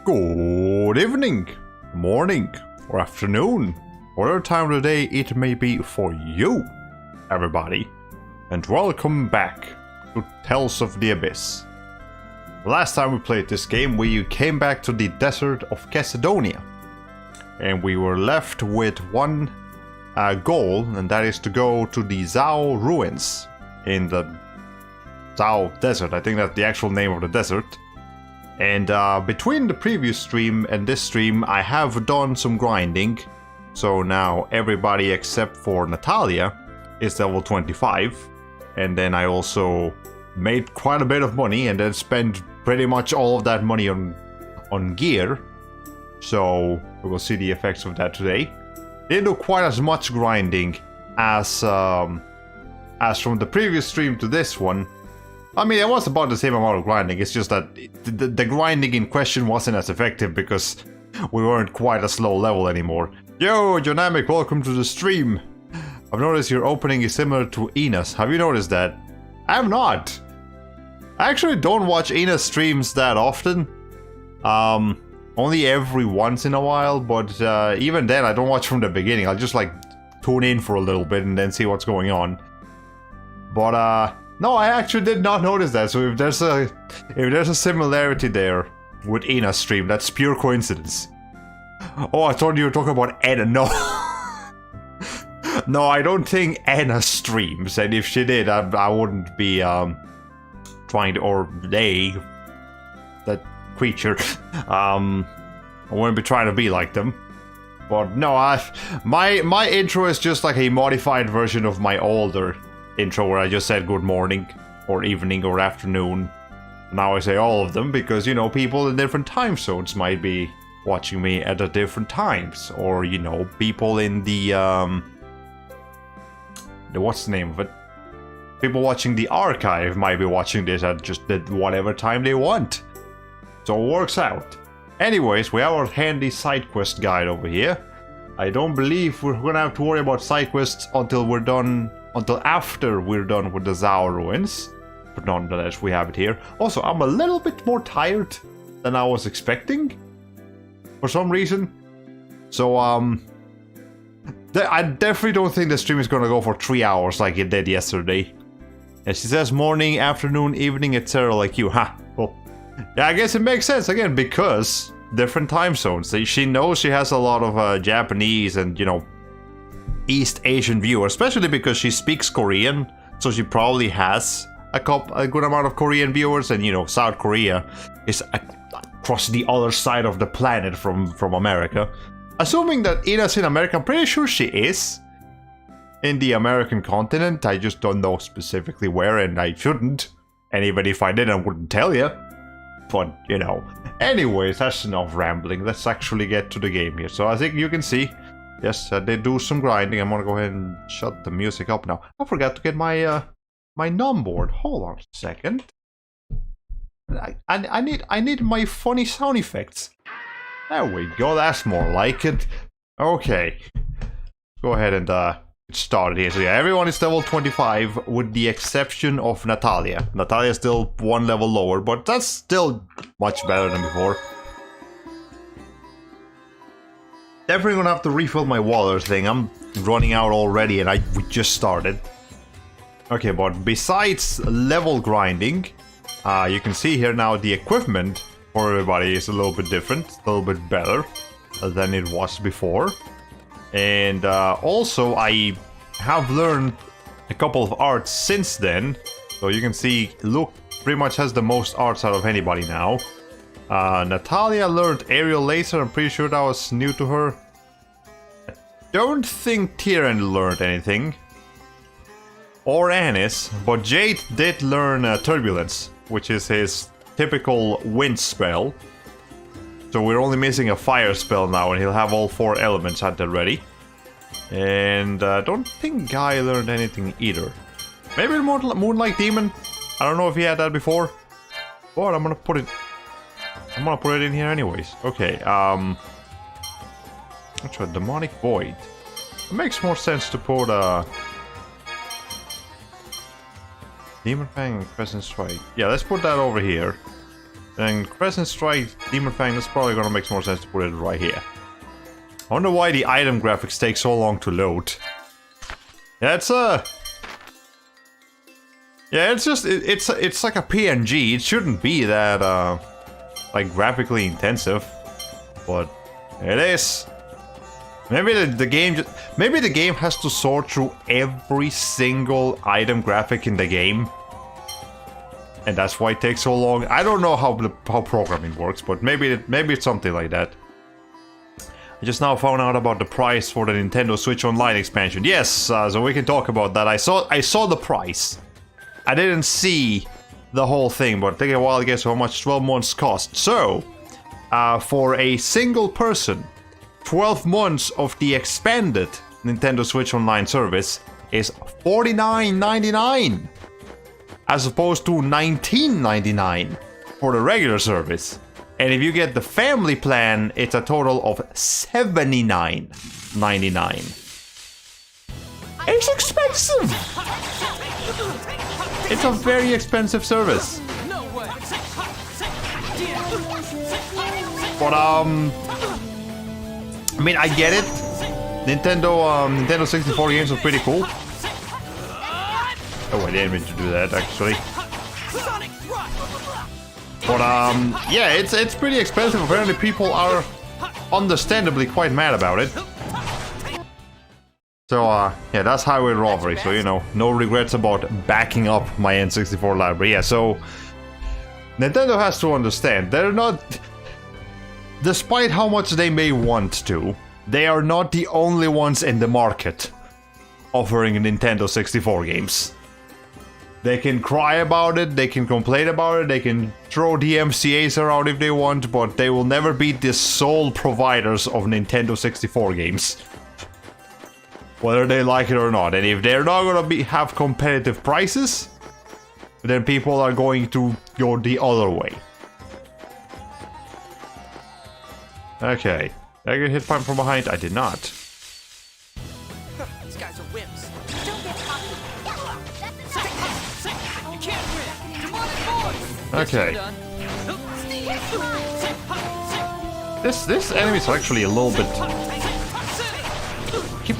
Good evening, morning, or afternoon, whatever time of the day it may be for you, everybody, and welcome back to Tales of the Abyss. Last time we played this game, we came back to the desert of Macedonia, and we were left with one goal, and that is to go to the Zao ruins in the Zao desert. I think that's the actual name of the desert. And between the previous stream and this stream, I have done some grinding. So now everybody except for Natalia is level 25. And then I also made quite a bit of money and then spent pretty much all of that money on gear. So we will see the effects of that today. Didn't do quite as much grinding as from the previous stream to this one. I mean, it was about the same amount of grinding, it's just that the grinding in question wasn't as effective because we weren't quite a slow level anymore. Yo, Dynamic, welcome to the stream! I've noticed your opening is similar to Ina's. Have you noticed that? I have not! I actually don't watch Ina's streams that often. Only every once in a while, but even then I don't watch from the beginning. I'll just like tune in for a little bit and then see what's going on. But no, I actually did not notice that. So if there's a similarity there with Ina's stream, that's pure coincidence. Oh, I thought you were talking about Anna. No, no, I don't think Anna streams. And if she did, I wouldn't be trying to, or they, that creature, I wouldn't be trying to be like them. But no, my intro is just like a modified version of my older intro where I just said good morning or evening or afternoon. Now I say all of them because, you know, people in different time zones might be watching me at a different times, or, you know, people in the what's the name of it? People watching the archive might be watching this at just whatever time they want. So it works out. Anyways, we have our handy side quest guide over here. I don't believe we're gonna have to worry about side quests until after we're done with the Zao ruins. But nonetheless, we have it here. Also, I'm a little bit more tired than I was expecting for some reason. So, I definitely don't think the stream is gonna go for 3 hours like it did yesterday. And she says morning, afternoon, evening, etc. like you. Ha! Well, yeah, I guess it makes sense again because different time zones. She knows she has a lot of Japanese and, you know, East Asian viewers, especially because she speaks Korean, so she probably has a good amount of Korean viewers, and, you know, South Korea is across the other side of the planet from America. Assuming that Ina's in America, I'm pretty sure she is in the American continent. I just don't know specifically where, and I shouldn't. And even if I did, I wouldn't tell you. But, you know. Anyways, that's enough rambling. Let's actually get to the game here. So I think you can see, yes, I did do some grinding. I'm gonna go ahead and shut the music up now. I forgot to get my my numbboard. Hold on a second. I need my funny sound effects. There we go. That's more like it. Okay. Go ahead and get started here. So yeah, everyone is level 25 with the exception of Natalia. Natalia is still one level lower, but that's still much better than before. Definitely gonna have to refill my water thing. I'm running out already and we just started. Okay, but besides level grinding, you can see here now the equipment for everybody is a little bit different, a little bit better than it was before. And also I have learned a couple of arts since then. So you can see Luke pretty much has the most arts out of anybody now. Natalia learned aerial laser. I'm pretty sure that was new to her. I don't think Tyrion learned anything. Or Anis, but Jade did learn turbulence, which is his typical wind spell. So we're only missing a fire spell now, and he'll have all 4 elements at the ready. And I don't think Guy learned anything either. Maybe Moonlight Demon. I don't know if he had that before. But I'm gonna put it in here anyways. Okay, let's try Demonic Void. It makes more sense to put Demon Fang and Crescent Strike. Yeah, let's put that over here. Then Crescent Strike, Demon Fang, that's probably gonna make more sense to put it right here. I wonder why the item graphics take so long to load. Yeah, it's yeah, it's just it's like a PNG. It shouldn't be that like graphically intensive, but it is. Maybe the game has to sort through every single item graphic in the game, and that's why it takes so long. I don't know how programming works, but maybe it's something like that. I just now found out about the price for the Nintendo Switch Online expansion. Yes, so we can talk about that. I saw the price. I didn't see the whole thing, but take a while to guess how much 12 months cost. So, for a single person, 12 months of the expanded Nintendo Switch Online service is $49.99, as opposed to $19.99 for the regular service. And if you get the family plan, it's a total of $79.99. It's expensive! It's a very expensive service. But I mean, I get it. Nintendo 64 games are pretty cool. Oh, I didn't mean to do that actually. But yeah, it's pretty expensive. Apparently people are understandably quite mad about it. So yeah, that's Highway Robbery. So, you know, no regrets about backing up my N64 library. Yeah, so Nintendo has to understand, they're not, despite how much they may want to, they are not the only ones in the market offering Nintendo 64 games. They can cry about it, they can complain about it, they can throw DMCAs around if they want, but they will never be the sole providers of Nintendo 64 games. Whether they like it or not. And if they're not gonna have competitive prices, then people are going to go the other way. Okay. Did I get hit from behind? I did not. These guys are wimps. Don't get cocky. You can't win. Come on, boys. Okay. This enemy's actually a little bit.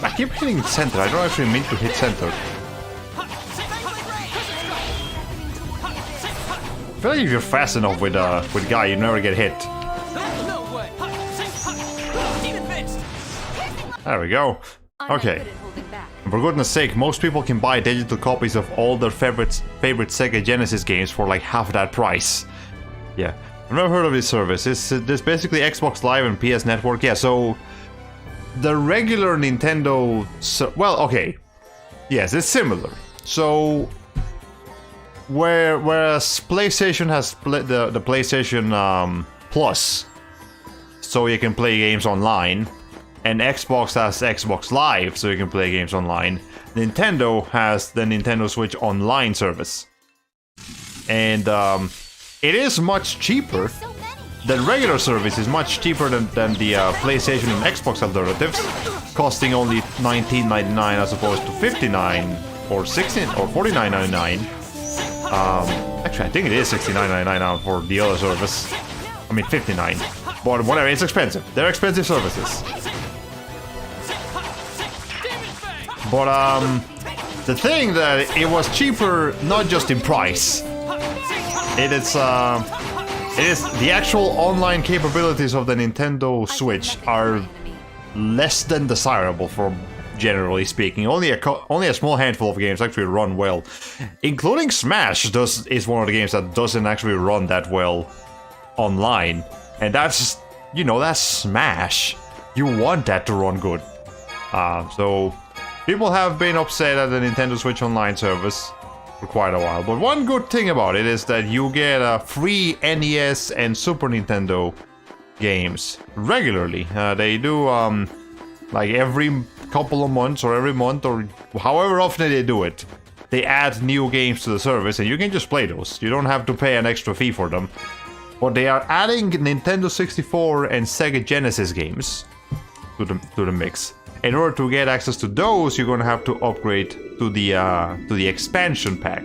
I keep hitting center. I don't actually mean to hit center. I feel like if you're fast enough with guy, you never get hit. There we go. Okay. For goodness sake, most people can buy digital copies of all their favorite Sega Genesis games for like half that price. Yeah, I've never heard of this service. It's basically Xbox Live and PS Network. Yeah, so the regular Nintendo... well, okay. Yes, it's similar. So, whereas PlayStation has split the PlayStation Plus, so you can play games online, and Xbox has Xbox Live, so you can play games online, Nintendo has the Nintendo Switch Online service. And it is much cheaper. The regular service is much cheaper than the PlayStation and Xbox alternatives, costing only $19.99 as opposed to $59 or $16 or $49.99. Actually, I think it is $69.99 now for the other service. I mean, $59. But whatever, it's expensive. They're expensive services. But the thing that it was cheaper, not just in price. It is the actual online capabilities of the Nintendo Switch are less than desirable, for generally speaking. Only a small handful of games actually run well, including Smash. Is one of the games that doesn't actually run that well online, and that's, you know, that's Smash. You want that to run good. So people have been upset at the Nintendo Switch Online service for quite a while, but one good thing about it is that you get free NES and Super Nintendo games regularly. They do like every couple of months or every month or however often they do it. They add new games to the service and you can just play those. You don't have to pay an extra fee for them. But they are adding Nintendo 64 and Sega Genesis games to the mix. In order to get access to those, you're going to have to upgrade to the expansion pack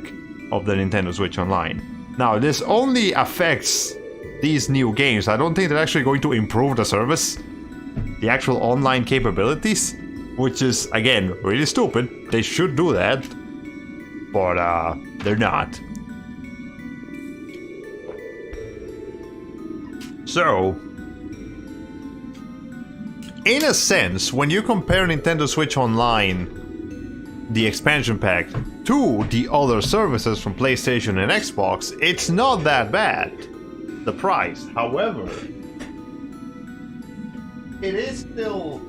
of the Nintendo Switch Online. Now, this only affects these new games, I don't think they're actually going to improve the service, the actual online capabilities, which is, again, really stupid. They should do that, but they're not. So, in a sense, when you compare Nintendo Switch Online, the expansion pack, to the other services from PlayStation and Xbox, it's not that bad, the price. However, it is still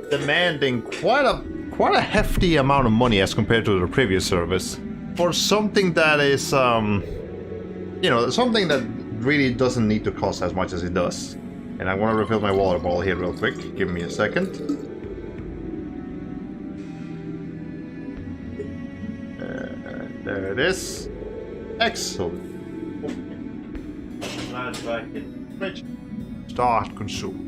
demanding quite a hefty amount of money as compared to the previous service for something that is, you know, something that really doesn't need to cost as much as it does. And I want to refill my water bottle here real quick. Give me a second. There it is. Excellent. Start consume.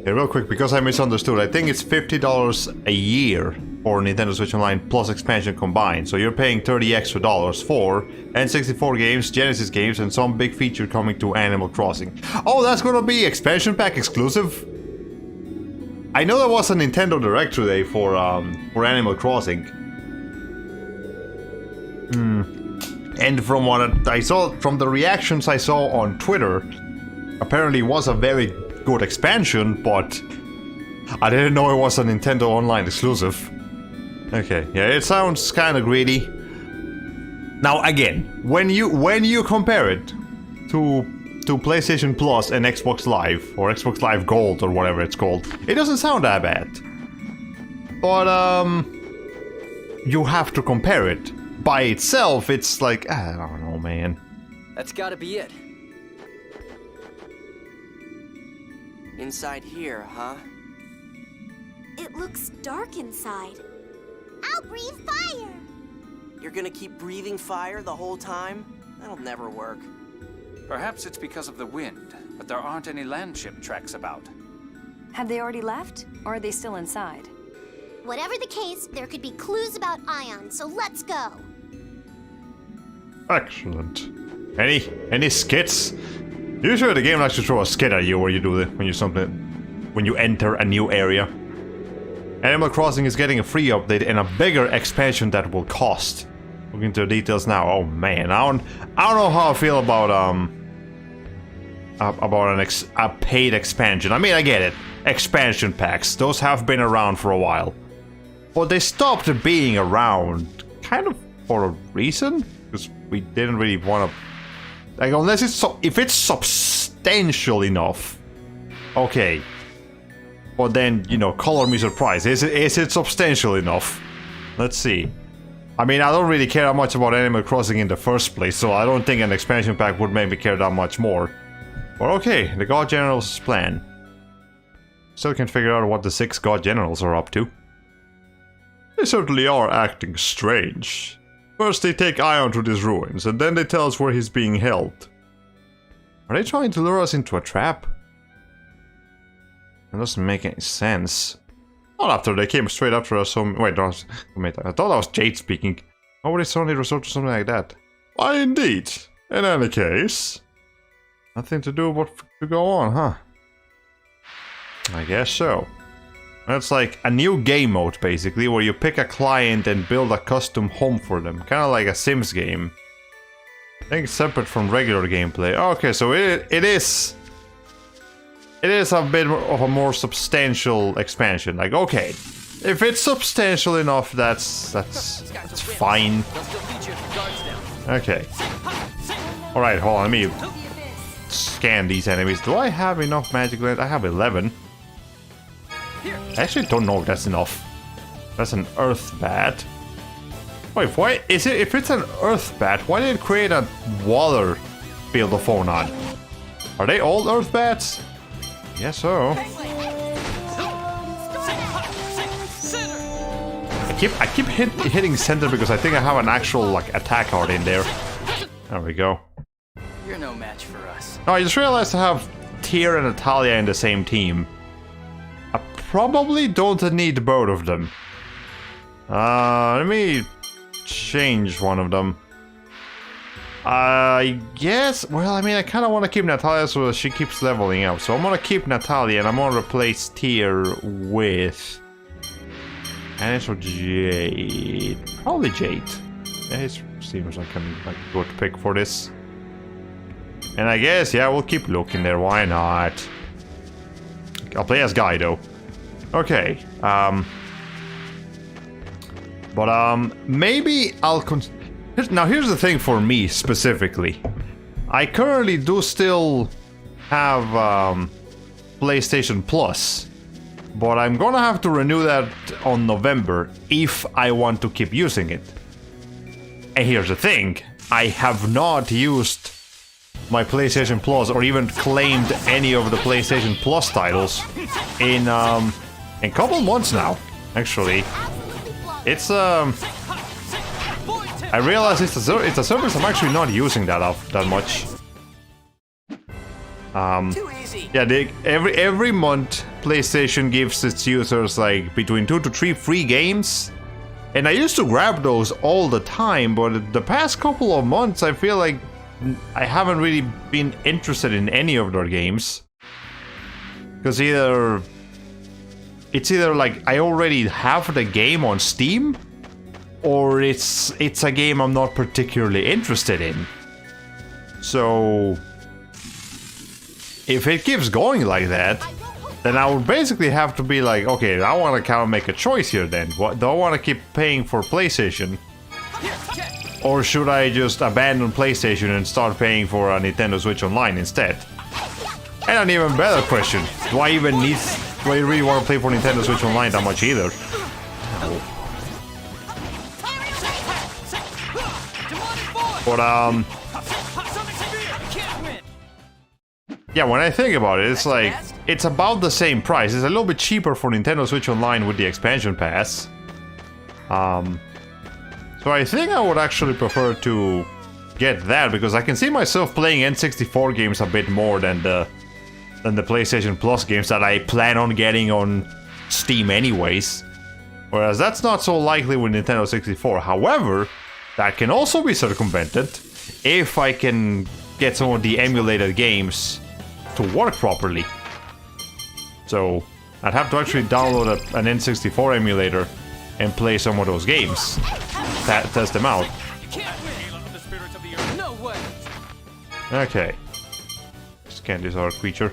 Yeah, real quick, because I misunderstood. I think it's $50 a year for Nintendo Switch Online plus expansion combined. So you're paying $30 extra for N64 games, Genesis games, and some big feature coming to Animal Crossing. Oh, that's gonna be expansion pack exclusive? I know there was a Nintendo Direct today for Animal Crossing. And from what I saw, from the reactions I saw on Twitter, apparently it was a very good expansion, but I didn't know it was a Nintendo Online exclusive. Okay, yeah, it sounds kind of greedy. Now again, when you compare it to PlayStation Plus and Xbox Live, or Xbox Live Gold, or whatever it's called, it doesn't sound that bad. But you have to compare it. By itself, it's like, I don't know, man. That's gotta be it. Inside here, huh? It looks dark inside. I'll breathe fire! You're gonna keep breathing fire the whole time? That'll never work. Perhaps it's because of the wind, but there aren't any landship tracks about. Have they already left, or are they still inside? Whatever the case, there could be clues about Ion, so let's go! Excellent. Any skits? Usually the game likes to throw a skit at you where you do it when you enter a new area. Animal Crossing is getting a free update and a bigger expansion that will cost. Looking into the details now. Oh man, I don't know how I feel about a paid expansion. I mean, I get it. Expansion packs, those have been around for a while, but they stopped being around kind of for a reason, because we didn't really want to. Like, unless if it's substantial enough, okay. But then, you know, color me surprised. Is it substantial enough? Let's see. I mean, I don't really care that much about Animal Crossing in the first place, so I don't think an expansion pack would make me care that much more. But okay, the God General's plan. Still can't figure out what the 6 God Generals are up to. They certainly are acting strange. First they take Ion to these ruins, and then they tell us where he's being held. Are they trying to lure us into a trap? That doesn't make any sense. Not after they came straight after us. Wait, no, wait, I thought that was Jade speaking. Why would they suddenly resort to something like that? Why, indeed. In any case, nothing to do but to go on, huh? I guess so. That's like a new game mode, basically, where you pick a client and build a custom home for them. Kind of like a Sims game. I think it's separate from regular gameplay. Okay, so it is a bit of a more substantial expansion. Like, okay, if it's substantial enough, that's fine. Okay. All right, hold on. Let me scan these enemies. Do I have enough magic land? I have 11. I actually don't know if that's enough. That's an earth bat. Wait, why is it? If it's an earth bat, why did it create a water field of phonon? Are they all earth bats? Yes, so. I keep hitting center because I think I have an actual like attack card in there. There we go. You're no match for us. Oh, I just realized I have Tyr and Natalia in the same team. I probably don't need both of them. Let me change one of them. I guess, well, I mean, I kind of want to keep Natalia so that she keeps leveling up. So I'm going to keep Natalia and I'm going to replace Tyr with... Anis or Jade? Probably Jade. Yeah, it seems like a good pick for this. And I guess, yeah, we'll keep looking there. Why not? I'll play as Guy, though. Okay. Maybe I'll... Now, here's the thing for me, specifically. I currently do still have PlayStation Plus. But I'm gonna have to renew that on November if I want to keep using it. And here's the thing. I have not used my PlayStation Plus or even claimed any of the PlayStation Plus titles in a couple months now, actually. It's I realize it's a service I'm actually not using that much. Too easy. Yeah, every month PlayStation gives its users like between 2 to 3 free games. And I used to grab those all the time, but the past couple of months I feel like I haven't really been interested in any of their games. Because it's either like I already have the game on Steam, or it's a game I'm not particularly interested in. So if it keeps going like that, then I would basically have to be like, okay, I want to kind of make a choice here then. Do I want to keep paying for PlayStation? Or should I just abandon PlayStation and start paying for a Nintendo Switch Online instead? And an even better question, do I really want to play for Nintendo Switch Online that much either? No. But yeah, when I think about it, it's like, it's about the same price. It's a little bit cheaper for Nintendo Switch Online with the expansion pass. So I think I would actually prefer to get that, because I can see myself playing N64 games a bit more than the PlayStation Plus games that I plan on getting on Steam anyways. Whereas that's not so likely with Nintendo 64. However, that can also be circumvented if I can get some of the emulated games to work properly. So I'd have to actually download an N64 emulator and play some of those games. Test them out. Okay. Scan this other creature.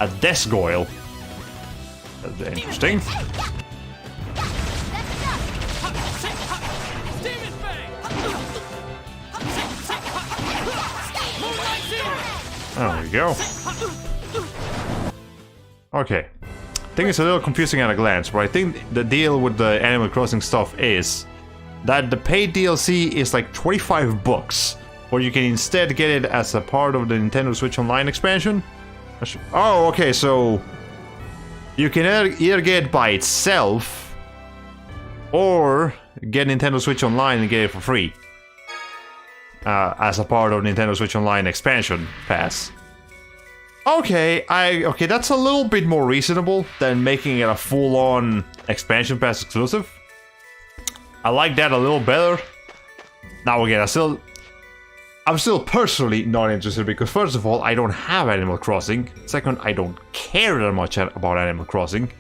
A Desgoyle. That's interesting. There we go. Okay. I think it's a little confusing at a glance, but I think the deal with the Animal Crossing stuff is that the paid DLC is like 25 bucks, or you can instead get it as a part of the Nintendo Switch Online expansion. Oh, okay, so you can either get it by itself, or get Nintendo Switch Online and get it for free. As a part of Nintendo Switch Online expansion pass. Okay, that's a little bit more reasonable than making it a full-on expansion pass exclusive. I like that a little better. Now again, I'm still personally not interested because first of all, I don't have Animal Crossing. Second, I don't care that much about Animal Crossing.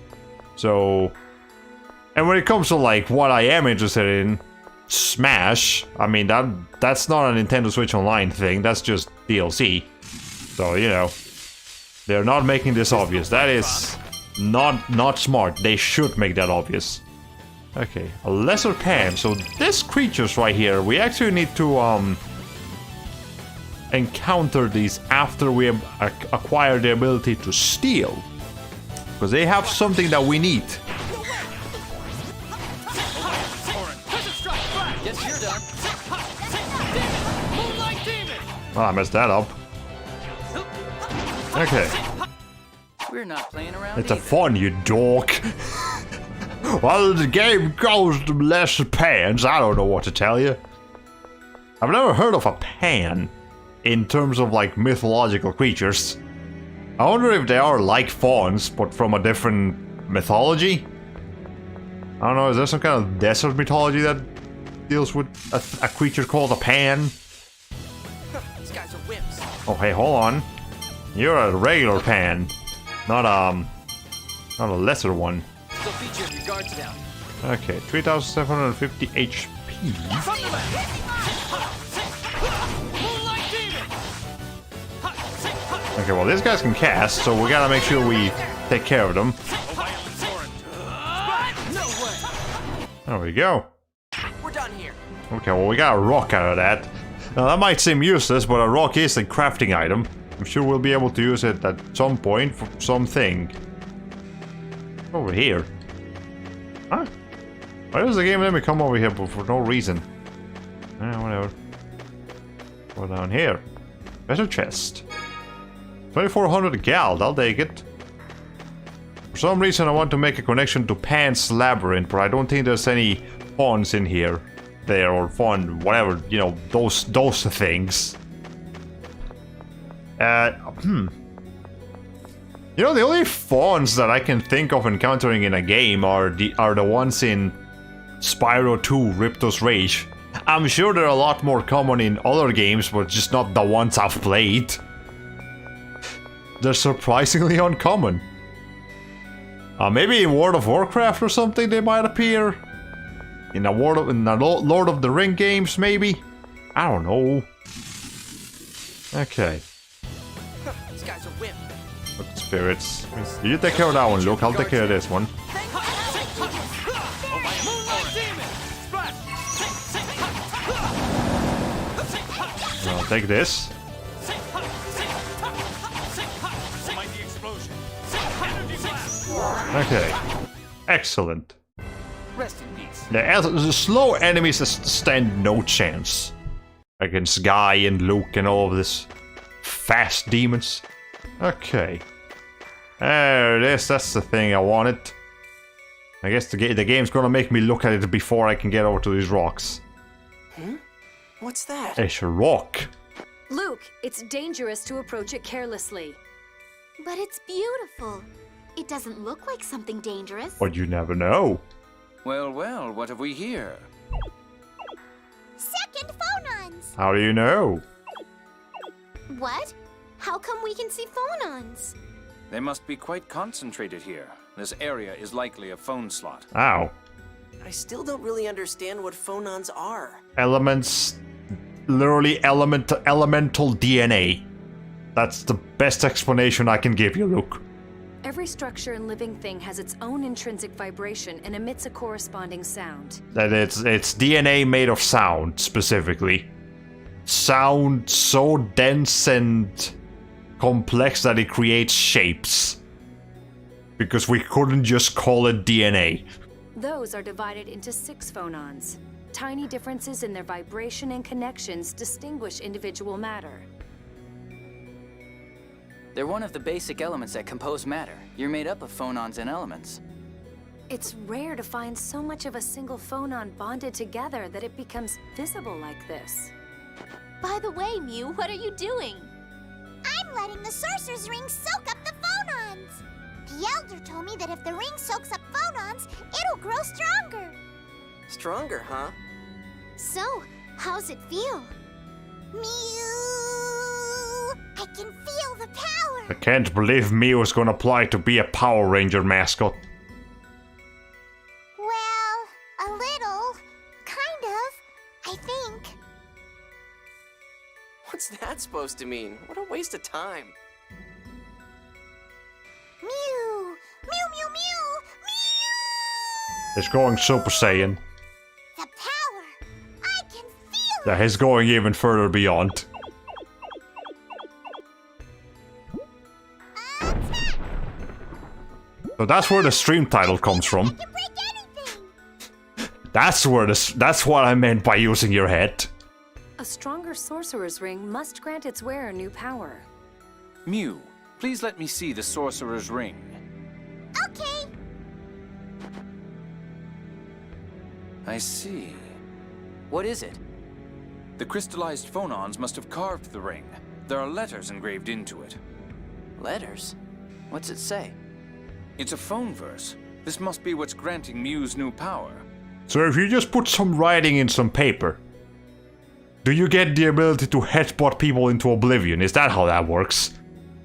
So, and when it comes to like what I am interested in, Smash, I mean that's not a Nintendo Switch Online thing, that's just DLC. So, you know, they're not making this obvious. That is not smart. They should make that obvious. Okay, a lesser pan. So these creatures right here, we actually need to encounter these after we acquire the ability to steal, because they have something that we need. Well, I messed that up. Okay. We're not playing around. It's a fun, you dork. Well, the game goes to lesser pans. I don't know what to tell you. I've never heard of a pan in terms of like mythological creatures. I wonder if they are like fawns, but from a different mythology. I don't know, is there some kind of desert mythology that deals with a creature called a pan? guys are wimps. Oh, hey, hold on. You're a regular pan, not a lesser one. Still beat you if your guard's down. Okay, 3,750 HP. Moonlight demon. Okay, well, these guys can cast, so we gotta make sure we take care of them. No way. There we go. We're done here. Okay, well, we got a rock out of that. Now, that might seem useless, but a rock is a crafting item. I'm sure we'll be able to use it at some point for something. Over here. Huh? Why does the game let me come over here for no reason? Whatever. Go down here. Better chest. 2400 gald, I'll take it. For some reason I want to make a connection to Pan's Labyrinth, but I don't think there's any fawns in here. There, or fawn, whatever, you know, those things. You know, the only fawns that I can think of encountering in a game are the ones in Spyro 2 Ripto's Rage. I'm sure they're a lot more common in other games, but just not the ones I've played. They're surprisingly uncommon. Maybe in World of Warcraft or something they might appear. In the Lord of the Ring games, maybe? I don't know. Okay. These guys are wimps. Look at spirits. You take care of that one, Luke. I'll take care of this one. I'll take this. Okay. Excellent. Rest in peace. The slow enemies stand no chance against Guy and Luke and all of this fast demons. Okay. There it is. That's the thing I wanted. I guess the game's gonna make me look at it before I can get over to these rocks. What's that? It's a rock. Luke, it's dangerous to approach it carelessly. But it's beautiful. It doesn't look like something dangerous. But you never know. Well, well, what have we here? Second phonons! How do you know? What? How come we can see phonons? They must be quite concentrated here. This area is likely a phone slot. Ow. I still don't really understand what phonons are. Elements. Literally elemental DNA. That's the best explanation I can give you, Luke. Every structure and living thing has its own intrinsic vibration and emits a corresponding sound. That it's DNA made of sound, specifically. Sound so dense and complex that it creates shapes. Because we couldn't just call it DNA. Those are divided into 6 phonons. Tiny differences in their vibration and connections distinguish individual matter. They're one of the basic elements that compose matter. You're made up of phonons and elements. It's rare to find so much of a single phonon bonded together that it becomes visible like this. By the way, Mieu, what are you doing? I'm letting the sorcerer's ring soak up the phonons. The elder told me that if the ring soaks up phonons, it'll grow stronger. Stronger, huh? So, how's it feel? Mieu! I can feel the power! I can't believe Mieu is gonna apply to be a Power Ranger mascot. Well, a little. Kind of. I think. What's that supposed to mean? What a waste of time. Mieu! Mieu, Mieu, Mieu! Mieu! It's going Super Saiyan. The power! I can feel it! Yeah, he's going even further beyond. Attack! So that's where the stream title comes from. I can break anything! That's what I meant by using your head. A stronger sorcerer's ring must grant its wearer new power. Mieu, please let me see the sorcerer's ring. Okay. I see. What is it? The crystallized phonons must have carved the ring. There are letters engraved into it. Letters? What's it say? It's a phone verse. This must be what's granting Mieu's new power. So if you just put some writing in some paper, Do you get the ability to headbutt people into oblivion? Is that how that works?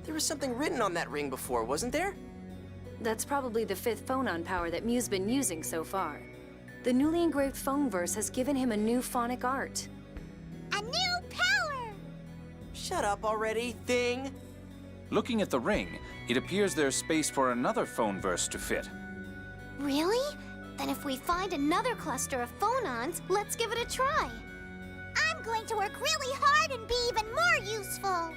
There was something written on that ring before, wasn't there? That's probably the 5th phonon power that Mieu's been using so far. The newly engraved phone verse has given him a new phonic art. A new power! Shut up already, thing. Looking at the ring, it appears there's space for another phone verse to fit. Really? Then if we find another cluster of phonons, let's give it a try. I'm going to work really hard and be even more useful.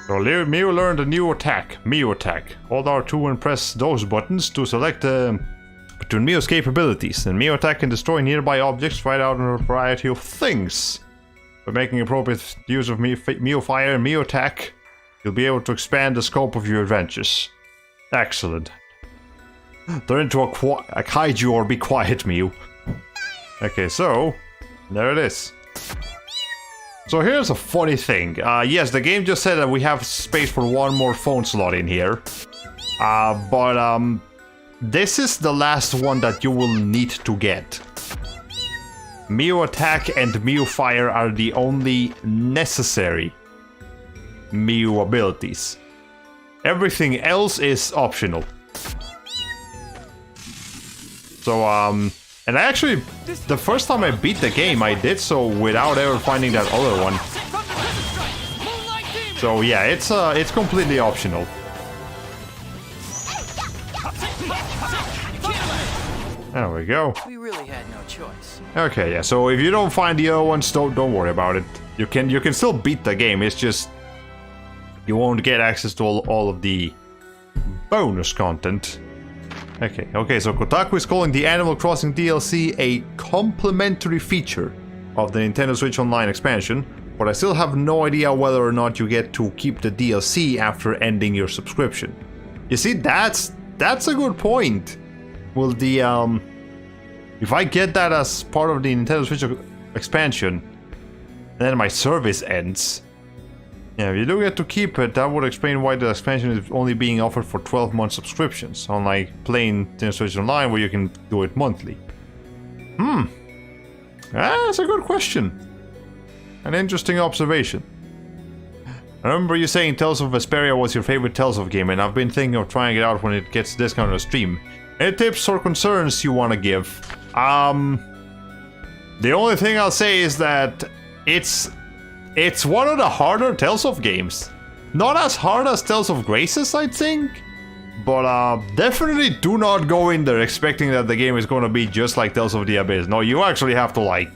So Mieu learned a new attack, Mieu attack. Hold R2 and press those buttons to select between Mieu's capabilities. And Mieu attack can destroy nearby objects right out in a variety of things. By making appropriate use of Mieu fire and Mieu attack, you'll be able to expand the scope of your adventures. Excellent. Turn into a kaiju or be quiet, Mieu. Okay, so there it is. So here's a funny thing. Yes, the game just said that we have space for one more phone slot in here. But this is the last one that you will need to get. Mieu attack and Mieu fire are the only necessary Mieu abilities. Everything else is optional. So, and I actually, the first time I beat the game, I did so without ever finding that other one. So yeah, it's completely optional. There we go. We really had no choice. Okay, yeah. So if you don't find the other ones, don't worry about it. You can still beat the game. It's just you won't get access to all of the bonus content. Okay, so Kotaku is calling the Animal Crossing DLC a complementary feature of the Nintendo Switch Online expansion, but I still have no idea whether or not you get to keep the DLC after ending your subscription. You see, that's a good point. Will the if I get that as part of the Nintendo Switch expansion, then my service ends. Yeah, if you do get to keep it, that would explain why the expansion is only being offered for 12-month subscriptions, unlike plain Nintendo Switch Online where you can do it monthly. That's a good question. An interesting observation. I remember you saying Tales of Vesperia was your favorite Tales of game, and I've been thinking of trying it out when it gets discounted on stream. Any tips or concerns you want to give? The only thing I'll say is that it's one of the harder Tales of games. Not as hard as Tales of Graces, I think. But definitely do not go in there expecting that the game is going to be just like Tales of the Abyss. No, you actually have to, like,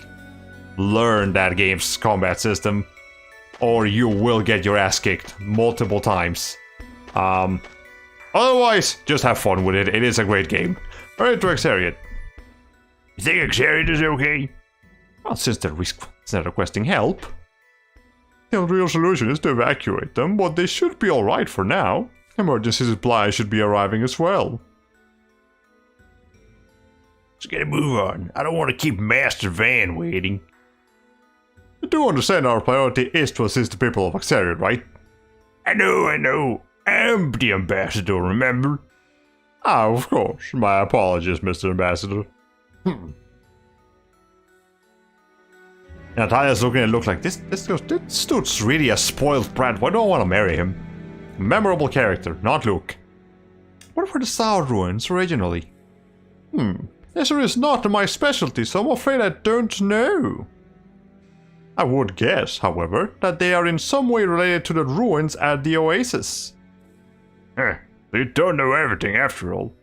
learn that game's combat system, or you will get your ass kicked multiple times. Otherwise, just have fun with it. It is a great game. Alright, to Xariot. You think Xariot is okay? Well, since they're requesting help, the real solution is to evacuate them, but they should be alright for now. Emergency supplies should be arriving as well. Let's get a move on. I don't want to keep Master Van waiting. You do understand our priority is to assist the people of Xariot, right? I know. I'm the ambassador, remember? Ah, of course. My apologies, Mr. Ambassador. Natalia's looking at look like this dude's really a spoiled brat. Why do I want to marry him? Memorable character, not Luke. What were the Sour Ruins originally? This is not my specialty, so I'm afraid I don't know. I would guess, however, that they are in some way related to the ruins at the Oasis. You don't know everything after all.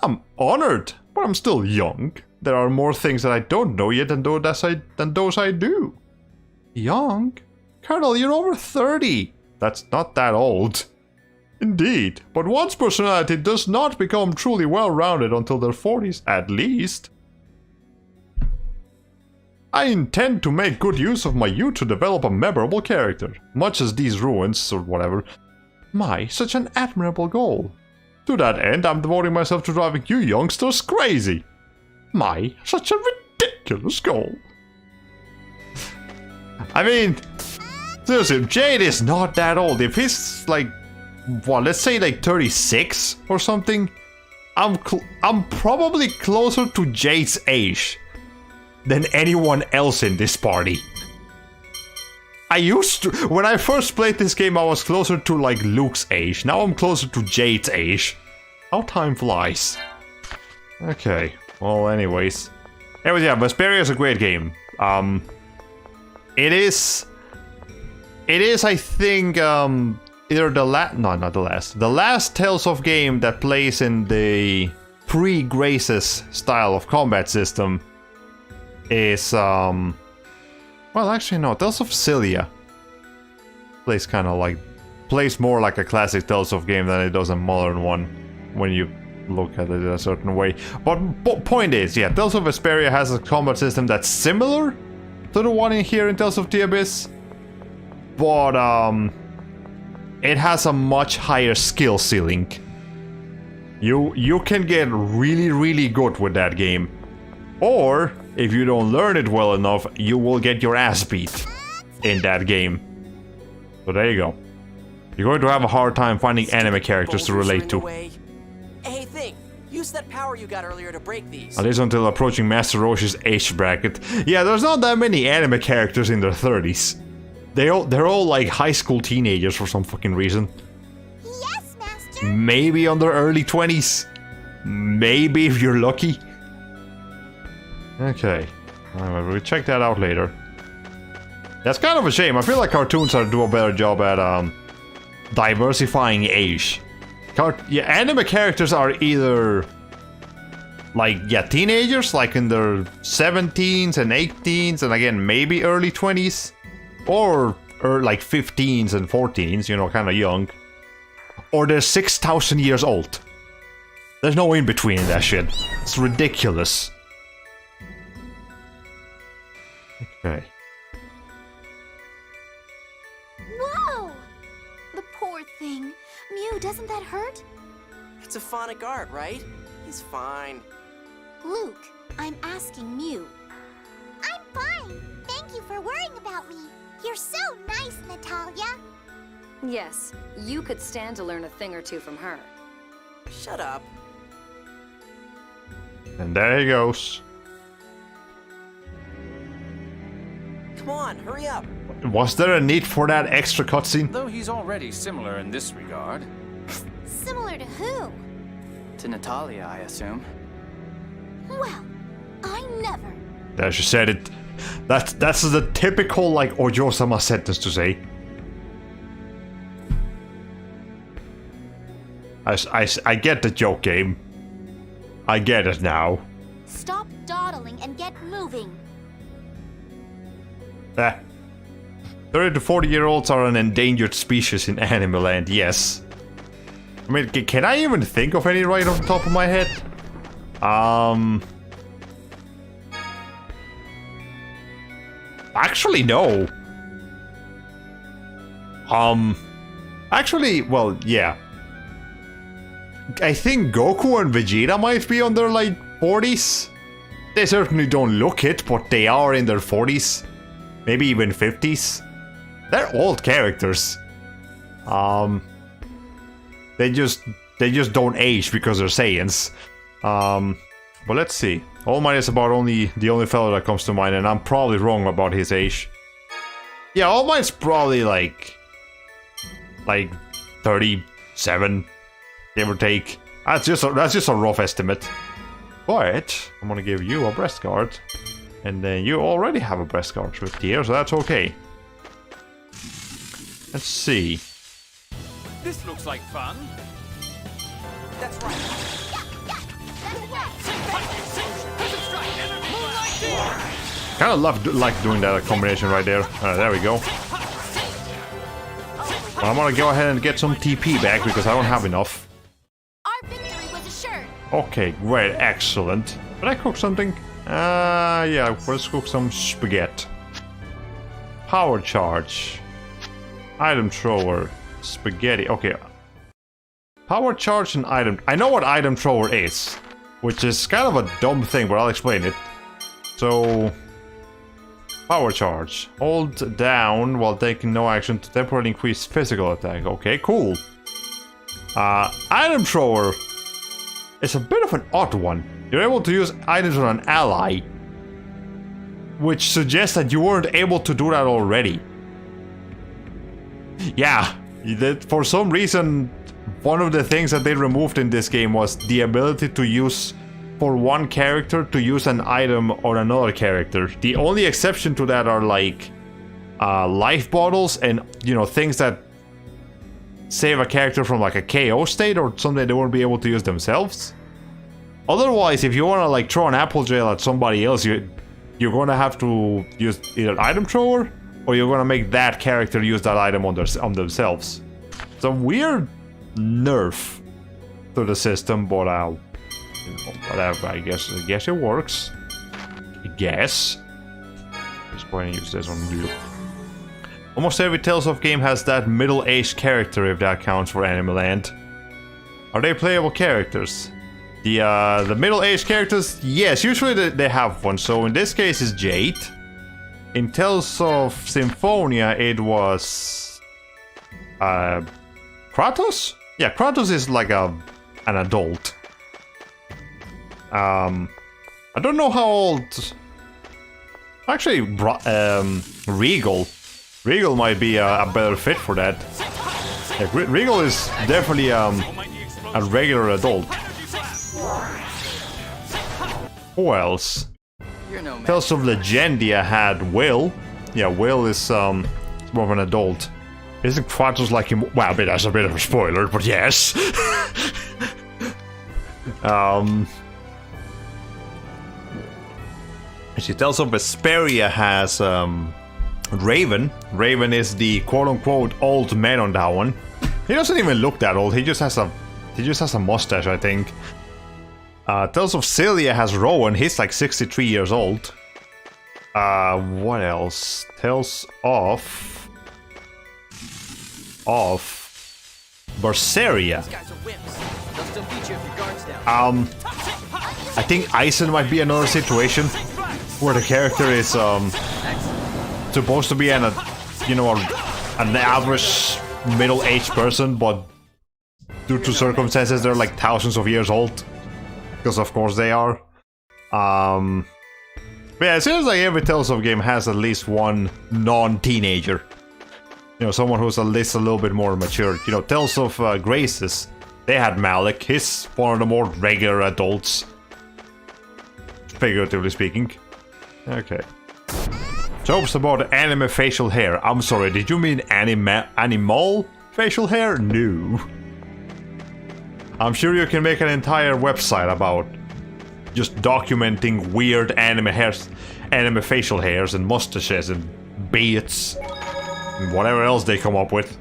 I'm honored, but I'm still young. There are more things that I don't know yet than those I do. Young? Colonel, you're over 30. That's not that old. Indeed, but one's personality does not become truly well-rounded until their 40s, at least. I intend to make good use of my youth to develop a memorable character, much as these ruins, or whatever. My, such an admirable goal. To that end, I'm devoting myself to driving you youngsters crazy. My, such a ridiculous goal. I mean, seriously, Jade is not that old. If he's like, what, let's say like 36 or something, I'm probably closer to Jade's age. than anyone else in this party. When I first played this game, I was closer to like Luke's age. Now I'm closer to Jade's age. How time flies. Okay, well anyways. Yeah, Vesperia is a great game. It is, I think, either the last Tales of game that plays in the pre-Graces style of combat system is, well, actually no, Tales of Cilia plays more like a classic Tales of game than it does a modern one when you look at it a certain way. But point is, yeah, Tales of Vesperia has a combat system that's similar to the one in here in Tales of the Abyss, but it has a much higher skill ceiling. You can get really, really good with that game, or if you don't learn it well enough, you will get your ass beat in that game. So there you go. You're going to have a hard time finding anime characters to relate to. Hey, Thing, use that power you got earlier to break these. At least until approaching Master Roshi's age bracket. Yeah, there's not that many anime characters in their 30s. They're all like high school teenagers for some fucking reason. Yes, Master. Maybe on their early 20s. Maybe if you're lucky. Okay. Alright, we'll check that out later. That's kind of a shame. I feel like cartoons are do a better job at diversifying age. Anime characters are either like, yeah, teenagers, like in their 17s and 18s, and again, maybe early 20s, or like 15s and 14s, you know, kind of young, or they're 6,000 years old. There's no in between in that shit. It's ridiculous. Okay. Whoa! The poor thing. Mieu, doesn't that hurt? It's a phonic art, right? He's fine. Luke, I'm asking Mieu. I'm fine. Thank you for worrying about me. You're so nice, Natalia. Yes, you could stand to learn a thing or two from her. Shut up. And there he goes. Come on, hurry up. Was there a need for that extra cutscene? Though he's already similar in this regard. Similar to who? To Natalia, I assume. Well, I never. There, she said it. That's the typical, like, Ojo-sama sentence to say. I get the joke, game. I get it now. Stop dawdling and get moving. 30 to 40-year-olds are an endangered species in anime land, yes. I mean, can I even think of any right off the top of my head? Actually, no. Actually, well, yeah. I think Goku and Vegeta might be on their, like, 40s. They certainly don't look it, but they are in their 40s. Maybe even 50s. They're old characters. They just don't age because they're Saiyans. But let's see. All Might is about the only fellow that comes to mind, and I'm probably wrong about his age. Yeah, All Might's probably like 37, give or take. That's just a rough estimate. But I'm gonna give you a breast guard, and then you already have a breast guard with here, so that's okay. Let's see. This looks like fun. That's right. Kind of like doing that combination right there. There we go. Well, I'm gonna go ahead and get some TP back because I don't have enough. Our victory was assured. Okay, great, excellent. Did I cook something? Yeah, let's cook some spaghetti. Power charge. Item thrower. Spaghetti. Okay. Power charge and item. I know what item thrower is, which is kind of a dumb thing, but I'll explain it. So, power charge. Hold down while taking no action to temporarily increase physical attack. Okay, cool. Item thrower is a bit of an odd one. You're able to use items on an ally. which suggests that you weren't able to do that already. Yeah, that for some reason, one of the things that they removed in this game was the ability to use, for one character, to use an item on another character. The only exception to that are like life bottles and, you know, things that save a character from like a KO state or something they won't be able to use themselves. Otherwise, if you want to like throw an apple gel at somebody else, you're going to have to use either an item thrower or you're going to make that character use that item on themselves. It's a weird nerf to the system, but you know, whatever. I guess it works. I guess. Just go ahead and use this on you. Almost every Tales of game has that middle-aged character, if that counts for Anime Land. Are they playable characters? The middle-aged characters, yes, usually they have one. So in this case, it's Jade. In Tales of Symphonia, it was Kratos. Yeah, Kratos is like an adult. I don't know how old. Actually, Regal. Regal might be a better fit for that. Yeah, Regal is definitely a regular adult. Who else? Tales of Legendia had Will. Yeah, Will is more of an adult. Isn't Kratos like him? Well, I mean, that's a bit of a spoiler, but yes. She Tales of Vesperia has Raven. Raven is the quote-unquote old man on that one. He doesn't even look that old. He just has a mustache, I think. Tales of Celia has Rowan. He's like 63 years old. What else? Tales of Berseria. I think Ison might be another situation where the character is supposed to be an average middle-aged person, but due to circumstances they're like thousands of years old. Because of course they are. But yeah, it seems like every Tales of game has at least one non-teenager. You know, someone who's at least a little bit more mature. You know, Tales of Graces, they had Malik. He's one of the more regular adults. Figuratively speaking. Okay. Jokes about anime facial hair. I'm sorry, did you mean animal facial hair? No. I'm sure you can make an entire website about just documenting weird anime facial hairs and mustaches and beards and whatever else they come up with.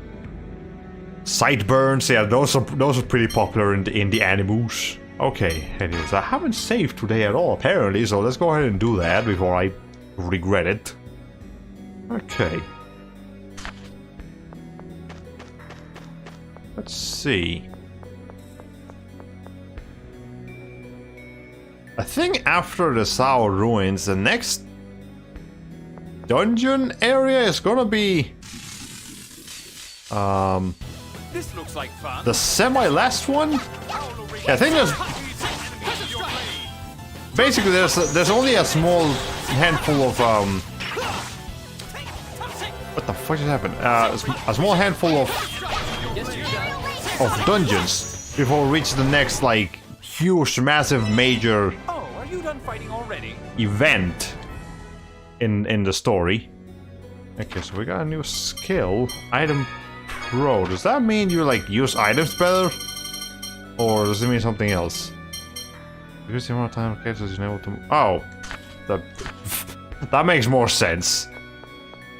Sideburns, yeah, those are pretty popular in the animus. Okay, anyways, I haven't saved today at all apparently, so let's go ahead and do that before I regret it. Okay. Let's see. I think after the Sao Ruins, the next dungeon area is gonna be This looks like fun. the semi-last one. Yeah, I think there's basically there's only a small handful of what the fuck just happened? A small handful of dungeons before we reach the next like huge, massive, major Are you done fighting already? event in the story. Okay, so we got a new skill. Item Pro. Does that mean you like use items better? Or does it mean something else? Because the amount of time characters you're able to... Oh! That makes more sense.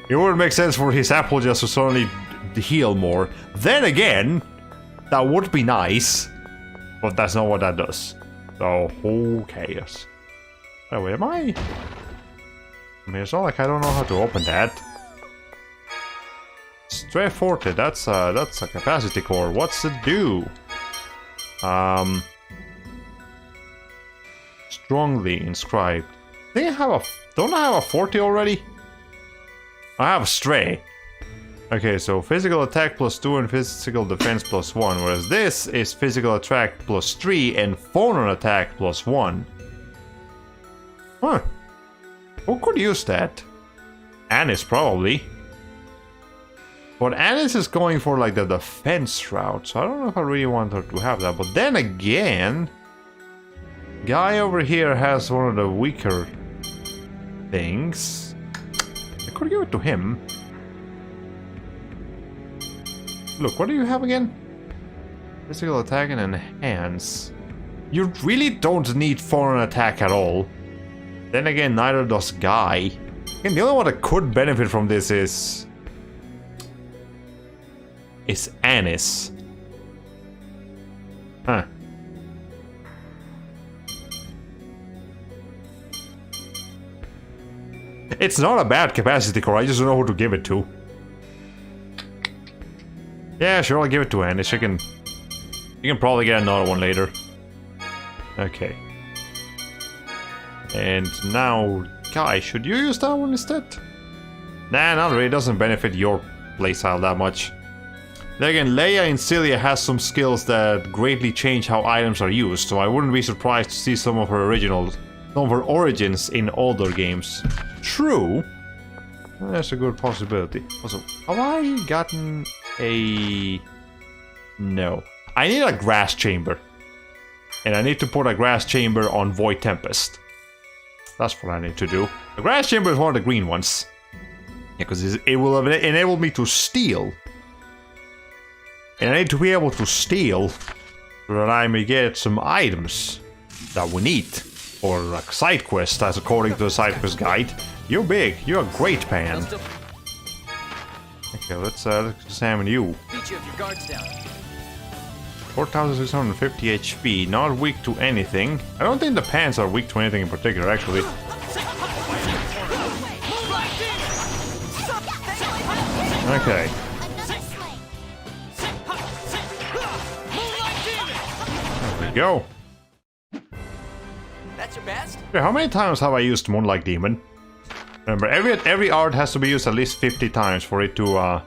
It would make sense for his apple just to suddenly heal more. Then again, that would be nice. But that's not what that does. So, who cares? Oh, wait, am I mean, it's not like I don't know how to open that. Stray Forte, that's a capacity core. What's it do? Strongly inscribed. Don't I have a Forte already? I have a Stray. Okay, so physical attack +2 and physical defense +1, whereas this is physical attack +3 and phonon attack +1. Huh. Who could use that? Anis, probably. But Anis is going for like the defense route, so I don't know if I really want her to have that. But then again, guy over here has one of the weaker things. I could give it to him. Look, what do you have again? Physical attack and enhance. You really don't need foreign attack at all. Then again, neither does Guy. And the only one that could benefit from this is Anis. Huh. It's not a bad capacity core, I just don't know who to give it to. Yeah, sure, I'll give it to Anis. You can probably get another one later. Okay. And now, Guy, should you use that one instead? Nah, not really. It doesn't benefit your playstyle that much. Then again, Leia in Celia has some skills that greatly change how items are used, so I wouldn't be surprised to see some of her origins in older games. True. That's a good possibility. Also, have I gotten a... No. I need a grass chamber. And I need to put a grass chamber on Void Tempest. That's what I need to do. The grass chamber is one of the green ones. Yeah, because it will enable me to steal. And I need to be able to steal so that I may get some items that we need for a side quest, as according to the side quest guide. You're big. You're a great pan. Okay, let's examine you. Beat you if your guard's down. 4,650 HP, not weak to anything. I don't think the pants are weak to anything in particular, actually. Okay. There we go. That's your best? Okay, how many times have I used Moonlight Demon? Remember, every art has to be used at least 50 times for it to,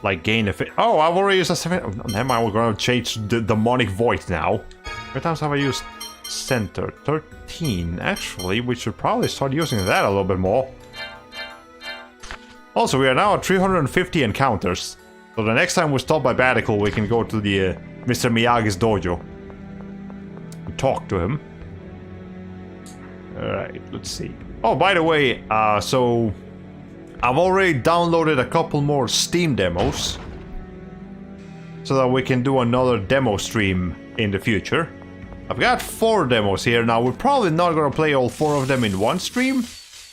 like, gain effect. Oh, I've already used a 7. Oh, never mind, we're gonna change the demonic void now. How many times have I used Center? 13. Actually, we should probably start using that a little bit more. Also, we are now at 350 encounters. So the next time we stop by Batical, we can go to the Mr. Miyagi's dojo and talk to him. Alright, let's see. Oh, by the way, so I've already downloaded a couple more Steam demos so that we can do another demo stream in the future. I've got 4 demos here now. We're probably not going to play all 4 of them in one stream.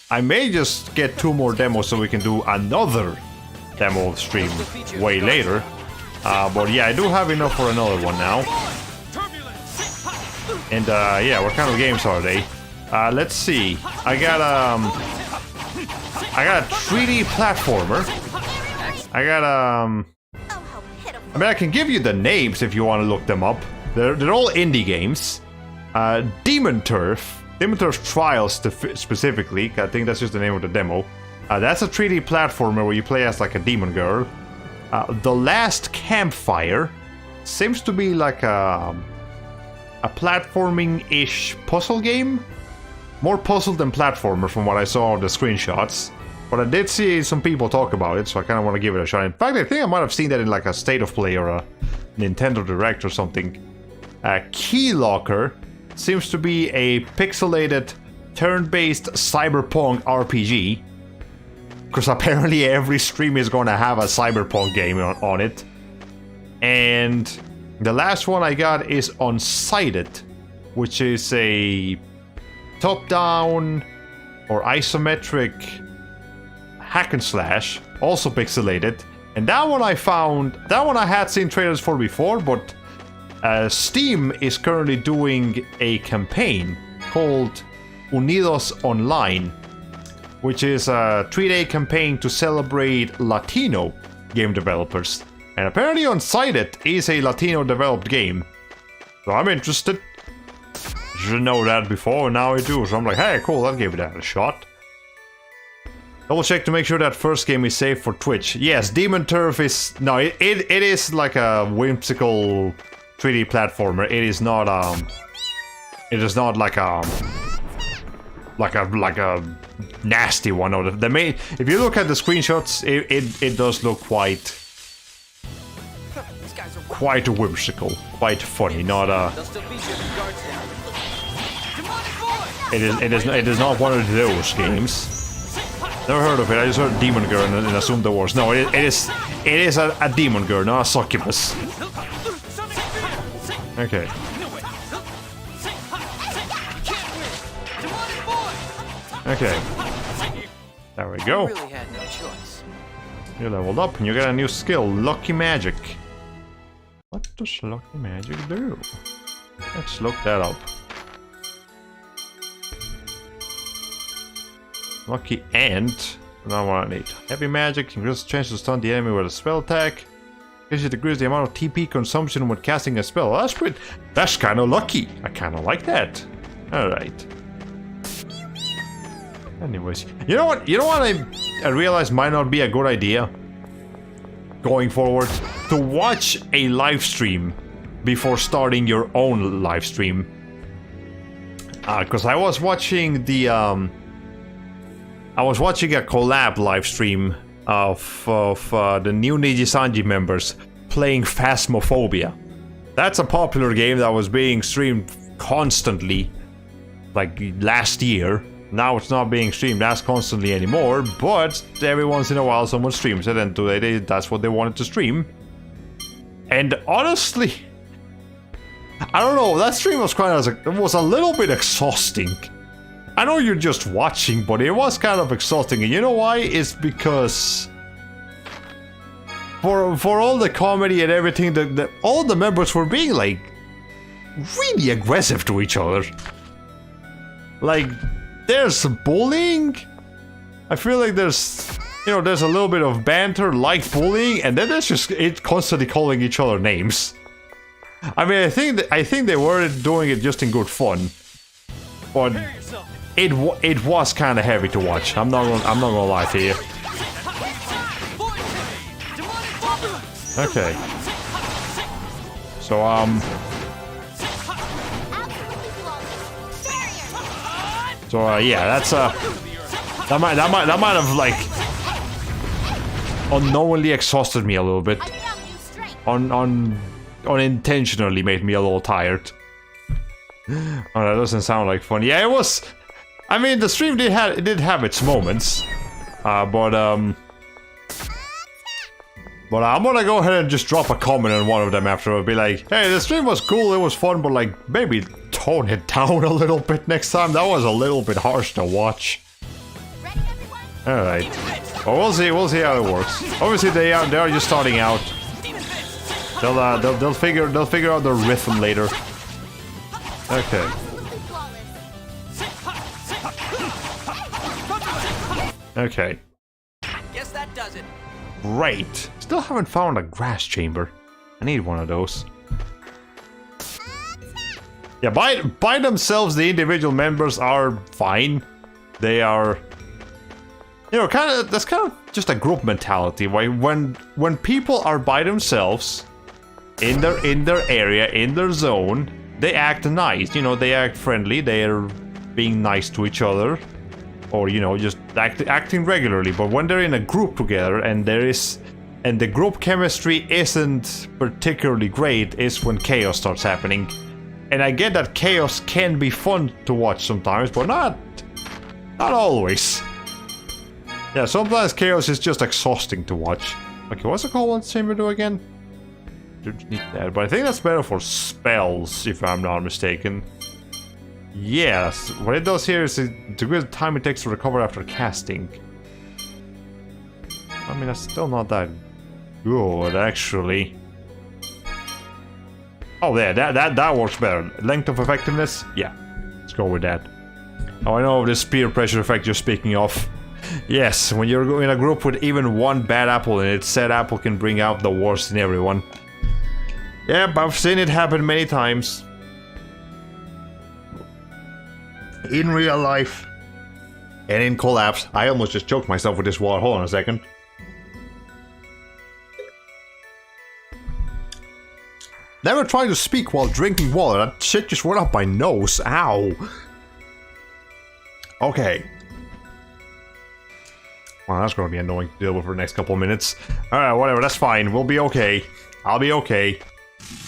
I may just get 2 more demos so we can do another demo stream way later. But yeah, I do have enough for another one now. And yeah, what kind of games are they? Let's see. I got a 3D platformer. I got I mean, I can give you the names if you want to look them up. They're all indie games. Demon Turf Trials specifically. I think that's just the name of the demo. That's a 3D platformer where you play as like a demon girl. The Last Campfire seems to be like a platforming-ish puzzle game. More puzzle than platformer from what I saw on the screenshots. But I did see some people talk about it, so I kind of want to give it a shot. In fact, I think I might have seen that in like a State of Play or a Nintendo Direct or something. Key Locker seems to be a pixelated, turn-based cyberpunk RPG. Because apparently every stream is going to have a cyberpunk game on it. And the last one I got is Unsighted, which is a top-down or isometric hack and slash, also pixelated. And that one I had seen trailers for before, but Steam is currently doing a campaign called Unidos Online, which is a 3-day campaign to celebrate Latino game developers. And apparently Unsighted is a Latino developed game. So I'm interested. Didn't know that before, and now I do. So I'm like, hey, cool, I'll give that a shot. Double check to make sure that first game is safe for Twitch. Yes, Demon Turf is... No, it is like a whimsical 3D platformer. It is not like like a nasty one. Or the main. If you look at the screenshots, it does look quite whimsical, quite funny. Not a. It is not one of those games. Never heard of it. I just heard Demon Girl and assumed there was. No, it is a Demon Girl, not a succubus. Okay. Okay. There we go. You really had no choice. You leveled up and you get a new skill, Lucky Magic. What does Lucky Magic do? Let's look that up. Lucky Ant. Now what I need. Heavy Magic increases the chance to stun the enemy with a spell attack. Gives you decrease the amount of TP consumption when casting a spell. That's pretty. That's kind of lucky. I kind of like that. All right. Anyways, you know what? You know what I realized might not be a good idea going forward, to watch a live stream before starting your own live stream. Because I was watching the a collab live stream of the new Nijisanji members playing Phasmophobia. That's a popular game that was being streamed constantly, like last year. Now it's not being streamed as constantly anymore, but every once in a while someone streams it, and today that's what they wanted to stream. And honestly, I don't know, that stream was it was a little bit exhausting. I know you're just watching, but it was kind of exhausting, and you know why? It's because for all the comedy and everything, all the members were being like really aggressive to each other. Like, there's bullying. I feel like there's a little bit of banter, like bullying, and then there's just it constantly calling each other names. I mean, I think they were doing it just in good fun, but it was kind of heavy to watch. I'm not gonna lie to you. Okay. So yeah, that's that might have like unknowingly exhausted me a little bit. Unintentionally made me a little tired. Oh, that doesn't sound like fun. Yeah, it was. I mean, the stream did have its moments, but I'm gonna go ahead and just drop a comment on one of them after. I'll be like, hey, the stream was cool, it was fun, but like maybe tone it down a little bit next time. That was a little bit harsh to watch. All right, well, we'll see how it works. Obviously, they are just starting out. They'll figure out the rhythm later. Okay. Okay. Guess that does it. Great. Still haven't found a grass chamber. I need one of those. Yeah, by themselves, the individual members are fine. They are, that's kind of just a group mentality. When people are by themselves, in their area, in their zone, they act nice. They act friendly. They are being nice to each other, or just acting regularly. But when they're in a group together, and the group chemistry isn't particularly great, is when chaos starts happening. And I get that chaos can be fun to watch sometimes, but not always. Yeah, sometimes chaos is just exhausting to watch. Okay, what's the Cold Chamber do again? Don't need that, but I think that's better for spells, if I'm not mistaken. Yes, what it does here is it decreases the time it takes to recover after casting. I mean, that's still not that good, actually. Oh, yeah, that works better. Length of effectiveness? Yeah, let's go with that. Oh, I know this peer pressure effect you're speaking of. Yes, when you're in a group with even one bad apple in it, said apple can bring out the worst in everyone. Yep, I've seen it happen many times. In real life. And in collabs. I almost just choked myself with this water. Hold on a second. Never try to speak while drinking water. That shit just went up my nose. Ow. Okay. Well, that's gonna be annoying to deal with for the next couple of minutes. Alright, whatever, that's fine. We'll be okay. I'll be okay.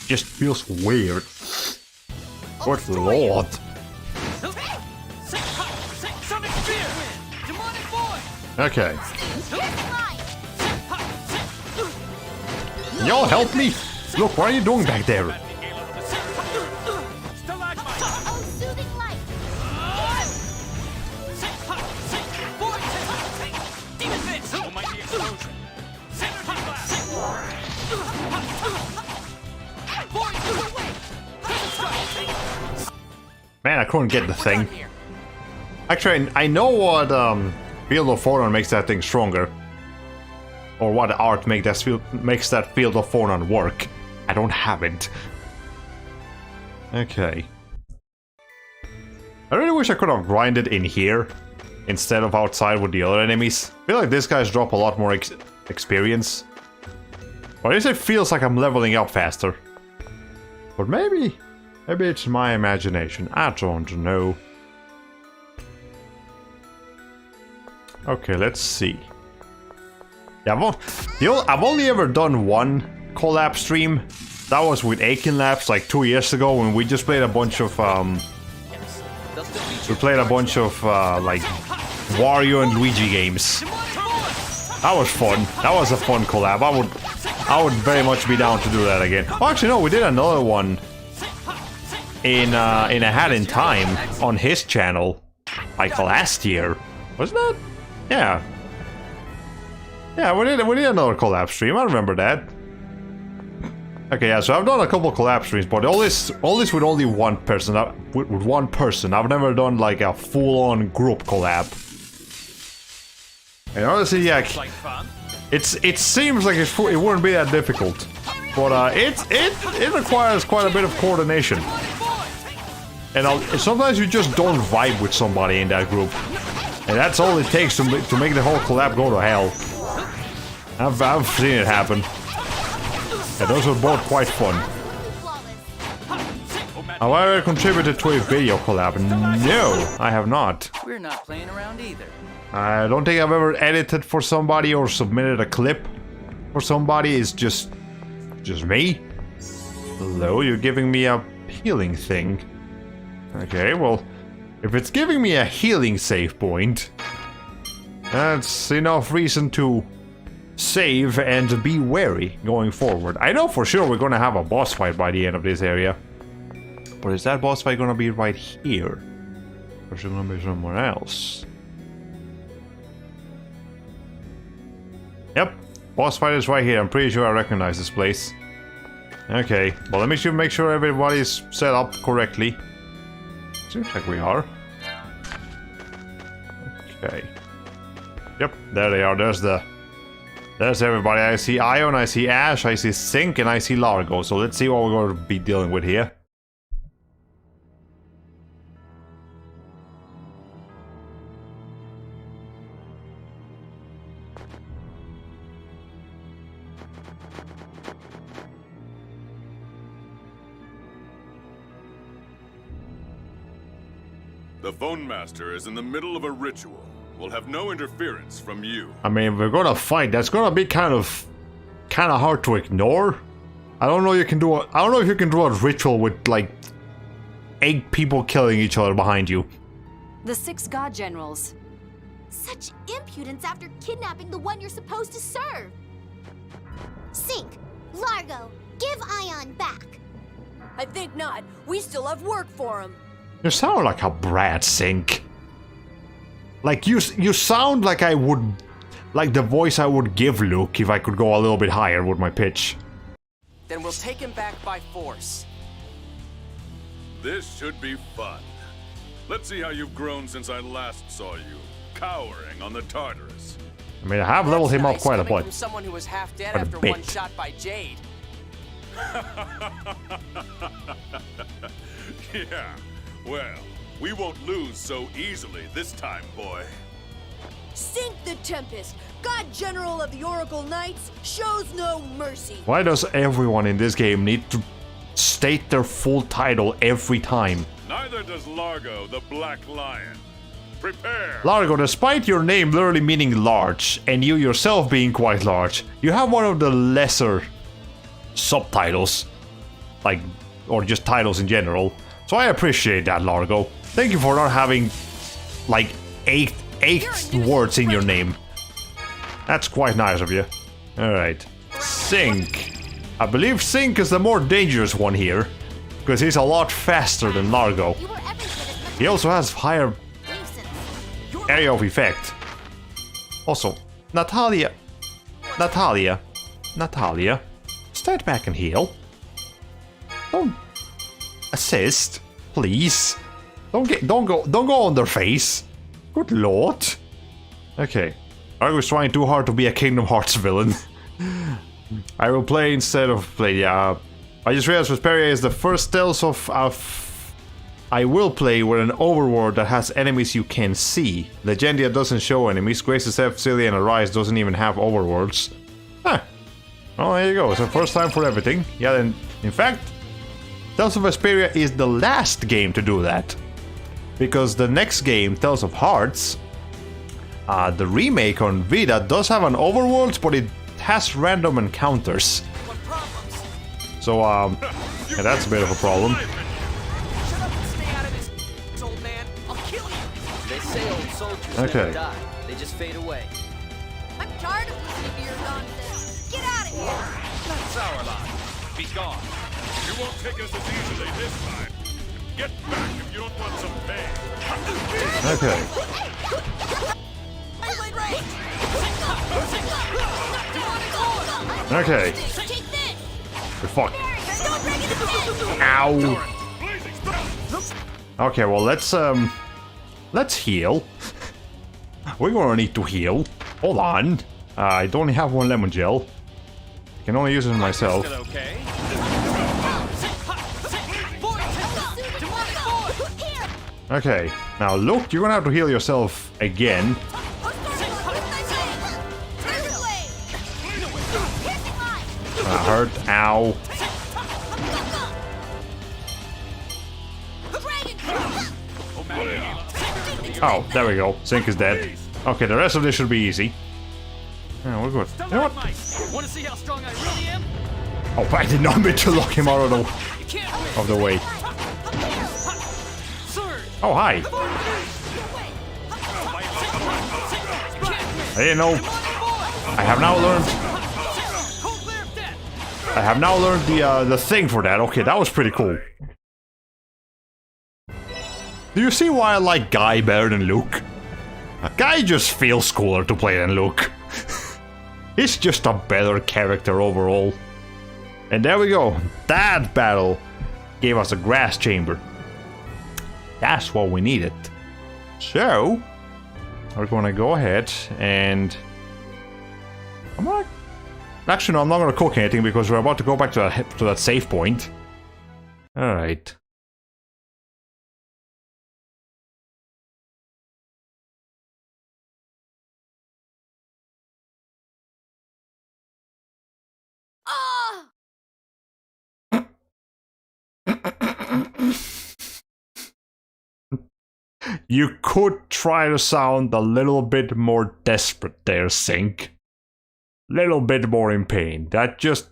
Just feels weird. Good lord. Okay. Can y'all help me? Look, what are you doing back there? Oh, soothing light. Man, I couldn't get the thing. Actually, I know what field of photon makes that thing stronger. Or what art makes that field of photon work. I don't have it. Okay. I really wish I could have grinded in here instead of outside with the other enemies. I feel like these guys drop a lot more experience. Or at least it feels like I'm leveling up faster. But maybe it's my imagination. I don't know. Okay, let's see. Yeah, I've only ever done one collab stream. That was with Aiken Labs like 2 years ago when we just played a bunch of like Wario and Luigi games. That was fun. That was a fun collab. I would very much be down to do that again. Oh, actually no, we did another one in A Hat in Time on his channel like last year. Wasn't it? Yeah. Yeah, we did another collab stream. I remember that. Okay, yeah. So I've done a couple collab streams, but all this with only one person. With one person. I've never done like a full-on group collab. And honestly, yeah, it seems like it wouldn't be that difficult, but it requires quite a bit of coordination. And sometimes you just don't vibe with somebody in that group, and that's all it takes to make the whole collab go to hell. I've seen it happen. Yeah, those were both quite fun. Have I ever contributed to a video collab? No, I have not. We're not playing around either. I don't think I've ever edited for somebody or submitted a clip for somebody. It's just me. Hello, you're giving me a healing thing. Okay, well, if it's giving me a healing save point, that's enough reason to save and be wary going forward. I know for sure we're gonna have a boss fight by the end of this area. But is that boss fight gonna be right here? Or is it gonna be somewhere else? Yep, boss fight is right here. I'm pretty sure I recognize this place. Okay, well let me make sure everybody's set up correctly. Seems like we are. Okay. Yep, there they are. There's everybody. I see Ion, I see Ash, I see Sink, and I see Largo. So let's see what we're going to be dealing with here. The Phone Master is in the middle of a ritual. We'll have no interference from you. I mean, if we're gonna fight, that's gonna be kind of hard to ignore. I don't know. I don't know if you can do a ritual with like 8 people killing each other behind you. The 6 god generals. Such impudence after kidnapping the one you're supposed to serve. Sink, Largo, give Ion back. I think not. We still have work for him. You sound like a brat, Sink. Like you sound like the voice I would give Luke if I could go a little bit higher with my pitch. Then we'll take him back by force. This should be fun. Let's see how you've grown since I last saw you, cowering on the Tartarus. I mean, I have leveled him up Nice quite a coming bit. from someone who was half dead Quite a after bit. one shot by Jade. Yeah, well, we won't lose so easily this time, boy. Sink the Tempest, God General of the Oracle Knights, shows no mercy. Why does everyone in this game need to state their full title every time? Neither does Largo the Black Lion. Prepare! Largo, despite your name literally meaning large, and you yourself being quite large, you have one of the lesser subtitles. Like, or just titles in general. So I appreciate that, Largo. Thank you for not having, like, eight words in your name. That's quite nice of you. Alright. Sink. I believe Sink is the more dangerous one here, because he's a lot faster than Largo. You were every bit as much He also has higher nuisance. area of effect. Also, Natalia, stand back and heal. Don't assist, please. Don't go on their face. Good lord. Okay, I was trying too hard to be a Kingdom Hearts villain. I will play instead of play. Yeah, I just realized Vesperia is the first Tales of I will play with an overworld that has enemies you can see. Legendia doesn't show enemies. Graces F, Cilia, and Arise doesn't even have overworlds. Huh. Oh, there you go. It's the first time for everything. Yeah, then, in fact, Tales of Vesperia is the last game to do that. Because the next game, Tales of Hearts, the remake on Vita does have an overworld, but it has random encounters. So, yeah, that's a bit of a problem. Shut up and stay out of this, old man. I'll kill you. They say old soldiers Okay. never die. They just fade away. I'm tired of listening to your nonsense. Get out of here! That's our line. Be gone. You won't take us as easily this time. Get back if you don't want some pay. Okay. Okay. Take this! Fuck. Don't break it again! Ow. Blazing stuff. Okay, well, let's heal. We're gonna need to heal. Hold on. I don't have one lemon gel. I can only use it myself. Still okay? Okay, now look, you're gonna have to heal yourself again. Hurt. Ow. Oh, there we go. Sink is dead. Okay, the rest of this should be easy. Yeah, we're good. You know what? Want to see how strong I really am? Oh, I did not mean to lock him out of the way. Oh, hi. I didn't know. I have now learned the thing for that. Okay, that was pretty cool. Do you see why I like Guy better than Luke? Guy just feels cooler to play than Luke. He's just a better character overall. And there we go. That battle gave us a grass chamber. That's what we needed. So, we're gonna go ahead and... Actually, no, I'm not gonna cook anything because we're about to go back to that save point. Alright. You could try to sound a little bit more desperate there, Sink. Little bit more in pain. That's just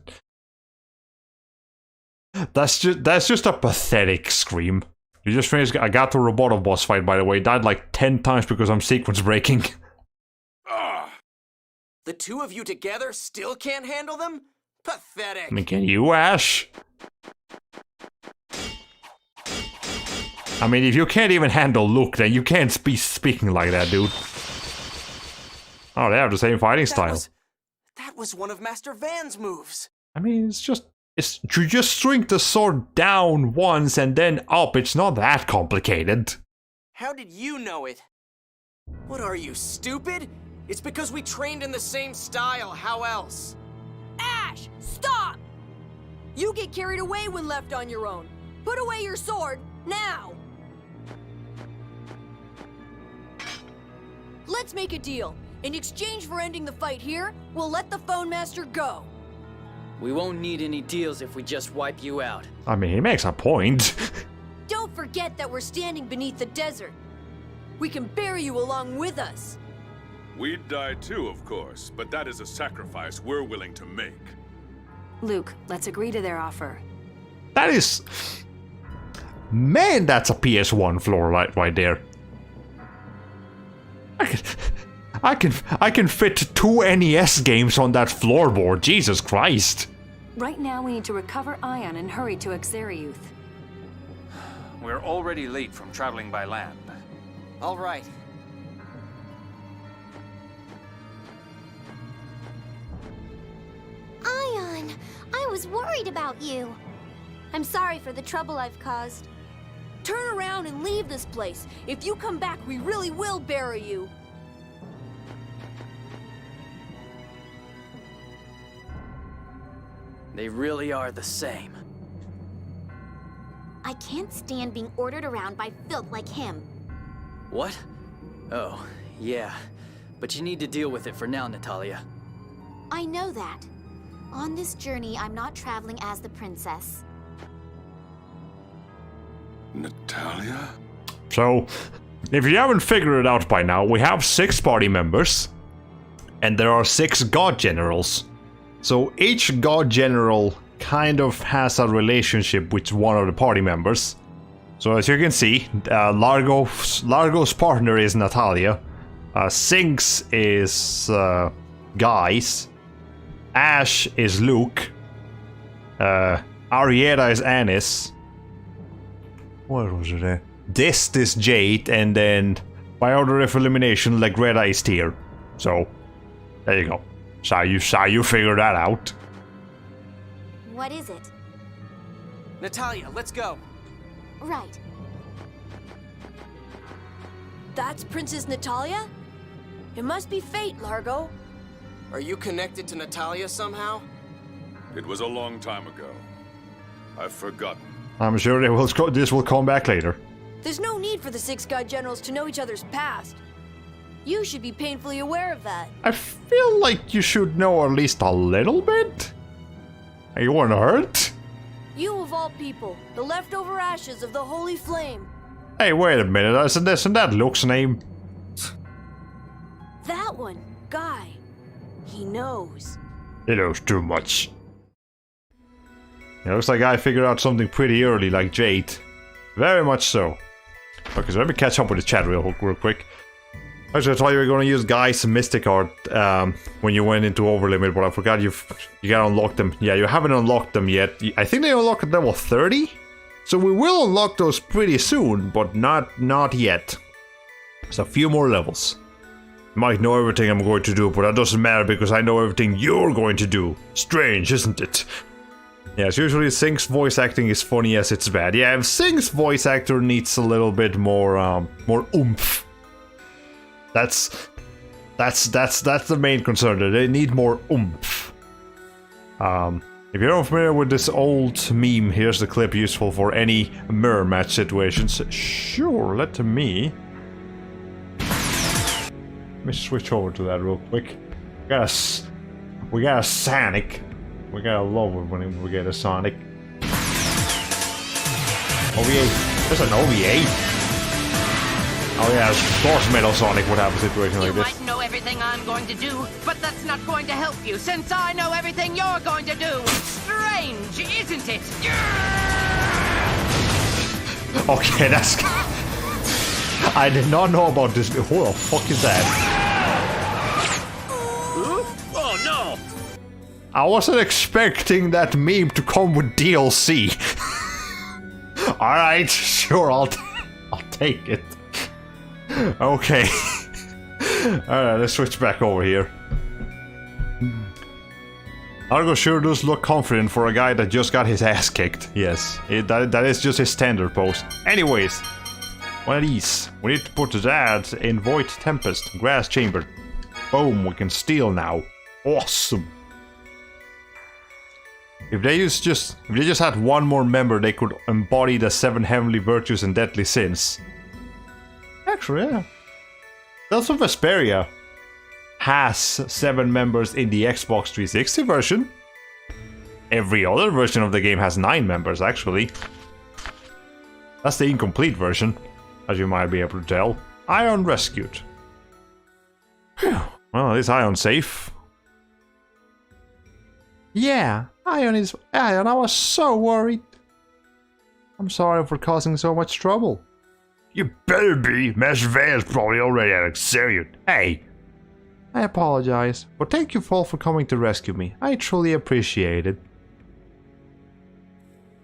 a pathetic scream. You just finished. I got to a Roboto boss fight, by the way. Died like 10 times because I'm sequence breaking. The two of you together still can't handle them? Pathetic. I mean, can you, Ash? I mean, if you can't even handle Luke, then you can't be speaking like that, dude. Oh, they have the same fighting style. That was one of Master Van's moves. I mean, you just swing the sword down once and then up. It's not that complicated. How did you know it? What are you, stupid? It's because we trained in the same style. How else? Ash, stop! You get carried away when left on your own. Put away your sword, now! Let's make a deal. In exchange for ending the fight here, we'll let the Phone Master go. We won't need any deals if we just wipe you out. I mean, he makes a point. Don't forget that we're standing beneath the desert. we can bury you along with us. We'd die too, of course, but that is a sacrifice we're willing to make. Luke, let's agree to their offer. That is... Man, that's a PS1 floor right there. I can fit 2 NES games on that floorboard. Jesus Christ. Right now, we need to recover Ion and hurry to Exariuth. We're already late from traveling by land. All right. Ion, I was worried about you. I'm sorry for the trouble I've caused. Turn around and leave this place. If you come back, we really will bury you. They really are the same. I can't stand being ordered around by filth like him. What? Oh, yeah. But you need to deal with it for now, Natalia. I know that. On this journey, I'm not traveling as the princess. Natalia? So, if you haven't figured it out by now, we have 6 party members. And there are 6 god generals. So each god general kind of has a relationship with one of the party members. So as you can see, Largo's partner is Natalia. Sinks is Guys. Ash is Luke. Arietta is Anis. What was it there? Dist is Jade, and then by order of elimination, Legreta is Tyr. So, there you go. So you figure that out. What is it? Natalia, let's go. Right. That's Princess Natalia? It must be fate, Largo. Are you connected to Natalia somehow? It was a long time ago. I've forgotten. I'm sure this will come back later. There's no need for the 6 god generals to know each other's past. You should be painfully aware of that. I feel like you should know at least a little bit. You weren't hurt? You of all people, the leftover ashes of the holy flame. Hey, wait a minute, isn't that Luke's name? That one, Guy. He knows. He knows too much. It looks like I figured out something pretty early, like Jade. Very much so. Okay, so let me catch up with the chat real quick. Actually, I thought you were going to use Guy's Mystic Art when you went into Overlimit, but I forgot you gotta unlock them. Yeah, you haven't unlocked them yet. I think they unlock at level 30? So we will unlock those pretty soon, but not yet. It's a few more levels. You might know everything I'm going to do, but that doesn't matter because I know everything you're going to do. Strange, isn't it? Yes, usually Sync's voice acting is funny as it's bad. Yeah, if Sync's voice actor needs a little bit more oomph. That's the main concern. That they need more oomph. If you're not familiar with this old meme, here's the clip useful for any mirror match situations. Sure, let me switch over to that real quick. We got a Sonic. We gotta love it when we get a Sonic. OVA. There's an OVA. Oh yeah, of course Metal Sonic would have a situation like this. You might know everything I'm going to do, but that's not going to help you, since I know everything you're going to do. Strange, isn't it? Okay, that's... I did not know about this. Who the fuck is that? Oh no! I wasn't expecting that meme to come with DLC. Alright, sure, I'll take it. Okay. Alright, let's switch back over here. Argo sure does look confident for a guy that just got his ass kicked. Yes, that is just his standard pose. Anyways, one of these. We need to put that in Void Tempest, Grass Chamber. Boom, we can steal now. Awesome. If they just had one more member, they could embody the 7 heavenly virtues and deadly sins. Actually, yeah. Tales of Vesperia has 7 members in the Xbox 360 version. Every other version of the game has 9 members, actually. That's the incomplete version, as you might be able to tell. Ion rescued. Whew. Well, at least Ion's safe. Yeah, Ion, I was so worried. I'm sorry for causing so much trouble. You better be. Master Van's probably already at Xerion. Hey! I apologize, but thank you all for coming to rescue me. I truly appreciate it.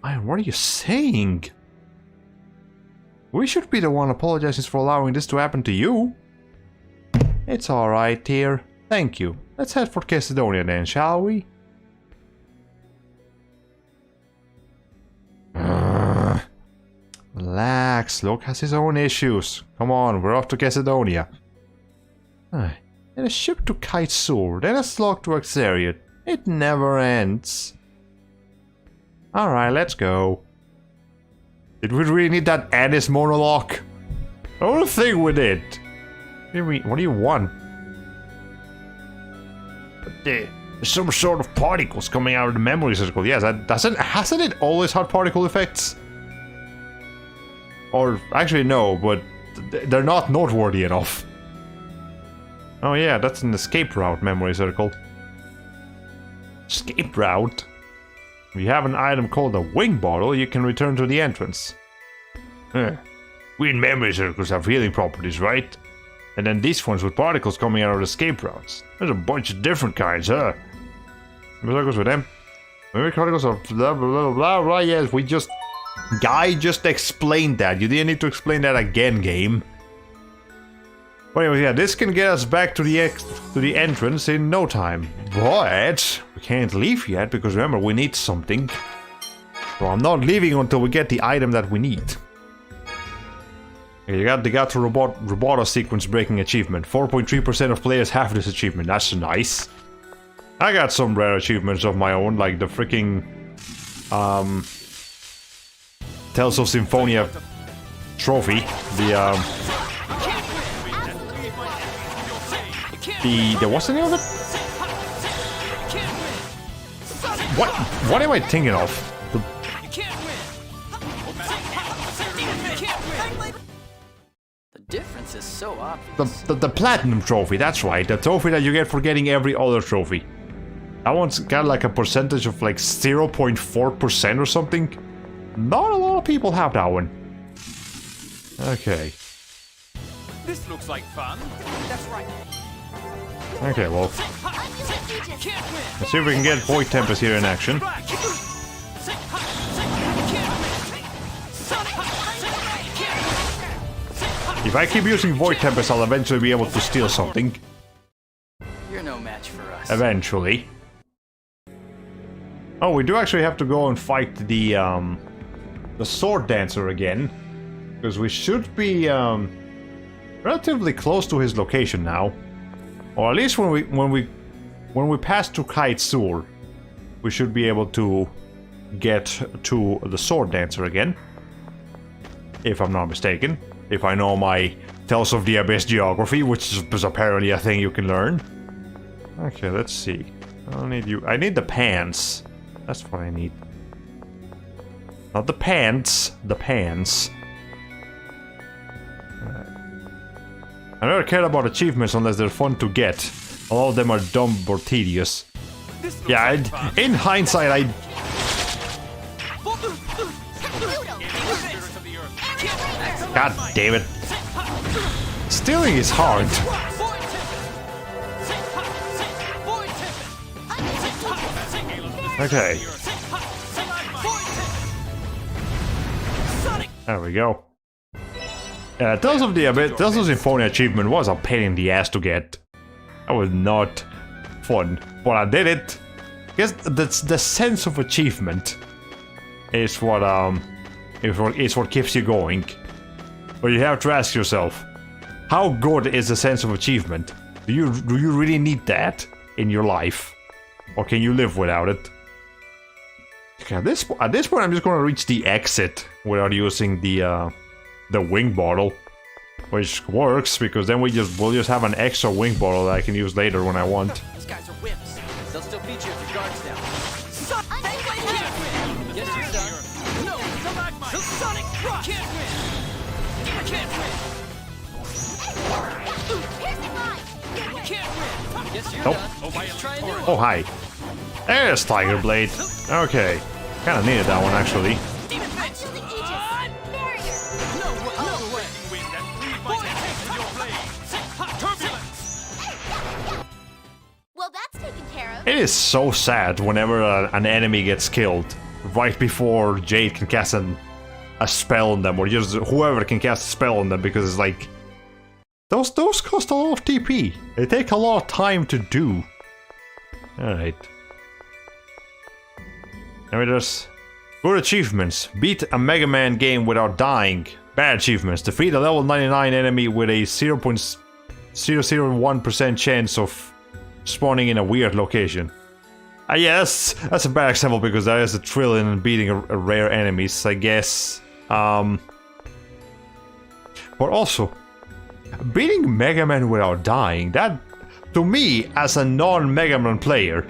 Ion, what are you saying? We should be the one apologizing for allowing this to happen to you. It's alright, dear. Thank you. Let's head for Cassidonia then, shall we? Relax, Luke has his own issues. Come on, we're off to Cassidonia. Then a ship to Kite Sur, then a slog to Xerion. It never ends. Alright, let's go. Did we really need that Addis monologue? I don't think we did. What do you want? There's some sort of particles coming out of the memory circle. Yes, hasn't it always had particle effects? Or actually no, but they're not noteworthy enough. Oh yeah, that's an escape route memory circle. Escape route? If you have an item called a wing bottle, you can return to the entrance. Weird memory circles have healing properties, right? And then these ones with particles coming out of escape routes. There's a bunch of different kinds, huh? Memory circles with them. Memory particles are blah blah blah blah blah. Yes, we just... Guy just explained that. You didn't need to explain that again, game. But anyway, yeah, this can get us back to the entrance in no time. But we can't leave yet because remember we need something. So I'm not leaving until we get the item that we need. Okay, you got the Roboto sequence breaking achievement. 4.3% of players have this achievement. That's nice. I got some rare achievements of my own, like the freaking Tales of Symphonia trophy. The what's the name of it? What am I thinking of? The difference is so obvious. The platinum trophy, that's right. The trophy that you get for getting every other trophy. That one's got like a percentage of like 0.4% or something. Not a lot of people have that one. Okay. This looks like fun. That's right. Okay, well. Let's see if we can get Void Tempest here in action. If I keep using Void Tempest, I'll eventually be able to steal something. You're no match for us. Eventually. Oh, we do actually have to go and fight the Sword Dancer again. Because we should be relatively close to his location now. Or at least when we pass to Kite Sur, we should be able to get to the Sword Dancer again. If I'm not mistaken. If I know my Tales of the Abyss geography, which is apparently a thing you can learn. Okay, let's see. I don't need you. I need the pants. That's what I need. Not the pants, the pants. I never care about achievements unless they're fun to get. All of them are dumb or tedious. Yeah, in hindsight, I... God damn it. Stealing is hard. Okay. There we go. Tales of Symphonia achievement was a pain in the ass to get. That was not fun, but I did it. I guess that's the sense of achievement is what keeps you going. But you have to ask yourself, how good is the sense of achievement? Do you really need that in your life, or can you live without it? Okay, at this point, I'm just gonna reach the exit without using the wing bottle, which works because then we'll just have an extra wing bottle that I can use later when I want. These guys are whips. They'll still beat you if your guard's down. Yes, you son. No, Sonic Rock. Can't win. I can't win. Nope. Oh, hi. There's Tiger Blade. Okay. Kinda needed that one, actually. Well, that's taken care of. It is so sad whenever an enemy gets killed right before Jade can cast a spell on them, or just whoever can cast a spell on them, because it's like those cost a lot of TP. They take a lot of time to do. Alright. Now there's good achievements. Beat a Mega Man game without dying. Bad achievements. Defeat a level 99 enemy with a 0.001% chance of spawning in a weird location. Yes, that's a bad example because there is a thrill in beating a rare enemies, I guess. But also, beating Mega Man without dying, that, to me, as a non-Mega Man player,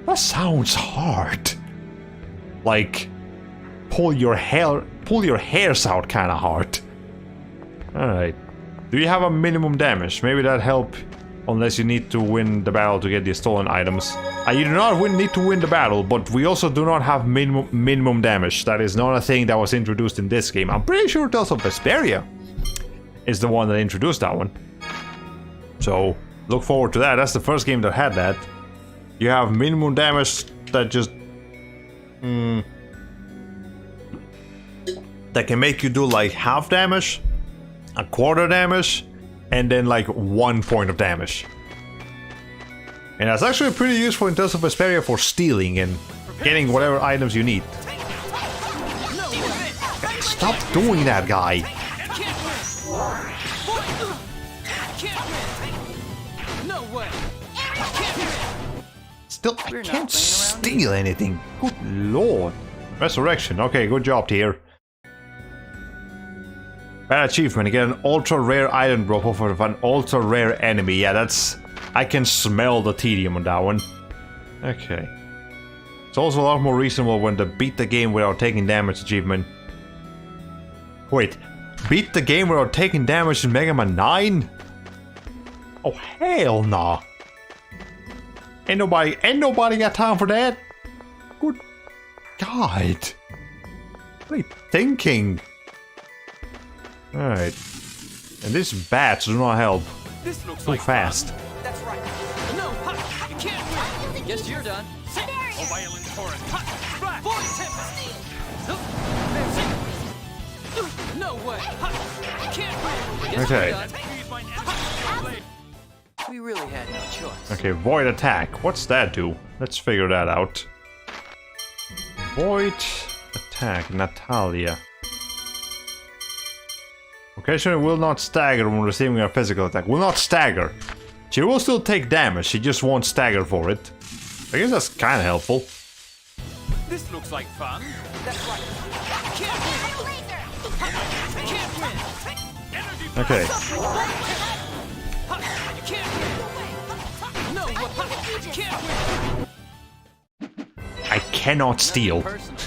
that sounds hard. Like, pull your hairs out kinda hard. Alright. Do you have a minimum damage? Maybe that help, unless you need to win the battle to get the stolen items. You do not need to win the battle, but we also do not have minimum damage. That is not a thing that was introduced in this game. I'm pretty sure Tales of Vesperia is the one that introduced that one. So, look forward to that. That's the first game that had that. You have minimum damage that just... that can make you do like half damage, a quarter damage, and then like 1 point of damage. And that's actually pretty useful in Tales of Vesperia for stealing and getting whatever items you need. Stop doing that, guy! Still, I can't steal anything. Good lord. Resurrection. Okay, good job, Tier. Bad achievement. You get an ultra rare item drop off of an ultra rare enemy. Yeah, that's... I can smell the tedium on that one. Okay. It's also a lot more reasonable when the beat the game without taking damage achievement. Wait. Beat the game without taking damage in Mega Man 9? Oh, hell nah. Ain't nobody got time for that. Good God. What are you thinking? Alright. And these bats do not help. This looks so like fast. fun. That's right. No, you can't win. Guess you're done. A violent torrent. Splash. No way. You can't win. Guess Okay. you're done. We really had no choice. Okay, void attack. What's that do? Let's figure that out. Void attack, Natalia. Occasionally will not stagger when receiving a physical attack. Will not stagger. She will still take damage, she just won't stagger for it. I guess that's kinda helpful. This looks like fun. That's right. You can't win. You can't win. Energy. Okay. You can't win. No, you can't win. I cannot steal. Personally.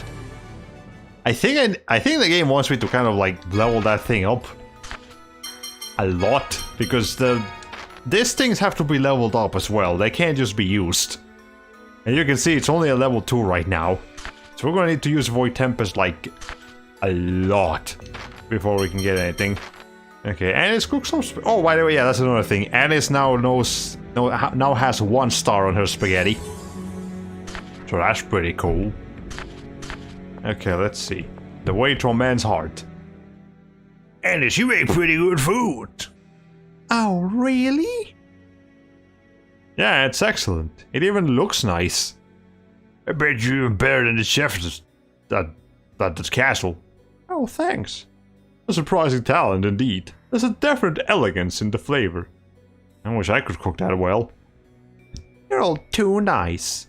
I think the game wants me to kind of like level that thing up a lot, because these things have to be leveled up as well. They can't just be used. And you can see it's only a level 2 right now. So we're gonna need to use Void Tempest like a lot before we can get anything. Okay, Annie's cooked some oh, by the way, yeah, that's another thing. Annie's now has 1 star on her spaghetti. So that's pretty cool. Okay, let's see. The way to a man's heart. Annie, you make pretty good food. Oh, really? Yeah, it's excellent. It even looks nice. I bet you're even better than the chef at the castle. Oh, thanks. A surprising talent indeed. There's a definite elegance in the flavor. I wish I could cook that well. You're all too nice.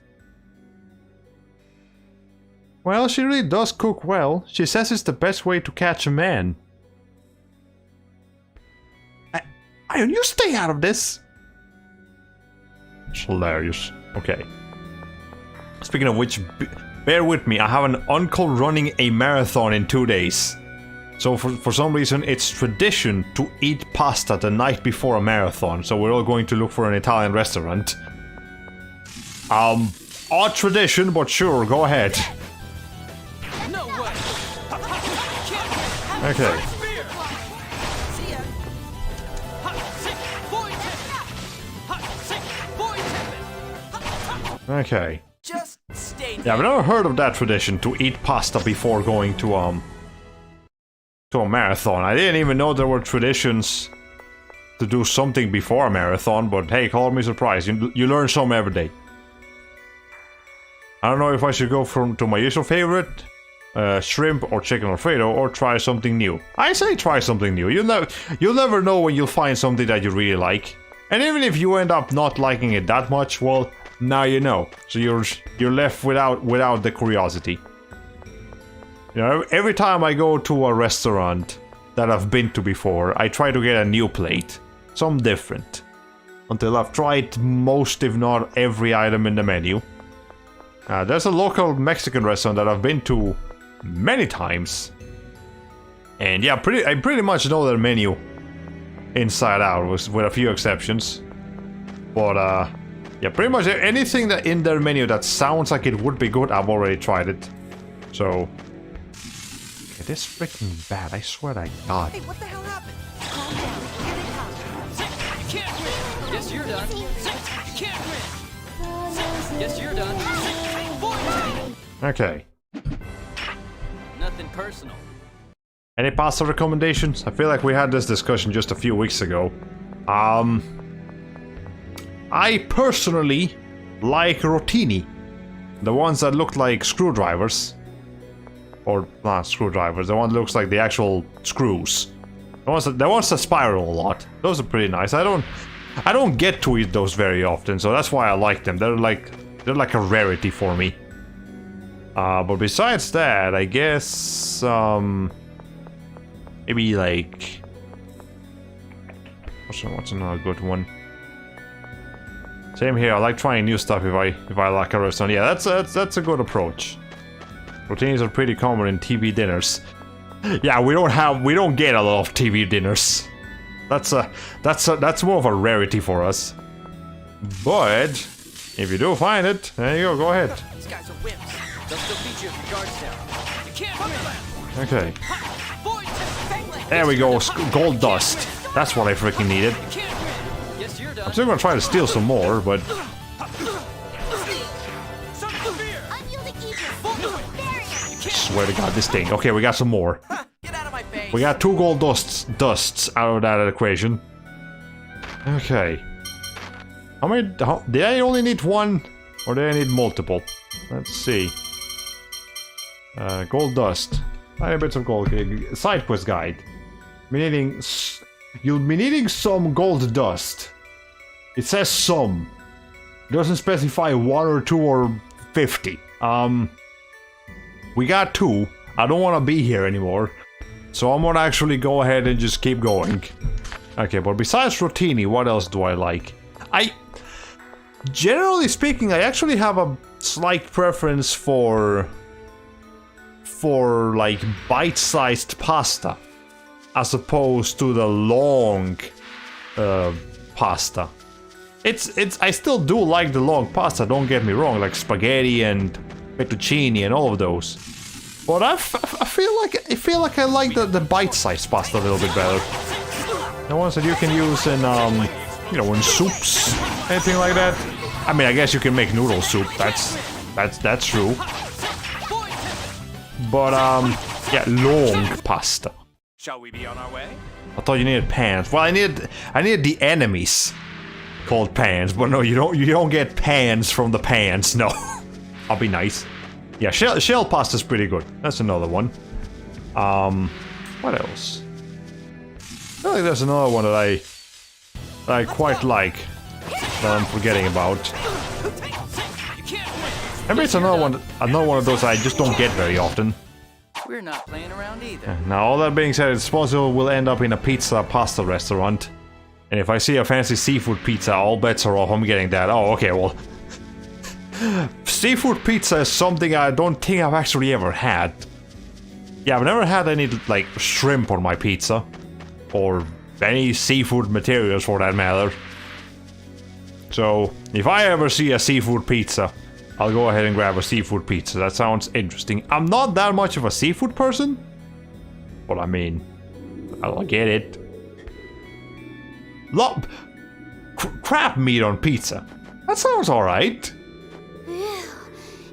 Well, she really does cook well. She says it's the best way to catch a man. Iron, you stay out of this! It's hilarious. Okay. Speaking of which, bear with me. I have an uncle running a marathon in 2 days. So for some reason, it's tradition to eat pasta the night before a marathon. So we're all going to look for an Italian restaurant. Odd tradition, but sure, go ahead. No way. Okay. Okay. Just stay Yeah, I've never heard of that tradition to eat pasta before going to a marathon. I didn't even know there were traditions to do something before a marathon, but hey, call me surprised. You learn something every day. I don't know if I should go to my usual favorite, shrimp or chicken Alfredo, or try something new. I say try something new. You'll never know when you'll find something that you really like. And even if you end up not liking it that much, well, now you know. So you're left without the curiosity. You know, every time I go to a restaurant that I've been to before, I try to get a new plate, something different, until I've tried most, if not every item in the menu. There's a local Mexican restaurant that I've been to many times, and yeah, I pretty much know their menu inside out, with a few exceptions. But yeah, pretty much anything that in their menu that sounds like it would be good, I've already tried it. So it is freaking bad, I swear to God. Hey, what the hell happened? Calm down. Here they come. You can't win. Guess you're done. You can't win. Guess you're done. Okay. Nothing personal. Any pasta recommendations? I feel like we had this discussion just a few weeks ago. I personally like rotini. The ones that look like screwdrivers. Or not screwdrivers, the one that looks like the actual screws. The ones that spiral a lot. Those are pretty nice. I don't get to eat those very often, so that's why I like them. They're like a rarity for me. But besides that, I guess maybe like what's another good one? Same here. I like trying new stuff if I like a restaurant. Yeah, that's a good approach. Rotinis are pretty common in TV dinners. Yeah, we don't get a lot of TV dinners. That's more of a rarity for us. But if you do find it, there you go. Go ahead. These guys are wimps. They'll still beat you if your guard's down. You can't win. Okay. There we go. Gold dust. That's what I freaking needed. You can't win. Guess you're done. I'm still gonna try to steal some more, but swear to God, this thing. Okay, we got some more. Get out of my face. We got 2 gold dusts out of that equation. Okay. How many? Did I only need 1, or did I need multiple? Let's see. Gold dust. 9 bits of gold. Okay. Side quest guide. You'll be needing some gold dust. It says some. It doesn't specify 1 or 2 or 50. We got 2. I don't want to be here anymore. So I'm gonna actually go ahead and just keep going. Okay, but besides rotini, what else do I like? Generally speaking, I actually have a slight preference for like bite-sized pasta as opposed to the long pasta. I still do like the long pasta, don't get me wrong, like spaghetti and fettuccine and all of those. But I feel like I like the bite-sized pasta a little bit better. The ones that you can use in you know, in soups, anything like that. I mean, I guess you can make noodle soup. That's true. But yeah, long pasta. Shall we be on our way? I thought you needed pans. Well, I needed the enemies called pans, but no, you don't get pans from the pans. No, I'll be nice. Yeah, shell pasta's pretty good. That's another one. What else? I feel like there's another one that I quite like that I'm forgetting about. Maybe it's another one of those I just don't get very often. We're not playing around either. Now, all that being said, it's possible we'll end up in a pasta restaurant. And if I see a fancy seafood pizza, all bets are off. I'm getting that. Oh, okay, well. Seafood pizza is something I don't think I've actually ever had. Yeah, I've never had any, like, shrimp on my pizza. Or any seafood materials for that matter. So, if I ever see a seafood pizza, I'll go ahead and grab a seafood pizza. That sounds interesting. I'm not that much of a seafood person. But I mean, I'll get it. Crab meat on pizza. That sounds alright.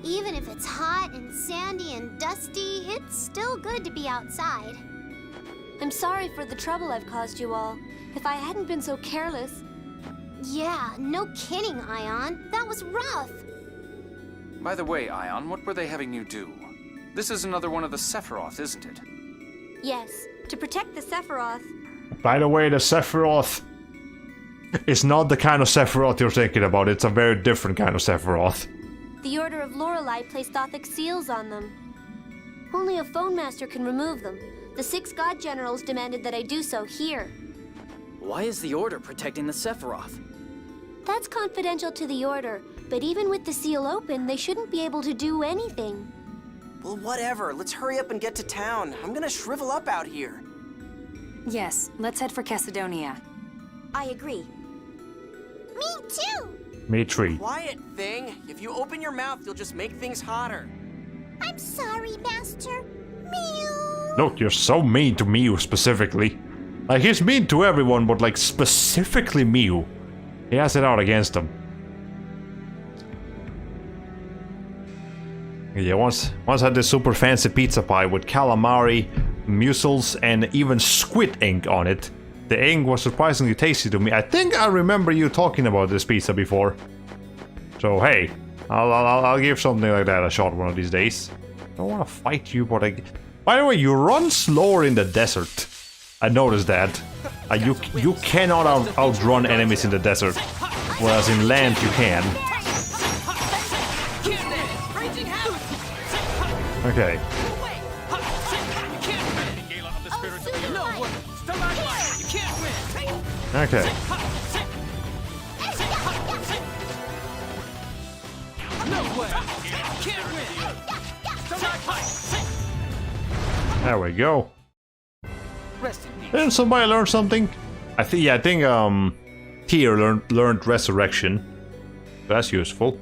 Even if it's hot and sandy and dusty, it's still good to be outside. I'm sorry for the trouble I've caused you all. If I hadn't been so careless... Yeah, no kidding, Ion. That was rough. By the way, Ion, what were they having you do? This is another one of the Sephiroth, isn't it? Yes, to protect the Sephiroth. By the way, the Sephiroth is not the kind of Sephiroth you're thinking about. It's a very different kind of Sephiroth. The Order of Lorelei placed Gothic seals on them. Only a phone master can remove them. The 6 god generals demanded that I do so here. Why is the Order protecting the Sephiroth? That's confidential to the Order, but even with the seal open, they shouldn't be able to do anything. Well, whatever. Let's hurry up and get to town. I'm gonna shrivel up out here. Yes, let's head for Cassidonia. I agree. Me too. Me too. Quiet thing. If you open your mouth, you'll just make things hotter. I'm sorry, Master. Mew. Look, you're so mean to Miu specifically. Like, he's mean to everyone, but like, specifically Miu. He has it out against him. Yeah, once had this super fancy pizza pie with calamari, mussels, and even squid ink on it. The ink was surprisingly tasty to me. I think I remember you talking about this pizza before. So hey, I'll give something like that a shot one of these days. I don't want to fight you, but I... By the way, you run slower in the desert. I noticed that. You cannot outrun enemies in the desert, whereas in land you can. Okay. Okay. There we go. Didn't somebody learn something? I think Tyr learned resurrection. That's useful.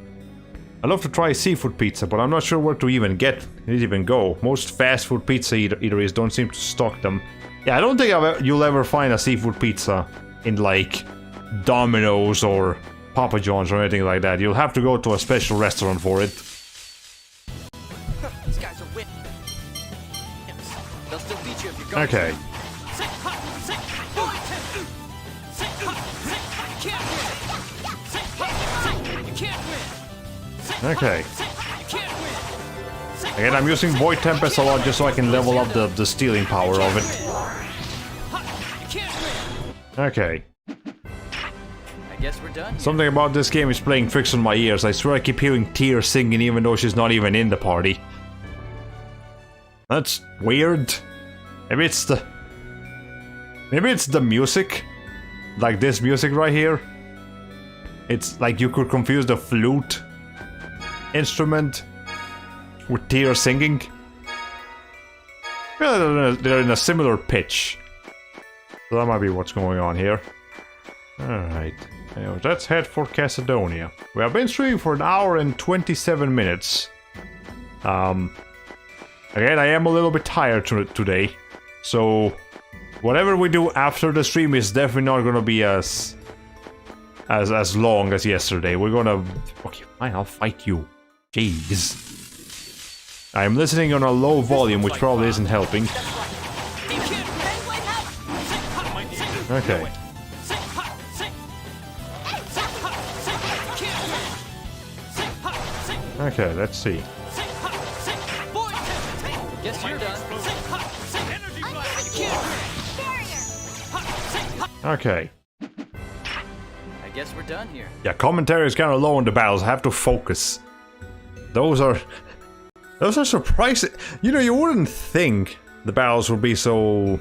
I'd love to try seafood pizza, but I'm not sure where to even go. Most fast food pizza eateries don't seem to stock them. Yeah, I don't think you'll ever find a seafood pizza in like Domino's or Papa John's or anything like that. You'll have to go to a special restaurant for it. These guys are wit. They'll still beat you if you're going. Okay. Okay. Again, I'm using Void Tempest a lot just so I can level up the stealing power of it. Okay. I guess we're done. Something about this game is playing tricks on my ears. I swear I keep hearing Tyr singing even though she's not even in the party. That's weird. Maybe it's the music. Like this music right here. It's like you could confuse the flute instrument with Tyr singing. Yeah, they're in a similar pitch. So that might be what's going on here. Alright. Anyway, let's head for Cassidonia. We have been streaming for 1 hour and 27 minutes. Again, I am a little bit tired today. So, whatever we do after the stream is definitely not gonna be as long as yesterday. We're gonna... Okay, fine, I'll fight you. Jeez. I'm listening on a low volume, which probably isn't helping. Okay. Okay, let's see. Guess you're done. Okay. I guess we're done here. Yeah, commentary is kind of low on the battles. I have to focus. Those are surprising. You know, you wouldn't think the battles would be so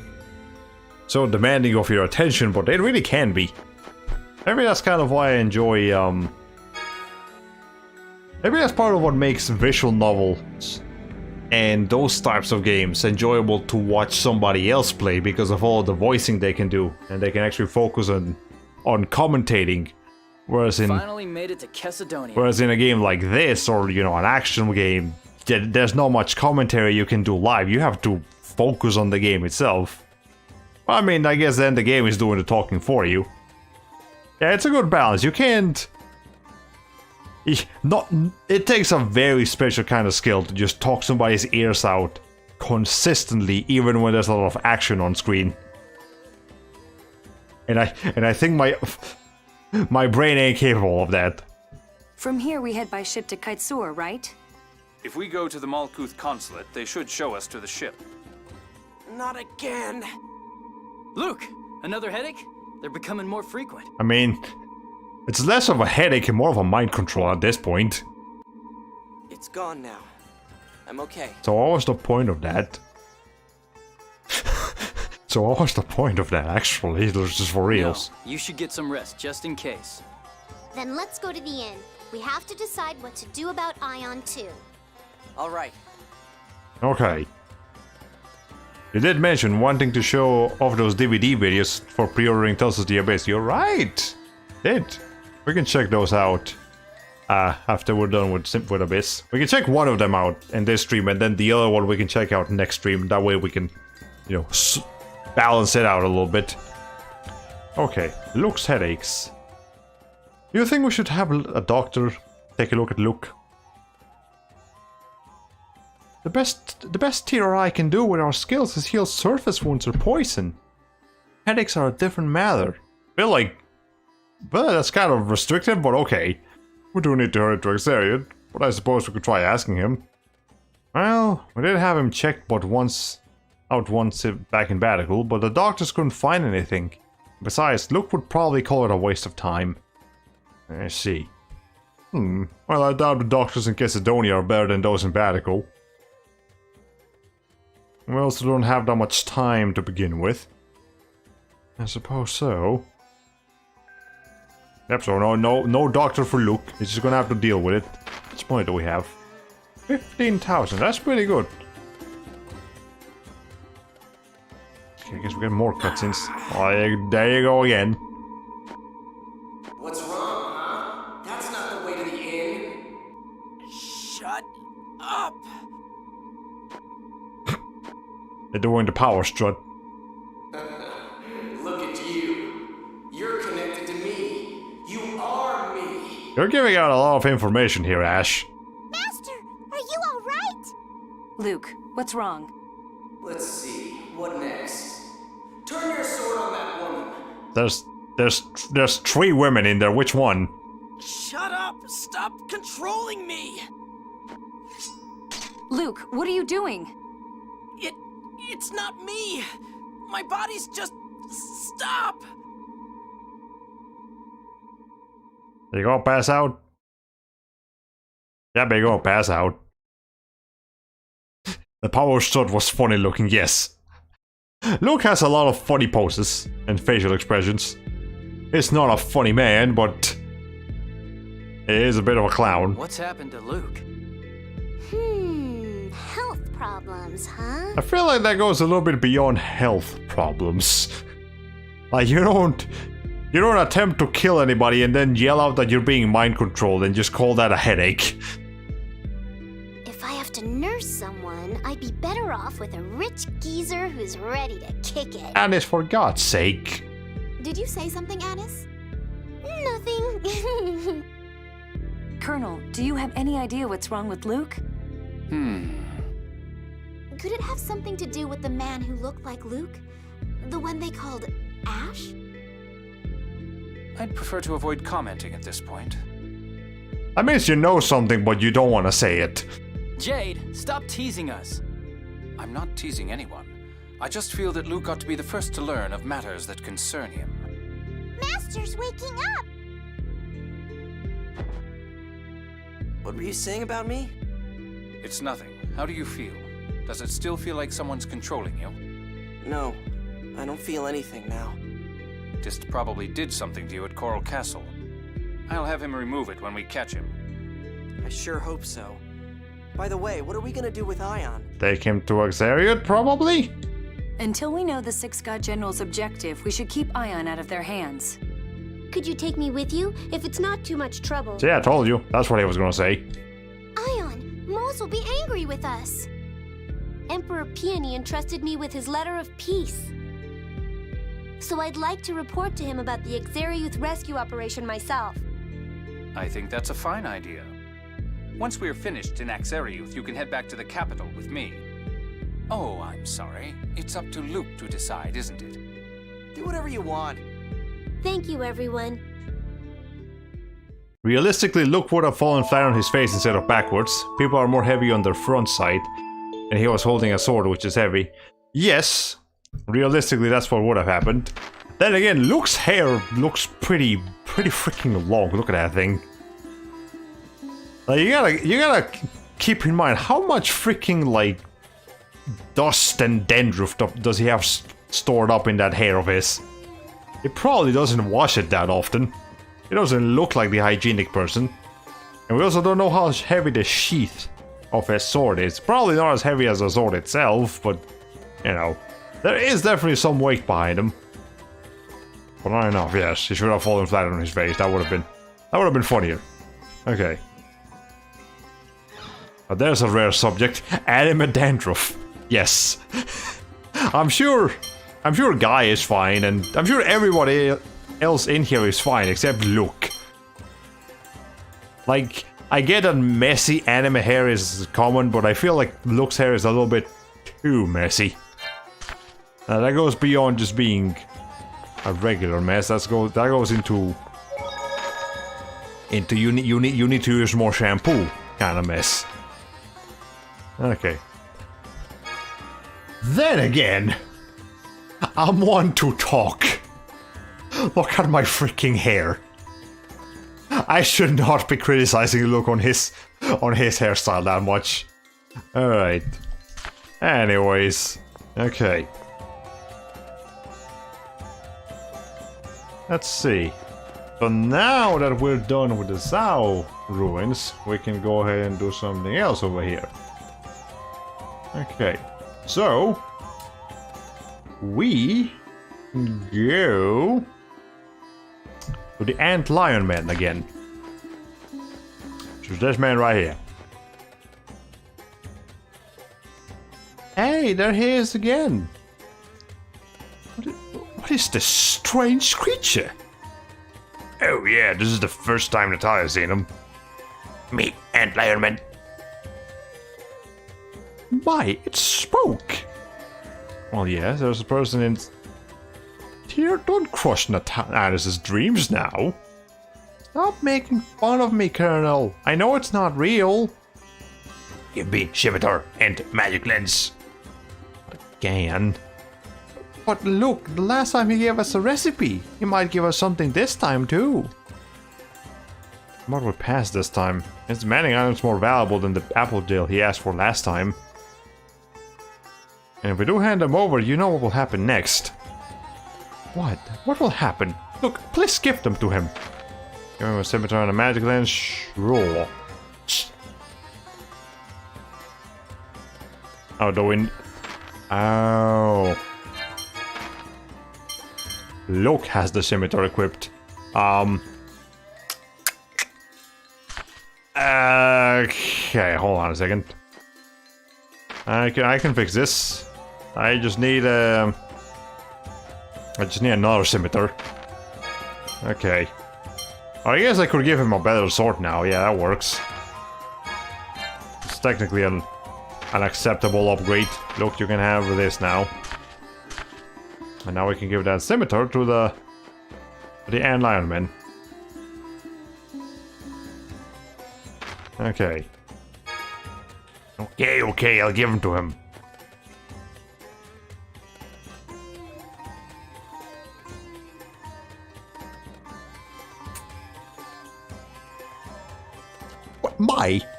demanding of your attention, but they really can be. Maybe that's kind of why I enjoy, maybe that's part of what makes visual novels and those types of games enjoyable to watch somebody else play because of all the voicing they can do, and they can actually focus on commentating. Whereas Finally made it to Macedonia. Whereas in a game like this, or you know, an action game, there's not much commentary you can do live. You have to focus on the game itself. I mean, I guess then the game is doing the talking for you. Yeah, it's a good balance. You can't... It takes a very special kind of skill to just talk somebody's ears out consistently, even when there's a lot of action on screen. And I think my brain ain't capable of that. From here, we head by ship to Kaitsur, right? If we go to the Malkuth consulate, they should show us to the ship. Not again. Luke, another headache? They're becoming more frequent. I mean, it's less of a headache and more of a mind control at this point. It's gone now. I'm okay. So what was the point of that? So what was the point of that, actually? It was just for reals. No, you should get some rest, just in case. Then let's go to the inn. We have to decide what to do about Ion 2. All right. Okay. You did mention wanting to show off those DVD videos for pre-ordering Tales of the Abyss. You're right! Did. We can check those out after we're done with Abyss. We can check one of them out in this stream, and then the other one we can check out next stream. That way we can, you know, balance it out a little bit. Okay, Luke's headaches. Do you think we should have a doctor take a look at Luke? The best tier I can do with our skills is heal surface wounds or poison. Headaches are a different matter. Feel like, well, that's kind of restrictive, but okay. We do need to hurry to Exariad, but I suppose we could try asking him. Well, we did have him checked but once back in Backloggery, but the doctors couldn't find anything. Besides, Luke would probably call it a waste of time. I see. Well, I doubt the doctors in Macedonia are better than those in Backloggery. We also don't have that much time to begin with. I suppose so. Yep, so no doctor for Luke. He's just gonna have to deal with it. How much money do we have? 15,000, that's pretty good. Okay, I guess we get more cutscenes. Oh, there you go again. What's wrong, huh? That's not the way to the inn. Shut up! They're doing the power strut. Look at you. You're connected to me. You are me. You're giving out a lot of information here, Ash. Master, are you all right? Luke, what's wrong? Let's see. What next? Turn your sword on that woman. There's 3 women in there. Which one? Shut up! Stop controlling me! Luke, what are you doing? It's not me! My body's just... Stop! Are you gonna pass out? Yeah, but you're gonna pass out. The power strut was funny looking, yes. Luke has a lot of funny poses and facial expressions. He's not a funny man, but he is a bit of a clown. What's happened to Luke? Health problems, huh? I feel like that goes a little bit beyond health problems. Like you don't attempt to kill anybody and then yell out that you're being mind controlled and just call that a headache. If I have to nurse someone, I'd be better off with a rich geezer who's ready to kick it. Anis, for God's sake. Did you say something, Anis? Nothing. Colonel, do you have any idea what's wrong with Luke? Could it have something to do with the man who looked like Luke? The one they called Ash? I'd prefer to avoid commenting at this point. That means you know something, but you don't want to say it. Jade, stop teasing us. I'm not teasing anyone. I just feel that Luke ought to be the first to learn of matters that concern him. Master's waking up! What were you saying about me? It's nothing. How do you feel? Does it still feel like someone's controlling you? No, I don't feel anything now. Dist probably did something to you at Coral Castle. I'll have him remove it when we catch him. I sure hope so. By the way, what are we gonna do with Ion? Take him to Axariot, probably? Until we know the Six God General's objective, we should keep Ion out of their hands. Could you take me with you, if it's not too much trouble? See, I told you. That's what I was gonna say. Ion, Mose will be angry with us. Emperor Peony entrusted me with his letter of peace. So I'd like to report to him about the Axariot rescue operation myself. I think that's a fine idea. Once we're finished in Axariot, you can head back to the capital with me. Oh, I'm sorry. It's up to Luke to decide, isn't it? Do whatever you want. Thank you, everyone. Realistically, Luke would have fallen flat on his face instead of backwards. People are more heavy on their front side. And he was holding a sword, which is heavy. Yes, realistically, that's what would have happened. Then again, Luke's hair looks pretty freaking long. Look at that thing. Like, you gotta keep in mind how much freaking like dust and dandruff does he have stored up in that hair of his. He probably doesn't wash it that often. He doesn't look like the hygienic person. And we also don't know how heavy the sheath of his sword is. Probably not as heavy as the sword itself, but you know, there is definitely some weight behind him. But not enough, yes. He should have fallen flat on his face. That would have been funnier. Okay. But there's a rare subject. Anime dandruff. Yes. I'm sure Guy is fine, and I'm sure everybody else in here is fine except Luke. Like, I get that messy anime hair is common, but I feel like Luke's hair is a little bit too messy. That goes beyond just being a regular mess. That goes into you need to use more shampoo kind of mess. Okay. Then again, I'm one to talk. Look at my freaking hair. I should not be criticizing Luke on his hairstyle that much. Alright. Anyways. Okay. Let's see. So now that we're done with the Zhao ruins, we can go ahead and do something else over here. Okay. So we go to the Ant Lion Man again. So this man right here. Hey, there he is again. What is this strange creature? Oh yeah, this is the first time Natalia's seen him. Meet Ant Lion Man. My, it spoke. Well, yes, there's a person in here. Don't crush Alice's dreams now. Stop making fun of me, Colonel. I know it's not real. Give me Scimitar and Magic Lens. Again. But look, the last time he gave us a recipe. He might give us something this time too. What will pass this time? His manning item's more valuable than the apple gel he asked for last time. And if we do hand them over, you know what will happen next. What? What will happen? Look, please give them to him. Give him a scimitar and a magic lens. Sure. Oh, do we... Oh. Luke has the scimitar equipped. Okay, hold on a second. I can fix this. I just need another scimitar. Okay. Oh, I guess I could give him a better sword now. Yeah, that works. It's technically an acceptable upgrade. Look, you can have this now. And now we can give that scimitar to the Ant Lion Man. Okay. Okay, I'll give him to him.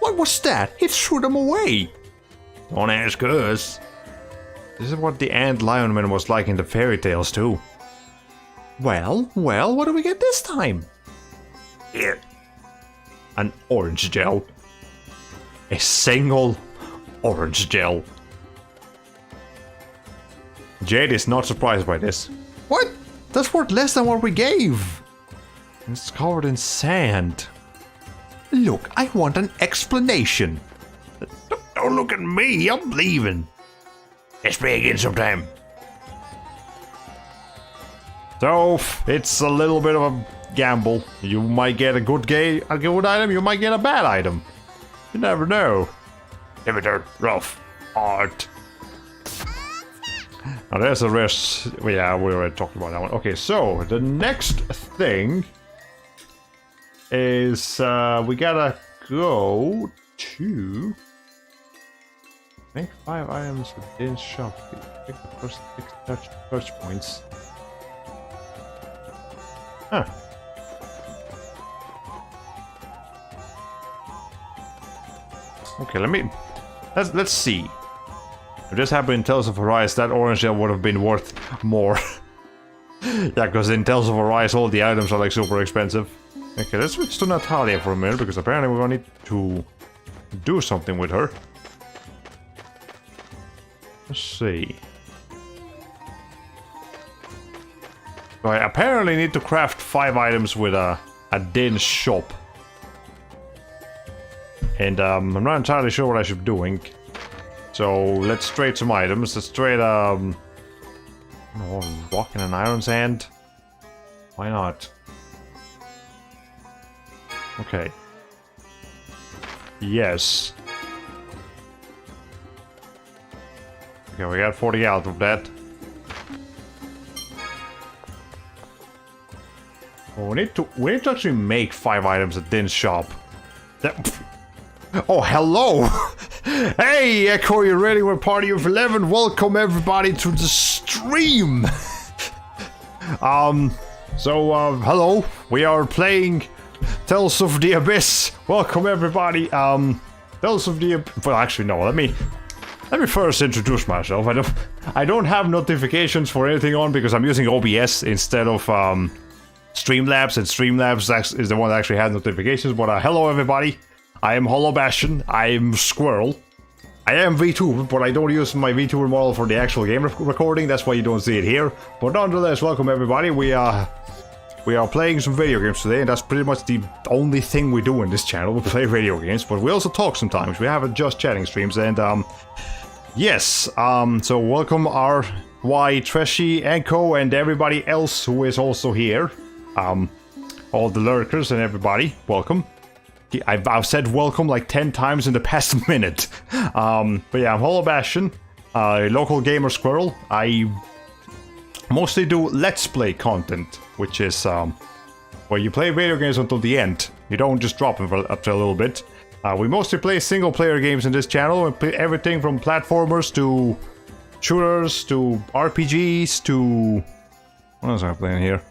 What was that? It threw them away. Don't ask us. This is what the Ant Lion Man was like in the fairy tales too. Well, what do we get this time? Here. An orange gel. a single orange gel. Jade is not surprised by this. What? That's worth less than what we gave. It's covered in sand. Look, I want an explanation. Don't look at me, I'm leaving. Let's play again sometime. So, it's a little bit of a gamble. You might get a good item, you might get a bad item. You never know. Limited rough art. Now there's the rest. Yeah, we already talked about that one. Okay, so the next thing is we gotta go to make 5 items within shop. Pick the first 6 touch points. Huh. Okay, let's see. If this happened in Tales of Arise, that orange gel would have been worth more. Yeah, because in Tales of Arise all the items are like super expensive. Okay, let's switch to Natalia for a minute, because apparently we're gonna need to do something with her. Let's see. So I apparently need to craft 5 items with a Din shop. And I'm not entirely sure what I should be doing. So let's trade some items. Let's trade rock and an iron sand. Why not? Okay. Yes. Okay, we got 40 out of that. Oh, we need to actually make 5 items at Din's shop. Oh, hello! Hey, Echo, you ready? We're party of 11. Welcome everybody to the stream. Hello. We are playing Tales of the Abyss. Welcome everybody. Tales of the Abyss. Well, actually, no. Let me first introduce myself. I don't have notifications for anything on because I'm using OBS instead of Streamlabs, and Streamlabs is the one that actually has notifications. But hello everybody. I am Hollow Bastion, I am Squirrel. I am VTuber, but I don't use my VTuber model for the actual game recording, that's why you don't see it here. But nonetheless, welcome everybody. We are playing some video games today, and that's pretty much the only thing we do in this channel. We play video games, but we also talk sometimes. We have just chatting streams, and yes, so welcome our Treshy, Enko, and everybody else who is also here. All the lurkers and everybody, welcome. I've said welcome like 10 times in the past minute. But yeah, I'm Hollow Bastion, local gamer Squirrel. I mostly do Let's Play content, which is where you play video games until the end. You don't just drop them after a little bit. We mostly play single player games in this channel. We play everything from platformers to shooters to RPGs to... What else am I playing here?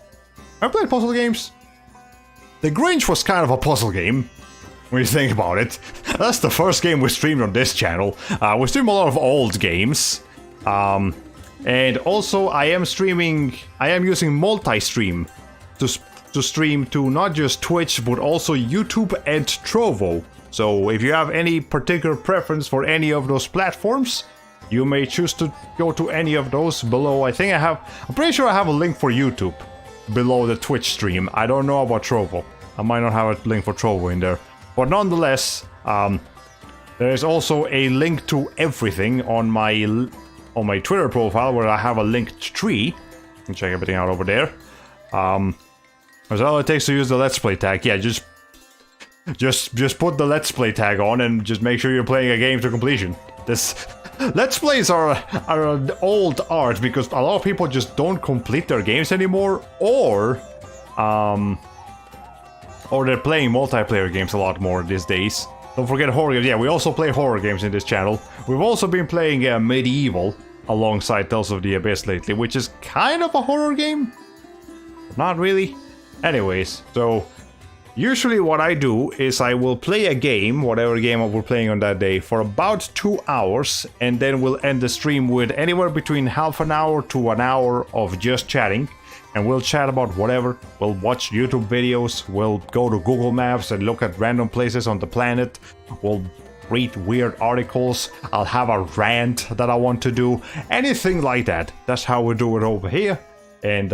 I played puzzle games. The Grinch was kind of a puzzle game. When you think about it, that's the first game we streamed on this channel. We stream a lot of old games, and also I am using multi-stream to stream to not just Twitch but also YouTube and Trovo. So if you have any particular preference for any of those platforms, you may choose to go to any of those below. I'm pretty sure I have a link for YouTube below the Twitch stream. I don't know about Trovo. I might not have a link for Trovo in there. But nonetheless, there is also a link to everything on my Twitter profile where I have a linked tree. You can check everything out over there. That's all it takes to use the Let's Play tag. Yeah, just put the Let's Play tag on and just make sure you're playing a game to completion. Let's Plays are an old art because a lot of people just don't complete their games anymore, or they're playing multiplayer games a lot more these days. Don't forget horror games. Yeah, we also play horror games in this channel. We've also been playing Medieval alongside Tales of the Abyss lately, which is kind of a horror game. Not really. Anyways, so usually what I do is I will play a game, whatever game we're playing on that day, for about 2 hours, and then we'll end the stream with anywhere between half an hour to an hour of just chatting. And we'll chat about whatever. We'll watch YouTube videos, we'll go to Google Maps and look at random places on the planet. We'll read weird articles, I'll have a rant that I want to do, anything like that. That's how we do it over here. And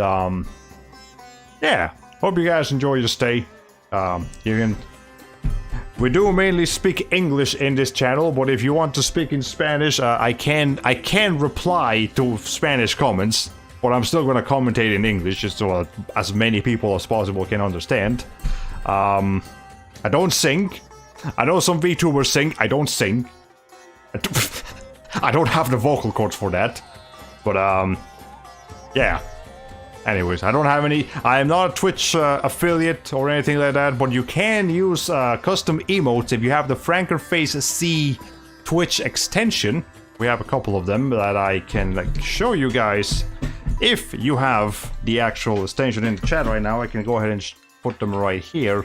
yeah, hope you guys enjoy your stay. We do mainly speak English in this channel, but if you want to speak in Spanish, I can reply to Spanish comments, but I'm still gonna commentate in English just so as many people as possible can understand. I don't sing. I know some VTubers sing. I don't sing. I don't have the vocal cords for that. But yeah. Anyways, I don't have any. I am not a Twitch affiliate or anything like that, but you can use custom emotes if you have the Frankerface C Twitch extension. We have a couple of them that I can like show you guys. If you have the actual extension in the chat right now, I can go ahead and put them right here.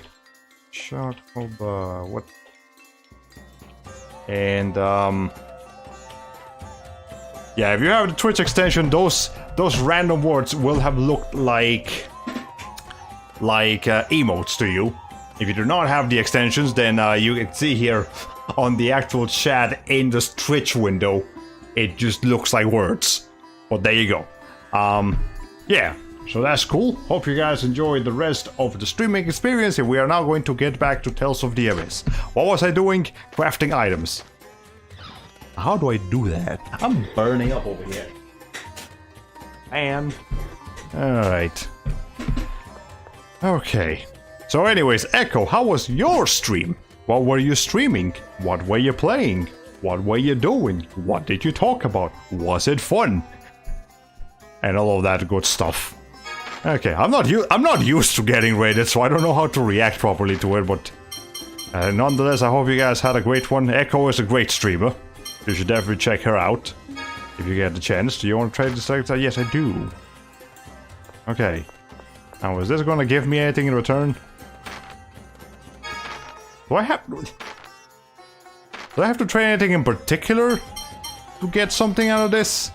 Short what? And yeah, if you have the Twitch extension, those random words will have looked like emotes to you. If you do not have the extensions, then you can see here on the actual chat in this Twitch window, it just looks like words. But there you go. Yeah, so that's cool. Hope you guys enjoyed the rest of the streaming experience, and we are now going to get back to Tales of the Abyss. What was I doing? Crafting items. How do I do that? I'm burning up over here. And alright. Okay. So anyways, Echo, how was your stream? What were you streaming? What were you playing? What were you doing? What did you talk about? Was it fun? And all of that good stuff. Okay, I'm not used to getting raided, so I don't know how to react properly to it, but nonetheless, I hope you guys had a great one. Echo is a great streamer. You should definitely check her out if you get the chance. Do you want to trade the sector? Yes, I do. Okay. Now, is this going to give me anything in return? Do I have to trade anything in particular to get something out of this?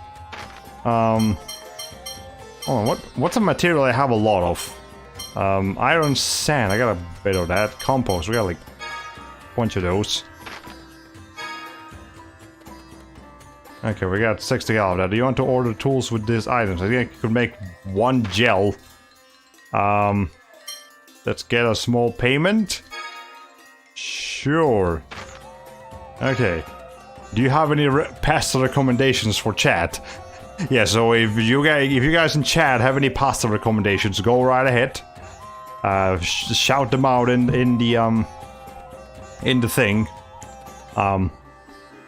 Oh, what's a material I have a lot of? Iron sand, I got a bit of that. Compost, we got like a bunch of those. Okay, we got 60 out of that. Do you want to order tools with these items? I think I could make one gel. Let's get a small payment. Sure. Okay. Do you have any pasta recommendations for chat? Yeah, so if you guys in chat have any pasta recommendations, go right ahead. Shout them out in the thing.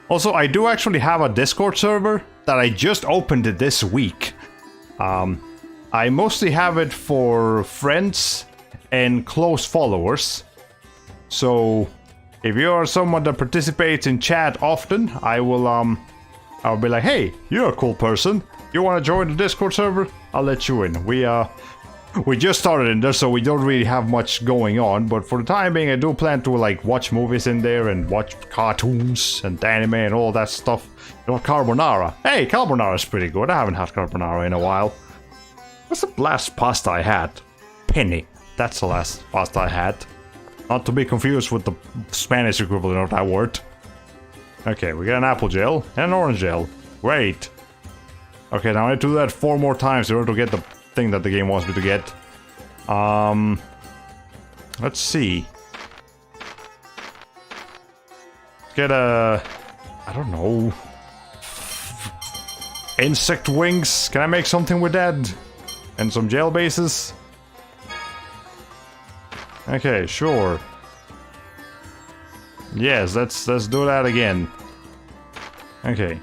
Also, I do actually have a Discord server that I just opened it this week. I mostly have it for friends and close followers. So, if you are someone that participates in chat often, I'll be like, hey, you're a cool person. You want to join the Discord server? I'll let you in. We just started in there, so we don't really have much going on. But for the time being, I do plan to like watch movies in there and watch cartoons and anime and all that stuff. You know, carbonara. Hey, carbonara is pretty good. I haven't had carbonara in a while. What's the last pasta I had? Penny. That's the last pasta I had. Not to be confused with the Spanish equivalent of that word. Okay, we got an apple gel and an orange gel. Great. Okay, now I need to do that 4 more times in order to get the thing that the game wants me to get. Let's see. Get a... I don't know. Insect wings. Can I make something with that? And some gel bases? Okay, sure. Yes, let's do that again. Okay.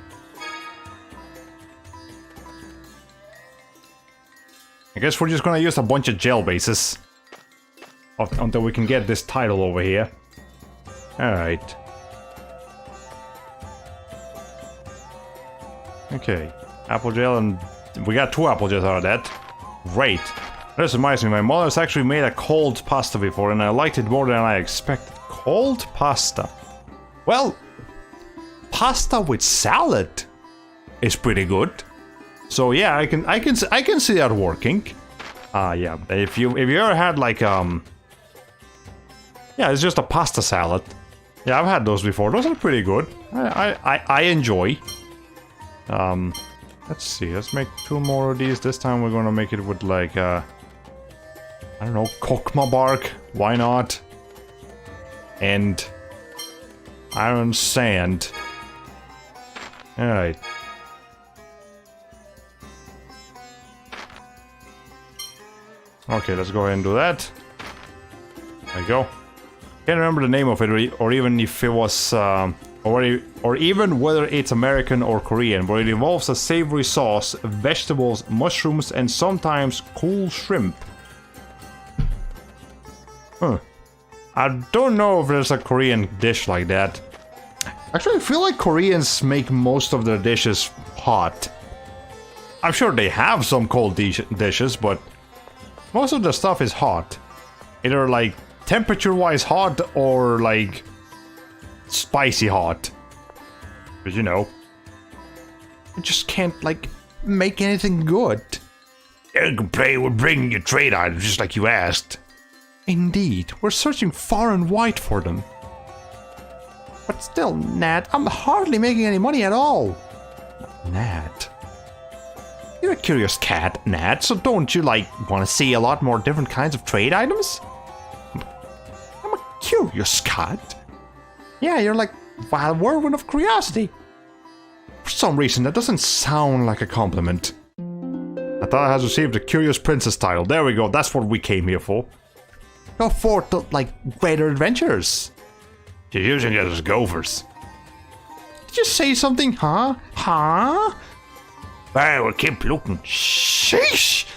I guess we're just gonna use a bunch of gel bases until we can get this title over here. Alright. Okay. Apple gel, and we got 2 apple gels out of that. Great. This reminds me, my mother's actually made a cold pasta before, and I liked it more than I expected. Cold pasta. Well, pasta with salad is pretty good. So yeah, I can see that working. Yeah, if you ever had like yeah, it's just a pasta salad Yeah, I've had those before. Those are pretty good. I enjoy. Let's see. Let's make 2 more of these. This time we're gonna make it with like I don't know, kokma bark. Why not? And iron sand. All right. Okay, let's go ahead and do that. There we go. Can't remember the name of it, or even if it was, or even whether it's American or Korean, but it involves a savory sauce, vegetables, mushrooms, and sometimes cool shrimp. Huh. I don't know if there's a Korean dish like that. Actually, I feel like Koreans make most of their dishes hot. I'm sure they have some cold dishes, but most of the stuff is hot. Either like temperature-wise hot or like spicy hot. But you know, you just can't like make anything good. You can play with bringing your trade items just like you asked. Indeed, we're searching far and wide for them. But still, Nat, I'm hardly making any money at all. Nat. You're a curious cat, Nat, so don't you, like, want to see a lot more different kinds of trade items? I'm a curious cat. Yeah, you're like a wild whirlwind of curiosity. For some reason, that doesn't sound like a compliment. I thought I had received the Curious Princess title. There we go, that's what we came here for. Go forth to, like, greater adventures. You're using it as gophers. Did you say something, huh? Huh? I will keep looking. Sheesh!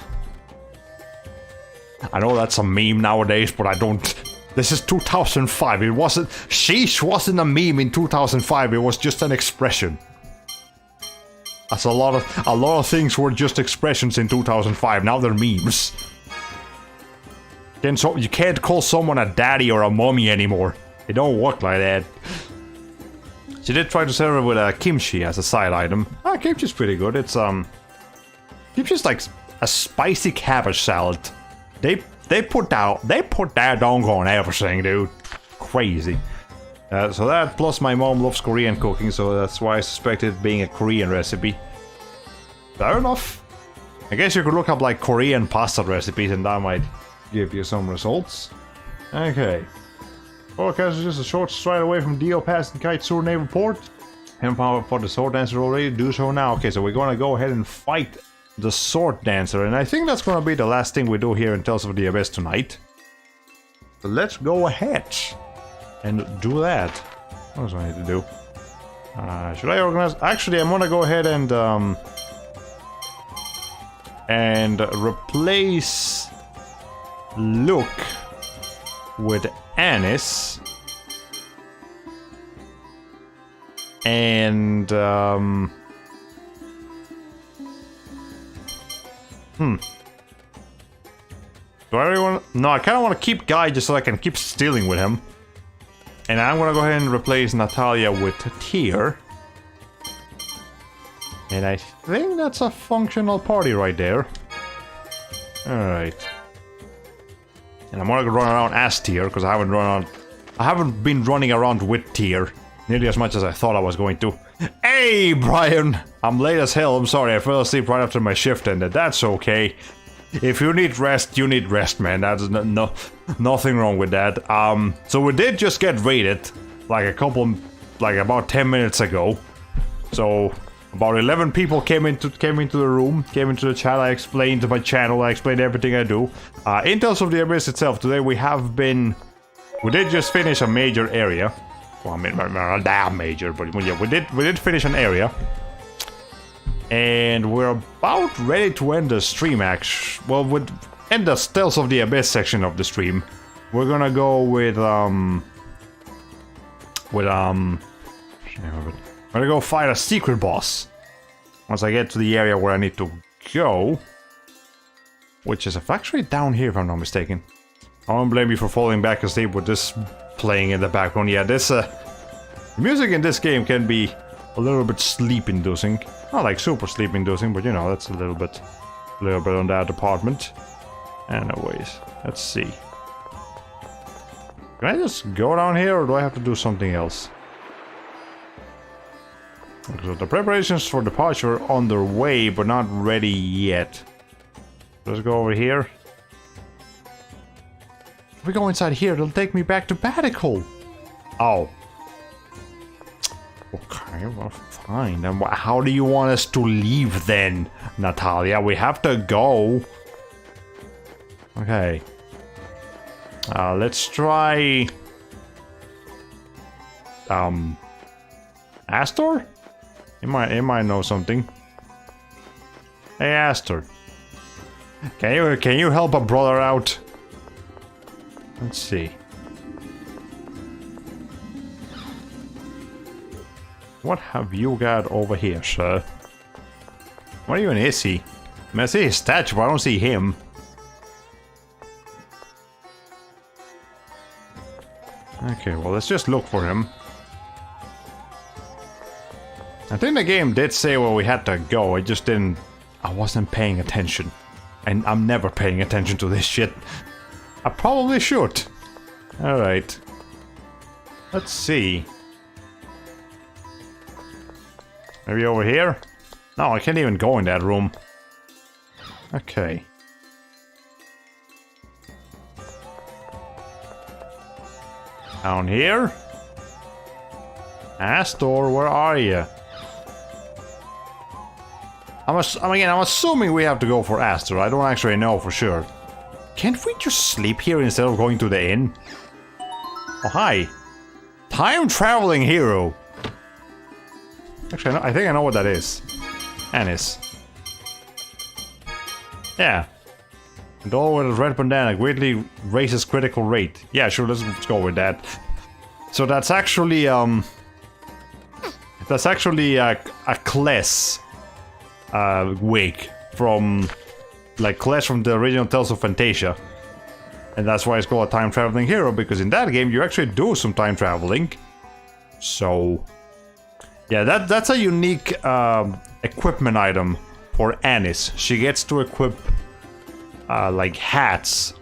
I know that's a meme nowadays, but I don't... This is 2005. It wasn't... Sheesh wasn't a meme in 2005. It was just an expression. That's a lot of things were just expressions in 2005. Now they're memes. You can't call someone a daddy or a mommy anymore. It don't work like that. She did try to serve it with a kimchi as a side item. Ah, kimchi's pretty good. It's kimchi's like a spicy cabbage salad. They put that doggone everything, dude. Crazy. So that plus my mom loves Korean cooking, so that's why I suspected it being a Korean recipe. Fair enough. I guess you could look up like Korean pasta recipes, and that might give you some results. Okay. Forecast is just a short stride away from Dio passing Kite Sword Naval Port. Haven't found for the Sword Dancer already, do so now. Okay, so we're gonna go ahead and fight the Sword Dancer, and I think that's gonna be the last thing we do here in Tales of the Abyss tonight. So let's go ahead and do that. What else do I need to do? Should I organize? Actually, I'm gonna go ahead and replace Luke with Anis, and do I really want to... No, I kind of want to keep Guy just so I can keep stealing with him. And I'm gonna go ahead and replace Natalia with Tyr. And I think that's a functional party right there. Alright. And I'm gonna run around as Tyr, because I haven't been running around with Tyr nearly as much as I thought I was going to. Hey, Brian! I'm late as hell, I'm sorry, I fell asleep right after my shift ended. That's okay. If you need rest, man. That's nothing wrong with that. So we did just get raided, like about 10 minutes ago. So about 11 people came into the room, came into the chat. I explained my channel, I explained everything I do. In Tales of the Abyss itself, today we did just finish a major area. Well, I mean, not that major, but yeah, we did finish an area. And we're about ready to end the stream, end the Tales of the Abyss section of the stream. We're gonna go with I'm gonna go fight a secret boss. Once I get to the area where I need to go. Which is actually down here, if I'm not mistaken. I won't blame you for falling back asleep with this playing in the background. Yeah, the music in this game can be a little bit sleep-inducing. Not like super sleep-inducing, but you know, that's a little bit on that department. Anyways, let's see. Can I just go down here, or do I have to do something else? So the preparations for departure are on their way, but not ready yet. Let's go over here. If we go inside here, it'll take me back to Backloggery. Oh. Okay, well, fine. Then how do you want us to leave then, Natalia? We have to go. Okay. Let's try... Astor? He might know something. Hey, Astor. Can you help a brother out? Let's see. What have you got over here, sir? What even is he? I mean, I see his statue, but I don't see him. Okay, well, let's just look for him. I think the game did say where we had to go, I just didn't... I wasn't paying attention. And I'm never paying attention to this shit. I probably should. Alright. Let's see. Maybe over here? No, I can't even go in that room. Okay. Down here? Astor, where are you? I'm assuming we have to go for Astor. I don't actually know for sure. Can't we just sleep here instead of going to the inn? Oh, hi. Time traveling hero. Actually, I think I know what that is. Anis. Yeah. And all with a red bandana greatly raises critical rate. Yeah, sure, let's go with that. So that's actually, a Kless wig from, like, Kless from the original Tales of Fantasia. And that's why it's called a time traveling hero, because in that game you actually do some time traveling. So, yeah, that's a unique equipment item for Anis. She gets to equip like hats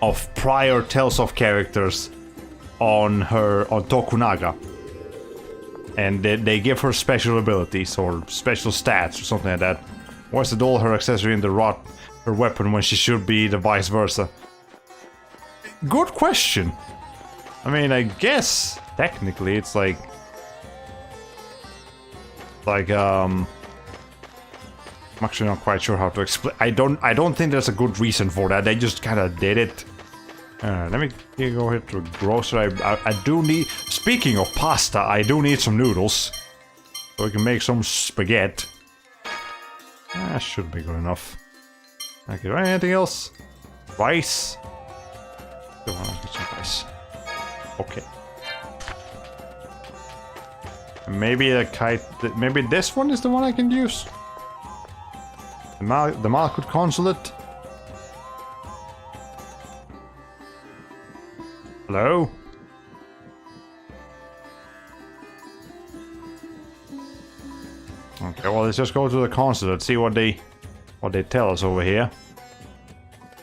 of prior Tales of characters on Tokunaga. And they give her special abilities or special stats or something like that. Or is it all her accessory in her weapon when she should be the vice versa? Good question. I mean, I guess technically it's like I'm actually not quite sure how to explain. I don't think there's a good reason for that. They just kind of did it. Let me go here to a grocery. I do need. Speaking of pasta, I do need some noodles, so we can make some spaghetti. That should be good enough. Okay, anything else? Rice. Come on, let's get some rice. Okay. Maybe the kite. Maybe this one is the one I can use. The Malkut Consulate. Hello? Okay, well, let's just go to the consulate, see what they tell us over here.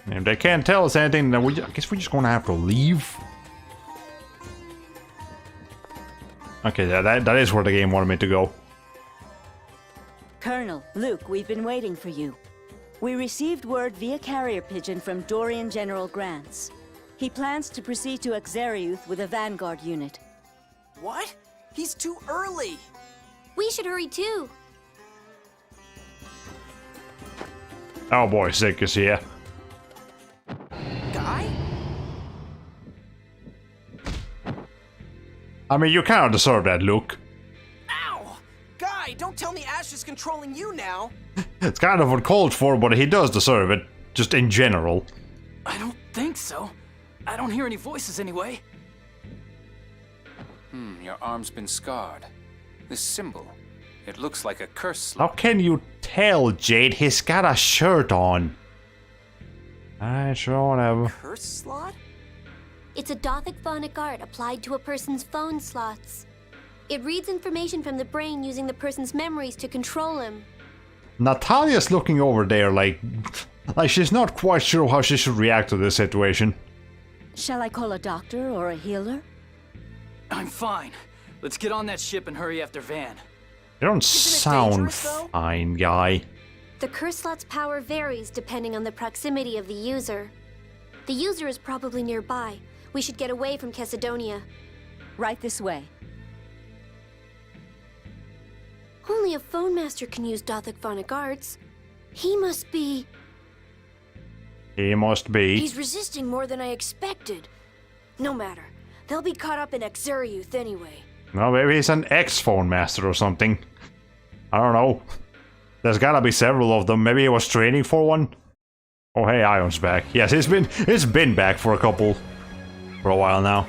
And if they can't tell us anything, then I guess we're just gonna have to leave. Okay, that is where the game wanted me to go. Colonel, Luke, we've been waiting for you. We received word via carrier pigeon from Dorian General Grants. He plans to proceed to Axariuth with a Vanguard unit. What? He's too early! We should hurry too. Oh boy, Sick is here. Guy? I mean, you kind of deserve that, Luke. Ow! Guy, don't tell me Ash is controlling you now! It's kind of uncalled for, but he does deserve it, just in general. I don't think so. I don't hear any voices anyway. Your arm's been scarred. This symbol, it looks like a curse. How can you tell, Jade? He's got a shirt on. Alright, sure, whatever. Curse slot? It's a Dothic phonic art applied to a person's phone slots. It reads information from the brain using the person's memories to control him. Natalia's looking over there like she's not quite sure how she should react to this situation. Shall I call a doctor or a healer? I'm fine. Let's get on that ship and hurry after Van. You don't Isn't it sound dangerous, though? fine, guy. The curse slot's power varies depending on the proximity of the user. The user is probably nearby. We should get away from Chesidonia. Right this way. Only a phone master can use Dothic phonic arts. He must be... He must be. He's resisting more than I expected. No matter. They'll be caught up in Exariuth anyway. No, maybe he's an ex-phone master or something. I don't know. There's gotta be several of them. Maybe he was training for one. Oh, hey, Ion's back. Yes, it's been back for a while now.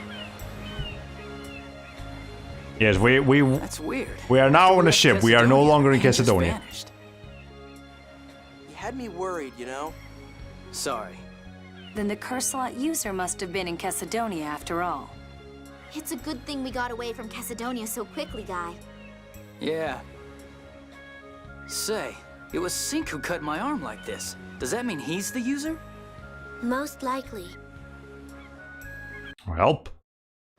Yes, That's weird. we are now After on a left ship. We are no Chesidonia, longer in Van just Chesidonia. vanished. You had me worried, you know? Sorry. Then the curse slot user must have been in Chesidonia after all. It's a good thing we got away from Chesidonia so quickly, Guy. Yeah. Say, it was Sink who cut my arm like this. Does that mean he's the user? Most likely. Well,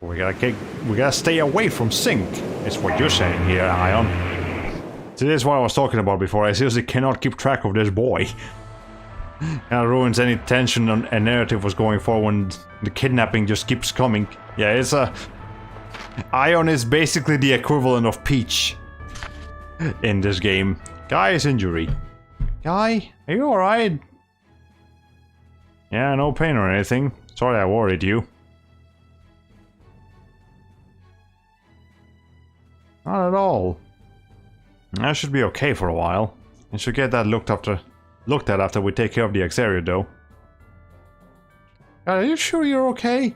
we gotta stay away from Sink. It's what you're saying here, Ion. So this is what I was talking about before. I seriously cannot keep track of this boy. And it ruins any tension and narrative was going for when the kidnapping just keeps coming. Yeah, it's a... Ion is basically the equivalent of Peach in this game. Guy's injury. Guy, are you alright? Yeah, no pain or anything. Sorry I worried you. Not at all. I should be okay for a while. I should get that looked at after we take care of the Exariuth, though. Are you sure you're okay?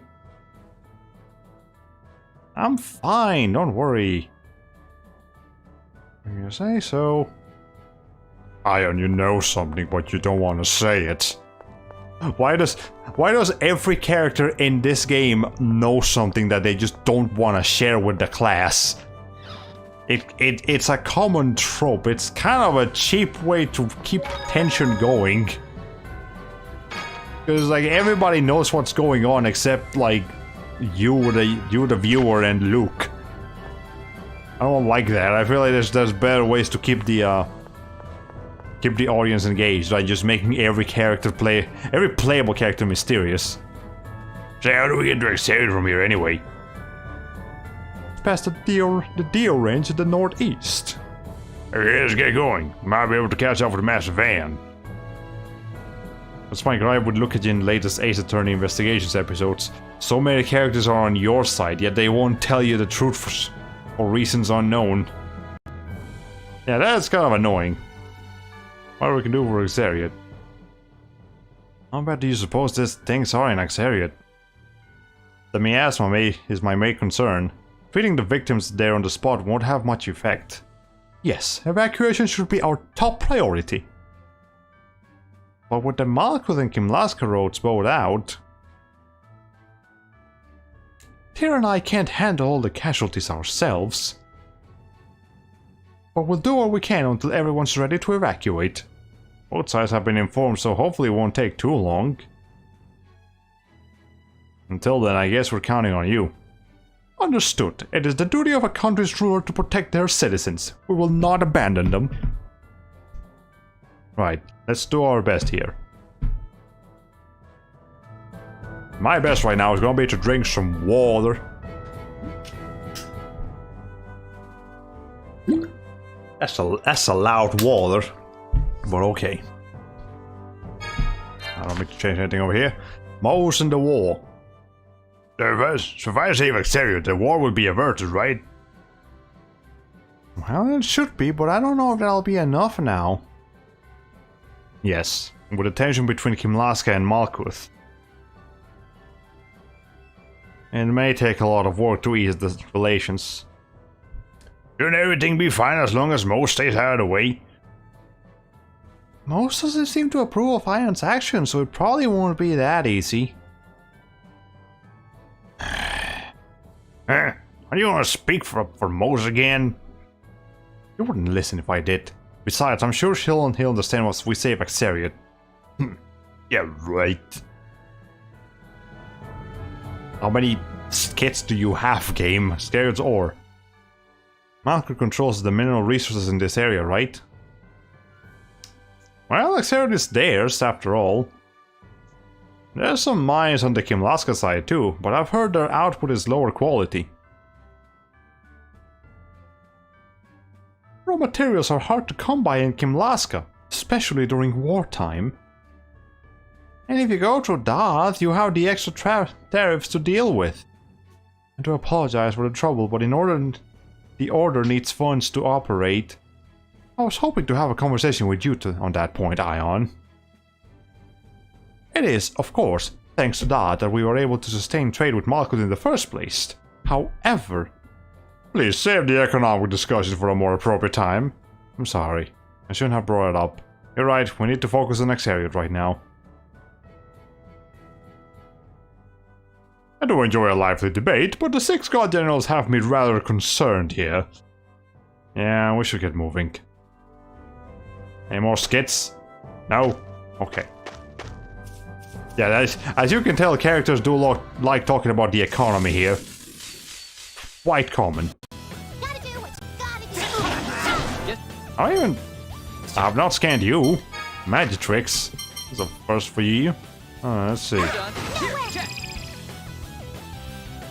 I'm fine, don't worry. You say so. Ion, you know something, but you don't want to say it. Why does every character in this game know something that they just don't want to share with the class? It's a common trope. It's kind of a cheap way to keep tension going. Because like everybody knows what's going on except like you the viewer and Luke. I don't like that. I feel like there's better ways to keep the audience engaged, like just making every playable character mysterious. So how do we get to Exariuth from here anyway? Past the Dio range at the northeast. Okay, let's get going. Might be able to catch up with the Master Van. That's why I would look at you in the latest Ace Attorney Investigations episodes. So many characters are on your side, yet they won't tell you the truth for reasons unknown. Yeah, that's kind of annoying. What we can do for Exariuth? How bad do you suppose these things are in Exariuth? The miasma is my main concern. Treating the victims there on the spot won't have much effect. Yes, evacuation should be our top priority. But with the Malkuth and Kimlaska roads bowed out... Tyr and I can't handle all the casualties ourselves. But we'll do what we can until everyone's ready to evacuate. Both sides have been informed, so hopefully it won't take too long. Until then, I guess we're counting on you. Understood. It is the duty of a country's ruler to protect their citizens. We will not abandon them. Right, let's do our best here. My best right now is gonna be to drink some water. That's a loud water. But okay. I don't need to change anything over here. Mouse in the wall. So if I save Exariuth, the war will be averted, right? Well, it should be, but I don't know if that'll be enough now. Yes, with the tension between Kimlaska and Malkuth. It may take a lot of work to ease the relations. Shouldn't everything be fine as long as Mo stays out of the way? Most doesn't seem to approve of Ion's actions, so it probably won't be that easy. Are you gonna speak for Mose again? You wouldn't listen if I did. Besides, I'm sure he'll understand once we save Exariuth. Yeah, right. How many skits do you have, game? Scared or? Malcolm controls the mineral resources in this area, right? Well, Exarius is theirs, after all. There's some mines on the Kimlaska side too, but I've heard their output is lower quality. Raw materials are hard to come by in Kimlaska, especially during wartime. And if you go through that, you have the extra tariffs to deal with. I do apologize for the trouble, but in order the order needs funds to operate. I was hoping to have a conversation with you on that point, Ion. It is, of course, thanks to that we were able to sustain trade with Malkuth in the first place. However... Please save the economic discussion for a more appropriate time. I'm sorry. I shouldn't have brought it up. You're right, we need to focus on Exarius right now. I do enjoy a lively debate, but the 6 god generals have me rather concerned here. Yeah, we should get moving. Any more skits? No? Okay. Yeah, as you can tell, characters do like talking about the economy here. Quite common. I have not scanned you. Magic tricks. This is a first for you. Let's see.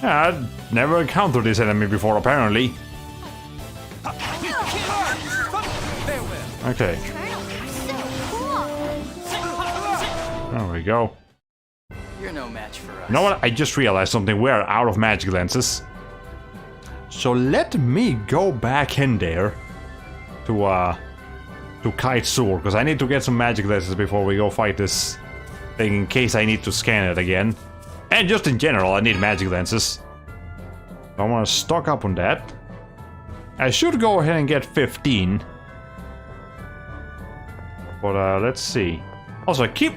Yeah, I've never encountered this enemy before, apparently. Okay. There we go. You're no match for us. You know what? I just realized something. We're out of magic lenses. So let me go back in there to Kite's sword, because I need to get some magic lenses before we go fight this thing in case I need to scan it again. And just in general, I need magic lenses. I want to stock up on that. I should go ahead and get 15. But let's see. Also, keep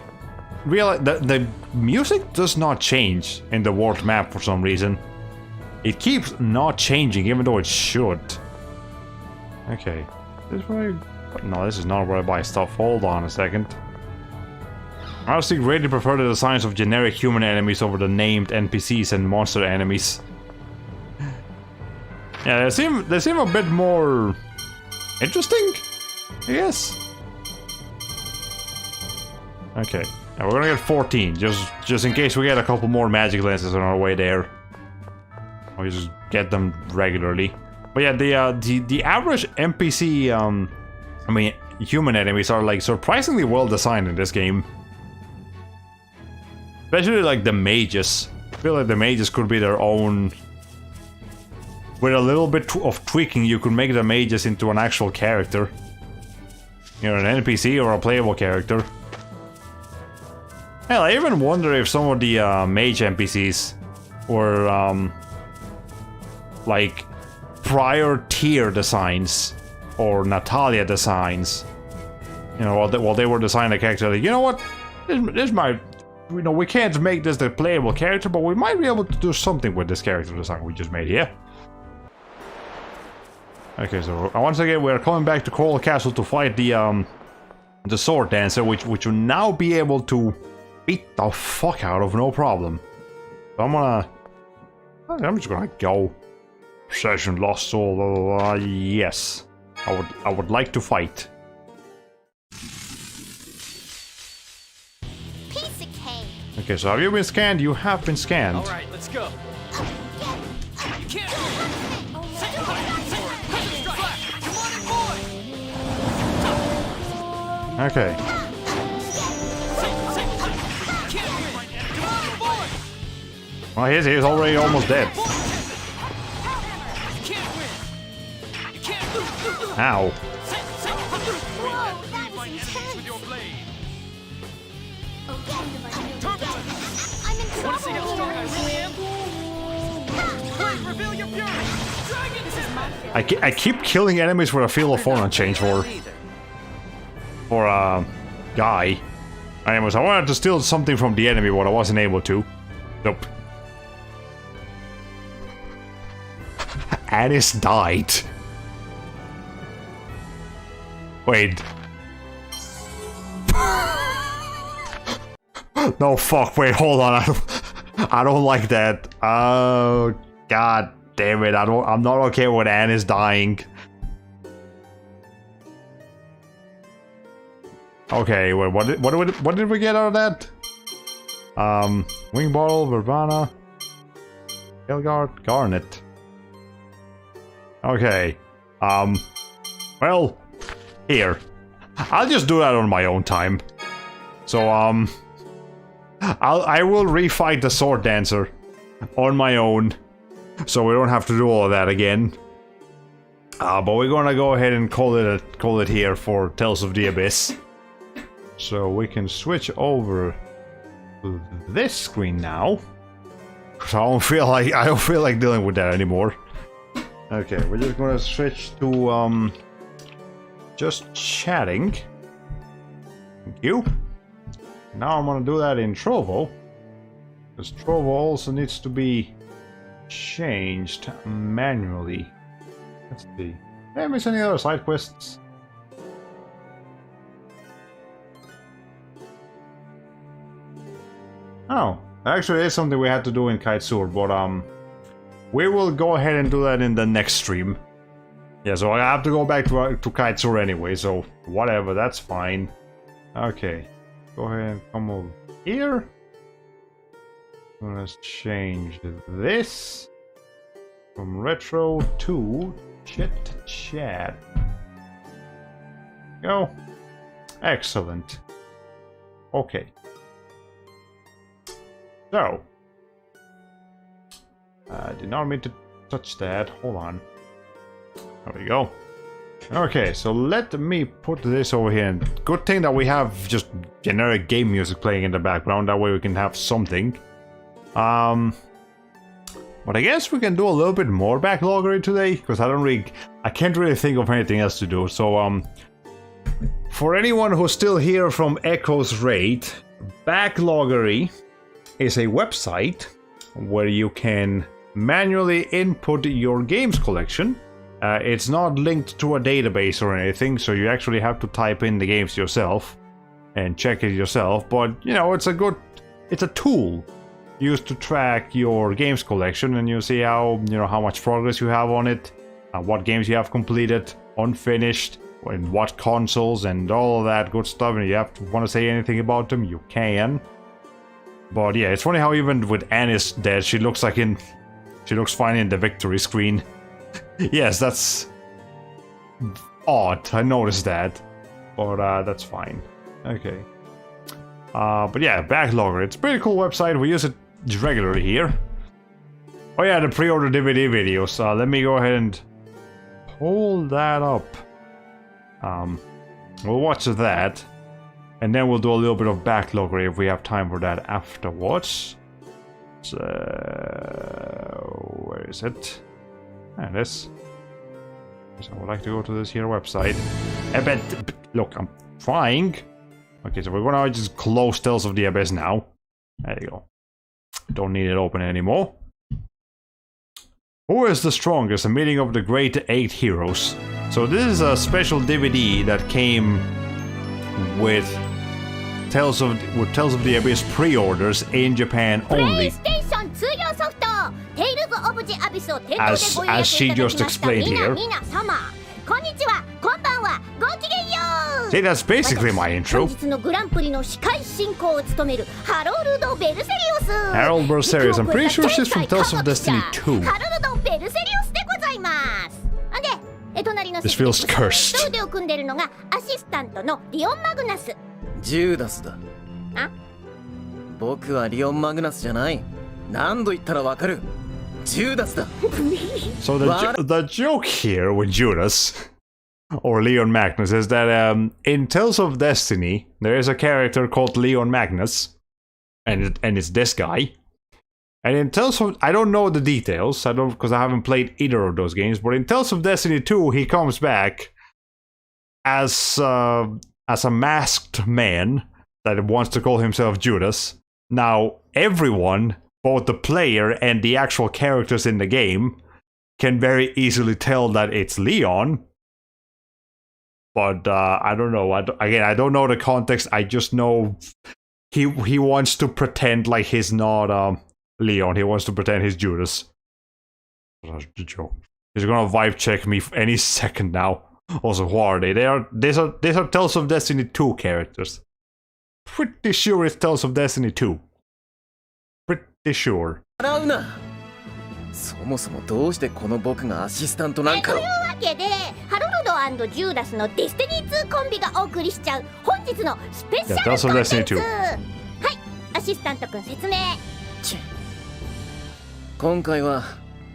realize the music does not change in the world map for some reason. It keeps not changing, even though it should. Okay. This way? No, this is not where I buy stuff. Hold on a second. I honestly greatly prefer the designs of generic human enemies over the named NPCs and monster enemies. Yeah, they seem a bit more interesting, I guess. Okay, now we're gonna get 14, just in case we get a couple more magic lenses on our way there. We just get them regularly. But yeah, the average NPC, I mean, human enemies are like surprisingly well designed in this game. Especially like the mages. I feel like the mages could be their own. With a little bit of tweaking, you could make the mages into an actual character. You know, an NPC or a playable character. Hell, I even wonder if some of the mage NPCs were like prior tier designs or Natalia designs. You know, while they were designing a character, like, you know what? This might, you know, we can't make this the playable character, but we might be able to do something with this character design we just made here. Okay, so once again we're coming back to Coral Castle to fight the sword dancer, which will now be able to beat the fuck out of no problem. So I'm just gonna go. Possession, lost soul, blah, blah, blah. Yes. I would like to fight. Piece of cake. Okay, so have you been scanned? You have been scanned. Alright, let's go. You can't. Okay. Well, he's already almost dead. Ow. I'm in trouble. I keep killing enemies with a field of honor change for guy. Anyways, I wanted to steal something from the enemy, but I wasn't able to. Nope. Anis died. Wait. No, fuck, wait, hold on. I don't like that. Oh, god damn it. I'm not okay when Anne is dying. Okay, wait, what did we get out of that? Wing Bottle, Verbana, Elgard, Garnet. Okay. Well, here. I'll just do that on my own time. So, I will refight the Sword Dancer on my own, so we don't have to do all of that again. But we're gonna go ahead and call it here for Tales of the Abyss. So we can switch over to this screen now. Cause I don't feel like dealing with that anymore. Okay, we're just gonna switch to just chatting. Thank you. Now I'm gonna do that in Trovo, because Trovo also needs to be changed manually. Let's see. Did I miss any other side quests? Oh, actually, it's something we had to do in Kaitsur, but we will go ahead and do that in the next stream. Yeah, so I have to go back to Kaitsur anyway, so whatever, that's fine. Okay, go ahead and come over here. Let's change this from retro to chit to chat. Go. Excellent. Okay. So, I did not mean to touch that. Hold on. There we go. Okay, so let me put this over here. And good thing that we have just generic game music playing in the background. That way we can have something. But I guess we can do a little bit more Backloggery today, because I can't really think of anything else to do. So, for anyone who's still here from Echo's Raid, Backloggery is a website where you can manually input your games collection. It's not linked to a database or anything, so you actually have to type in the games yourself and check it yourself. But you know, it's a tool used to track your games collection, and you see how much progress you have on it, what games you have completed, unfinished, and what consoles, and all of that good stuff. And you want to say anything about them, you can. But yeah, it's funny how even with Annie's dead, she looks fine in the victory screen. Yes, that's odd. I noticed that, but that's fine. Okay. But yeah, Backlogger. It's a pretty cool website. We use it regularly here. Oh yeah, the pre-order DVD videos. Let me go ahead and pull that up. We'll watch that. And then we'll do a little bit of Backloggery if we have time for that afterwards. So, where is it? There it is. So I would like to go to this here website. But look, I'm trying. Okay, so we're gonna just close Tales of the Abyss now. There you go. Don't need it open anymore. Who is the strongest? A meeting of the great 8 heroes. So this is a special DVD that came with Tales of the Abyss pre-orders in Japan only. As she just explained here. See, that's basically my intro. Harold Berserius, I'm pretty sure she's from Tales of Destiny 2. This feels cursed. ジューダスだ。僕はリオン・マグナスじゃない。何度言ったらわかる。ジューダスだ。So the joke here with Judas or Leon Magnus is that in Tales of Destiny there is a character called Leon Magnus, and it's this guy. And in Tales of, I don't know the details, because I haven't played either of those games. But in Tales of Destiny 2, he comes back as a masked man that wants to call himself Judas. Now, everyone, both the player and the actual characters in the game, can very easily tell that it's Leon. But I don't know. I don't know the context. I just know he wants to pretend like he's not Leon. He wants to pretend he's Judas. That's a joke. He's gonna vibe check me any second now. Also, who are they? These are Tales of Destiny 2 characters. Pretty sure it's Tales of Destiny 2. Pretty sure. そもそもどうしてこの僕がアシスタントなんかを。というわけで、ハロルド&ジューダスのディスティニー2コンビがお送りしちゃう本日のスペシャルコンテンツ。はい、アシスタントくん説明。今回は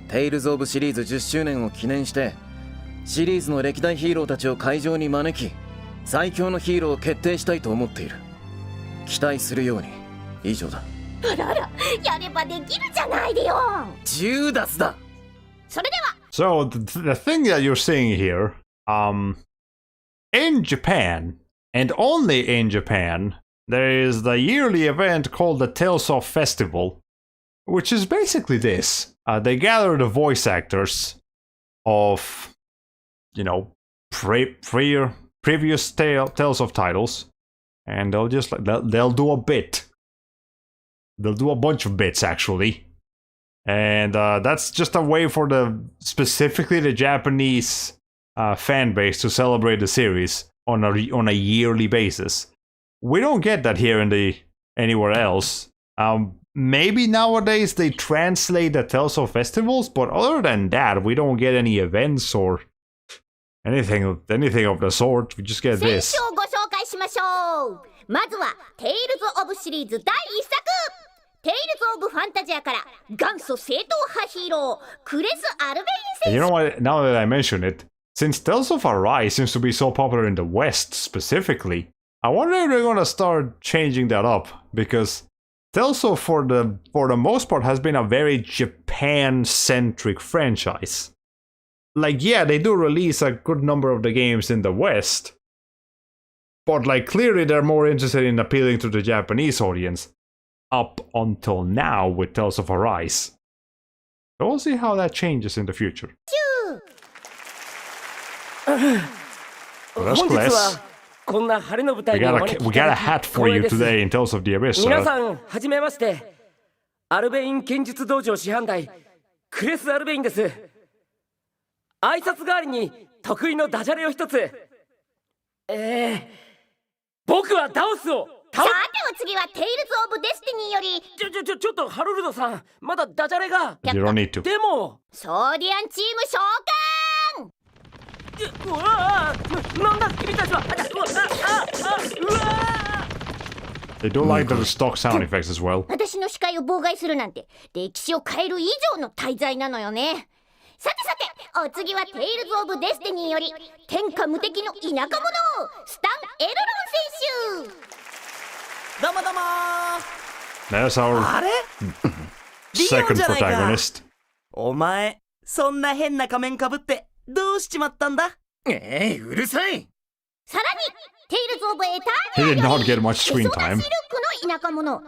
テイルズ・オブシリーズ10周年を記念してシリーズの歴代ヒーローたちを会場に招き最強のヒーローを決定したいと思っている。期待するように。以上だ。あらあら、やればできるじゃないでよ。ジューダスだ。それでは。So the thing that you're seeing here, in Japan and only in Japan, there is the yearly event called the Tales of Festival, which is basically this. They gather the voice actors of, you know, previous Tales of titles, and they'll just they'll do a bit. They'll do a bunch of bits actually, and that's just a way for specifically the Japanese fan base to celebrate the series on a yearly basis. We don't get that here anywhere else. Maybe nowadays they translate the Tales of Festivals, but other than that, we don't get any events or anything of the sort. We just get this. 先週ご紹介しましょう。まずはテイルズ・オブシリーズ第1作。テイルズ・オブ・ファンタジアから元祖正統派ヒーロークレス・アルベイン選手。You know what? Now that I mention it, since Tales of Arise seems to be so popular in the West specifically, I wonder if they're gonna start changing that up, because Tales of, for the most part, has been a very Japan-centric franchise. Like, yeah, they do release a good number of the games in the West, but like clearly they're more interested in appealing to the Japanese audience up until now with Tales of Arise. So we'll see how that changes in the future. Well, that's class. We got a hat for you today in Tales of the Abyss. 皆さん、はじめまして。アルベイン剣術道場師範代、クレス・アルベインです。挨拶代わりに得意のダジャレを一つ。僕はダオスを。さてお次はテイルズ・オブ・デスティニーより。ちょっとハロルドさん、まだダジャレが。You don't need to. でも。ソーディアンチーム召喚。うわなんだ君たちは。They do like the stock sound effects as well. 私の視界を妨害するなんて歴史を変える以上の大罪なのよね。さてお次はテイルズ・オブ・デスティニーより天下無敵の田舎者スタン・エルロン選手。どうもどうも。 There's our あれsecond protagonist. お前そんな変な仮面かぶってどうしちまったんだ。うるさい。さらにテイルズ・オブ・エター He ニ did ア not より get much screen エソダ・ time. シルクの田舎者。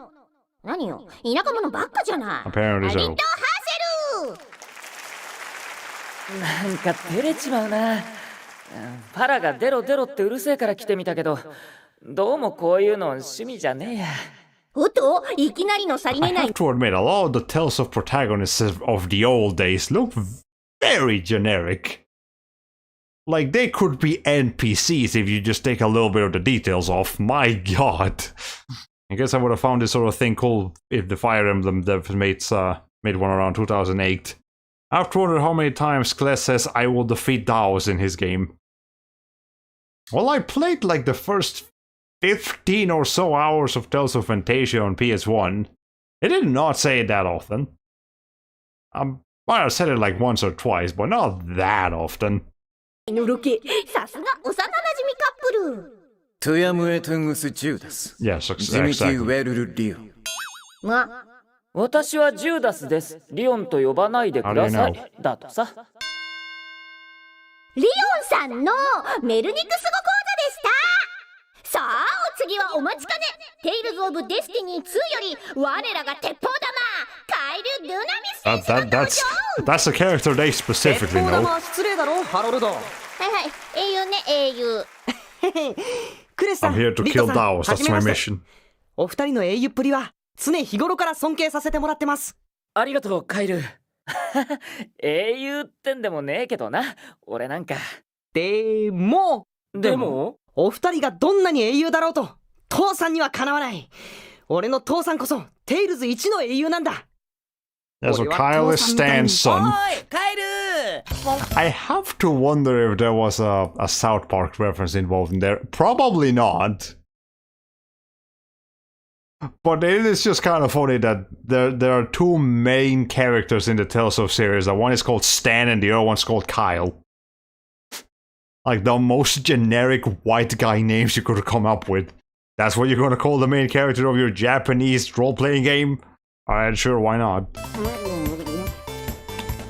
何よ、田舎者ばっかじゃない。 Apparently アリッ so. ト・ハーセル。なんか照れちまうな。パラが出ろってうるせえから来てみたけど、どうもこういうの趣味じゃねえや。おっと、いきなりのさりげ I ない。 have to admit, a lot of the Tales of protagonists of the old days look very generic. Like, they could be NPCs if you just take a little bit of the details off. My god. I guess I would have found this sort of thing cool if the Fire Emblem dev made one around 2008. I've wondered how many times Kless says I will defeat DAOs in his game. Well, I played like the first 15 or so hours of Tales of Fantasia on PS1. It did not say it that often. I might have said it like once or twice, but not that often. のろけ、さすが幼馴染カップル。トゥヤムエトゥングス・ジューダス。Yes, ジミティ・ウ exactly. ェルル・リオン。私はジューダスです。リオンと呼ばないでください。だとさ。リオンさんのメルニクス語講座でした。さあ、お次はお待ちかね。テイルズ・オブ・デスティニー2より我らが鉄砲玉カイル・ドゥナミス選手の登場。That's a character they specifically 鉄砲 know. 玉失礼だろ、ハロルド。はい、英雄ね、英雄。クレスさん、 I'm here to リト kill さん、 DAOs. はじ That's め my まして。 mission. お二人の英雄っぷりは常日頃から尊敬させてもらってます。ありがとう、カイル。英雄ってんでもねえけどな。俺なんか。でもお二人がどんなに英雄だろうと父さんにはかなわない。俺の父さんこそテイルズ一の英雄なんだ。 Yeah, so Kyle is Stan's son. I have to wonder if there was a South Park reference involved in there. Probably not. But it is just kind of funny that there are two main characters in the Tales of series. One is called Stan and the other one's called Kyle. Like the most generic white guy names you could come up with. That's what you're gonna call the main character of your Japanese role-playing game? Alright, sure, why not?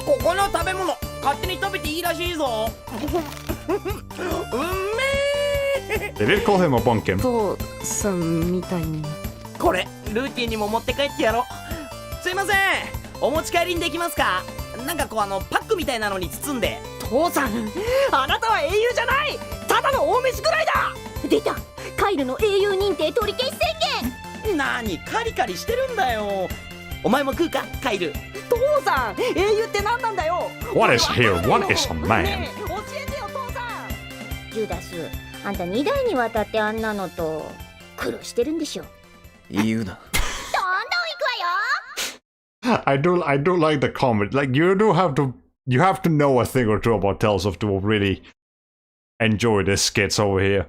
ここの食べ物勝手に食べていいらしいぞ。They did call him a bumpkin. 父さんみたいに。これルーティンにも持って帰ってやろう。すいません、お持ち帰りにできますか？なんかこうパックみたいなのに包んで。父さん、あなたは英雄じゃない、ただの大飯ぐらいだ。出た、カイルの英雄認定取り消し宣言。なにカリカリしてるんだよ。お前も食うか、カイル。父さん、英雄って何なんだよ。 What is here? What is a man? ねえ、教えてよ父さん。ジュダス、あんた2代にわたってあんなのと苦労してるんでしょ。言うな。どんどん行くわよ。 I do like the comment. Like you have to know a thing or two about Tales of to really enjoy this skits over here.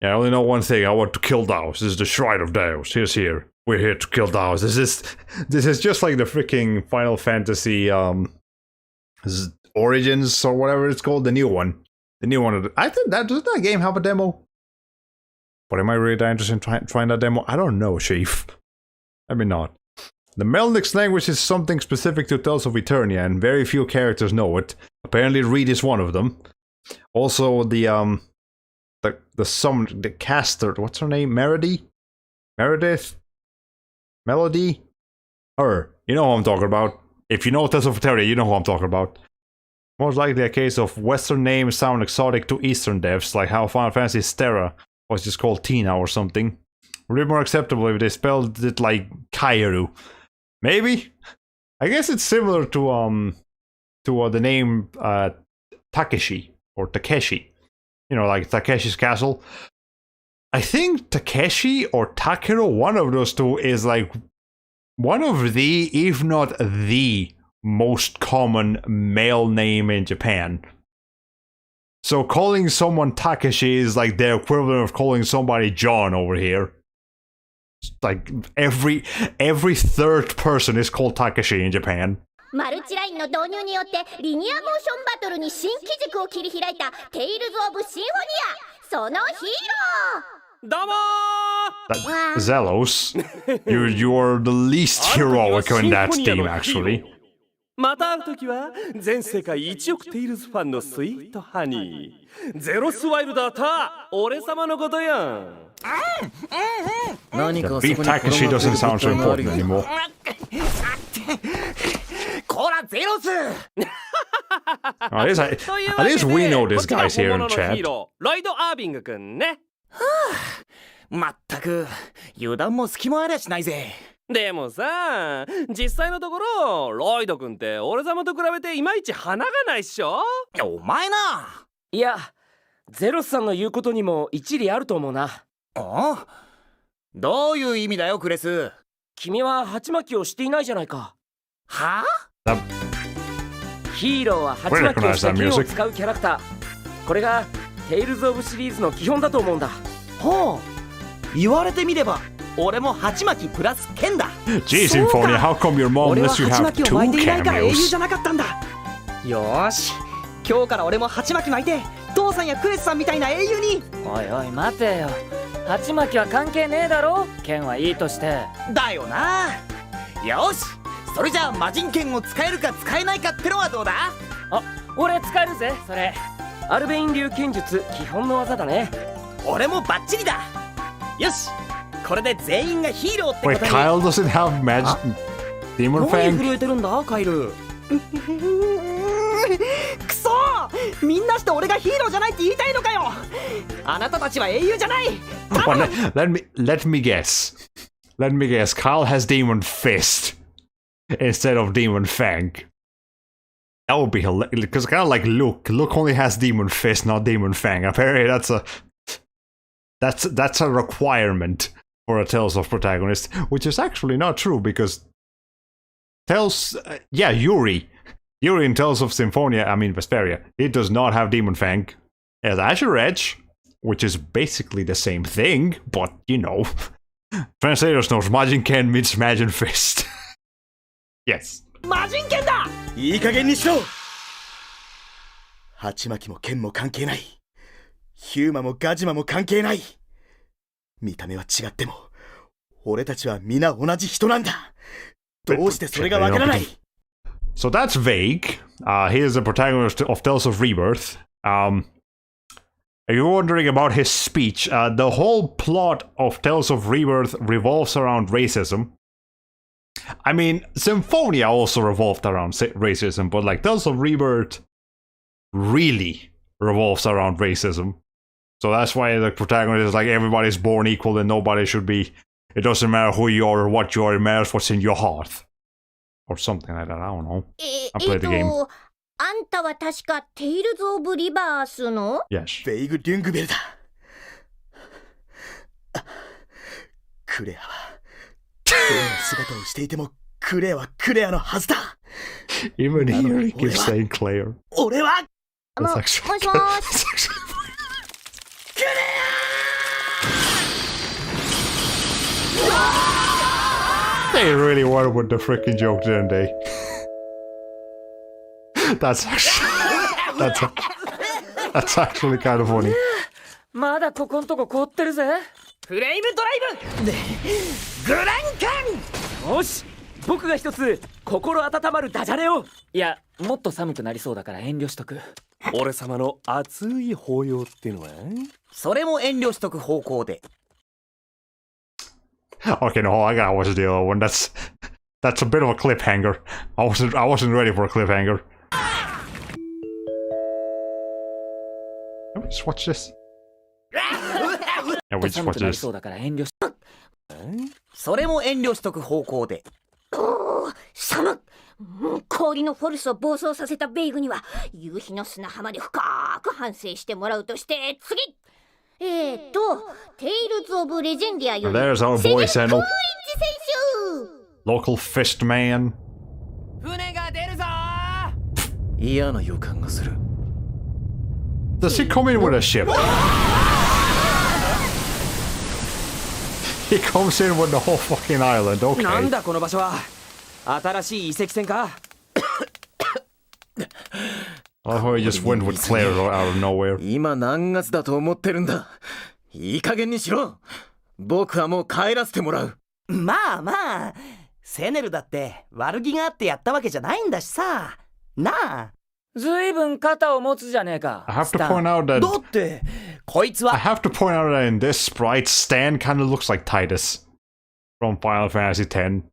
Yeah, I only know one thing. I want to kill Daos. This is the Shrine of Daos. Here's here. We're here to kill Daos. This is just like the freaking Final Fantasy Origins or whatever it's called. The new one. I think doesn't that game have a demo? But am I really that interested in trying that demo? I don't know, Chief. Maybe not. The Melnix language is something specific to Tales of Eternia, and very few characters know it. Apparently Reed is one of them. Also, the caster, what's her name? Meredith? Melody? Her. You know who I'm talking about. If you know Tales of Eternia, you know who I'm talking about. Most likely a case of Western names sound exotic to Eastern devs, like how Final Fantasy Stera was just called Tina or something. Would be more acceptable if they spelled it like Kairu. Maybe? I guess it's similar to the name Takeshi or Takeshi. You know, like Takeshi's Castle. I think Takeshi or Takeru, one of those two, is like one of the, if not the, most common male name in Japan. So calling someone Takeshi is like the equivalent of calling somebody John over here. Like every third person is called Takeshi in Japan. マルチラインの導入によってリニアモーションバトルに新機軸を切り開いたテイルズ・オブ・シンフォニア、そのヒーロー。どうもー。Zelos, you are the least heroic in that team, actually. また会うときは全世界1億テイルズファンのスイートハニーゼロスワイルダーた俺様のことやん。何か Beat Takeshi doesn't sound so important anymore. こらゼロス。At least we know this guy's here in chat. ロイド・アービング君ね。まったく油断も隙もありゃしないぜ。でもさ、実際のところロイド君って俺様と比べていまいち花がないっしょ。お前な。いや、ゼロスさんの言うことにも一理あると思うな。あ？どういう意味だよクレス。君は鉢巻きをしていないじゃないか。はあ？ヒーローは鉢巻きをした剣を使うキャラクター。これがテイルズ・オブシリーズの基本だと思うんだ。ほう、言われてみれば俺も鉢巻きプラス剣だ。Gee, Symphonia, how come your mom lets you have two cameos? 俺は鉢巻きを巻いていないから英雄じゃなかったんだ。よーし、今日から俺も鉢巻き巻いて父さんやクレスさんみたいな英雄に。おいおい待てよ、鉢巻きは関係ねえだろ。剣はいいとしてだよな。よし、それじゃあ魔人剣を使えるか使えないかってのはどうだ。あ、俺使えるぜそれ。アルベイン流剣術基本の技だね。俺もバッチリだ。よし、これで全員がヒーローってことに。Wait, Kyle doesn't have magic demon fang? 何震えてるんだカイル。くそー、みんなして俺がヒーローじゃないって言いたいのかよ。あなたたちは英雄じゃない。Let me guess. Let me guess. Kyle has demon fist. instead of Demon Fang. That would be hilarious, because kind of like Luke. Luke only has Demon Fist, not Demon Fang. Apparently, that's a requirement for a Tales of protagonist, which is actually not true because Yuri in Tales of Vesperia, it does not have Demon Fang. It has Azure Edge, which is basically the same thing, but you know, translators knows Majin Ken means Majin Fist. Yes. 魔人剣だ。いい加減にしろ。鉢巻きも剣も関係ない。ヒューマもガジマも関係ない。見た目は違っても、俺たちは皆同じ人なんだ。どうしてそれがわからない？ So that's vague. He is the protagonist of Tales of Rebirth. Are you wondering about his speech? The whole plot of Tales of Rebirth revolves around racism. I mean, Symphonia also revolved around racism, but like Tales of Rebirth really revolves around racism. So that's why the protagonist is like everybody's born equal and nobody should be. It doesn't matter who you are or what you are, it matters what's in your heart. Or something like that, I don't know. I played the game. あんたは確かテイルズ・オブ・リバースの Yes. ベイグ・デュングベルだ。クレアはどんな姿をしていてもクレアはクレアのはずだ。 Even here he keeps saying Claire. 俺は That's actually もしもし They really went with the freaking joke, didn't they? That's actually kind of funny. まだここんとこ凍ってるぜ。フレイムドライブグランカン。よし、僕が一つ心温まるダジャレを。いや、もっと寒くなりそうだから遠慮しとく。俺様の熱い抱擁ってのはそれも遠慮しとく方向で。Okay, no, I gotta watch the other one. That's a bit of a cliffhanger. I wasn't ready for a cliffhanger. Can we just watch this? Yeah, we just watch this. それも遠慮しとく方向で。おー、寒氷のフォルスを暴走させたベイグには夕日の砂浜で深く反省してもらうとして次テイルズ・オブ・レジェンディアより There's our boy Sennel. 選手 Local fist man. 船が出るぞ。嫌な予感がする。 Does he come in with a ship? He comes in with the whole fucking island, okay. なんだこの場所は。新しい遺跡船か。I thought he just went with Claire out of nowhere. 今何月だと思ってるんだ。いい加減にしろ。僕はもう帰らせてもらう。まあまあ、セネルだって悪気があってやったわけじゃないんだしさ。なあ。ずいぶん肩を持つじゃねえか。I have to point out that だってこいつは I have to point out that in this sprite, Stan kind of looks like Titus from Final Fantasy X,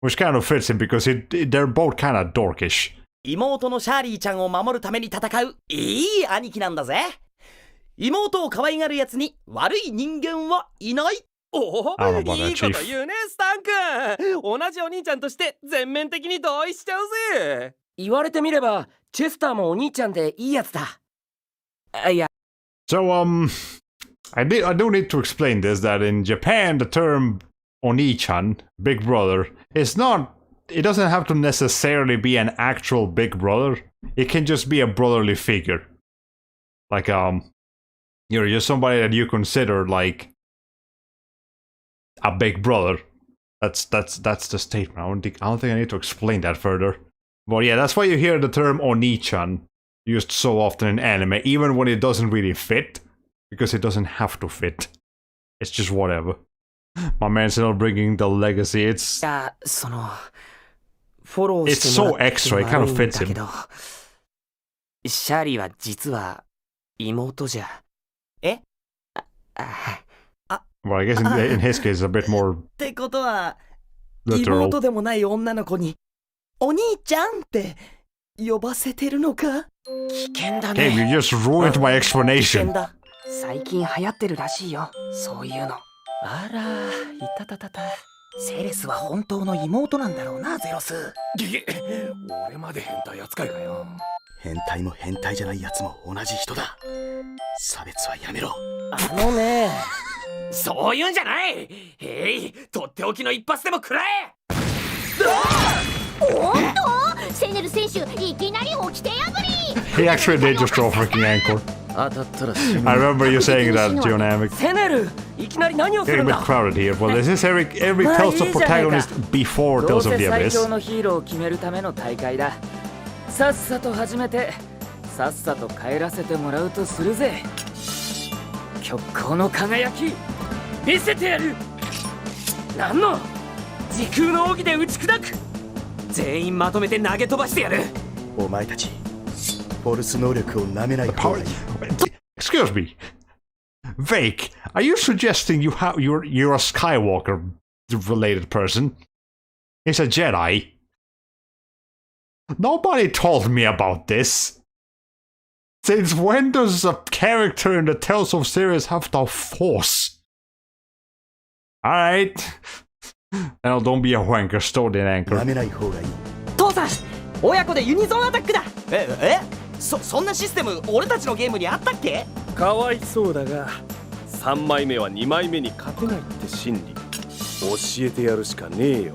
which kind of fits him because they're both kind of dorkish. 妹のシャーリーちゃんを守るために戦ういい兄貴なんだぜ。妹を可愛がるやつに悪い人間はいない。おお、 I don't know about that, いいこと言うね、スタン君。同じお兄ちゃんとして全面的に同意しちゃうぜ。言われてみれば、チェスターもお兄ちゃんでいいやつだ。いや。So, I do need to explain this, that in Japan, the term Oni-chan, big brother, is not, it doesn't have to necessarily be an actual big brother. It can just be a brotherly figure. Like, you're just somebody that you consider like a big brother. That's the statement. I don't think I need to explain that further. But yeah, that's why you hear the term Oni-chan used so often in anime, even when it doesn't really fit, because it doesn't have to fit. It's just whatever. My man's still bringing the legacy. It's so extra. It kind of fits him. シャーリーは実は妹じゃ。えWell, I guess in his case, it's a bit more ってことは literal. 妹でもない女の子にお兄ちゃんって呼ばせてるのか。危険だね。 Gabe, you just ruined my 危険 explanation. だ。最近流行ってるらしいよ、そういうの。あら、いたたたた。セレスは本当の妹なんだろうな、ゼロス。俺まで変態扱いかよ。変態も変態じゃないやつも同じ人だ。差別はやめろ。ねそういうんじゃない。とっておきの一発でも食らえ。おっとセネル選手いきなり掟破り。 He actually did just draw freaking ankle. 当たったら I remember you saying that, Geonamic. セネルいきなり何をする Getting ん a だ。 bit crowded here. Well, this is every Tales of protagonist before どう Tales of せ the 最強 Abyss. のヒーローを決めるための大会だ。さっさと始めてさっさと帰らせてもらうとするぜ。極光の輝き見せてやる。何の時空の奥義で打ち砕く。全員まとめて投げ飛ばしてやる。お前たちフォルス能力を舐めない方がいい。 Excuse me. Vake, are you suggesting you're a Skywalker related person? He's a Jedi. Nobody told me about this. Since when does a character in the Tales of series have the Force? Alright. Now don't be a wanker, stow the anchor. 舐めない方がいい。父さん親子でユニゾンアタックだ。そんなシステム俺たちのゲームにあったっけ。かわいそうだが3枚目は2枚目に勝てないって心理教えてやるしかねえよ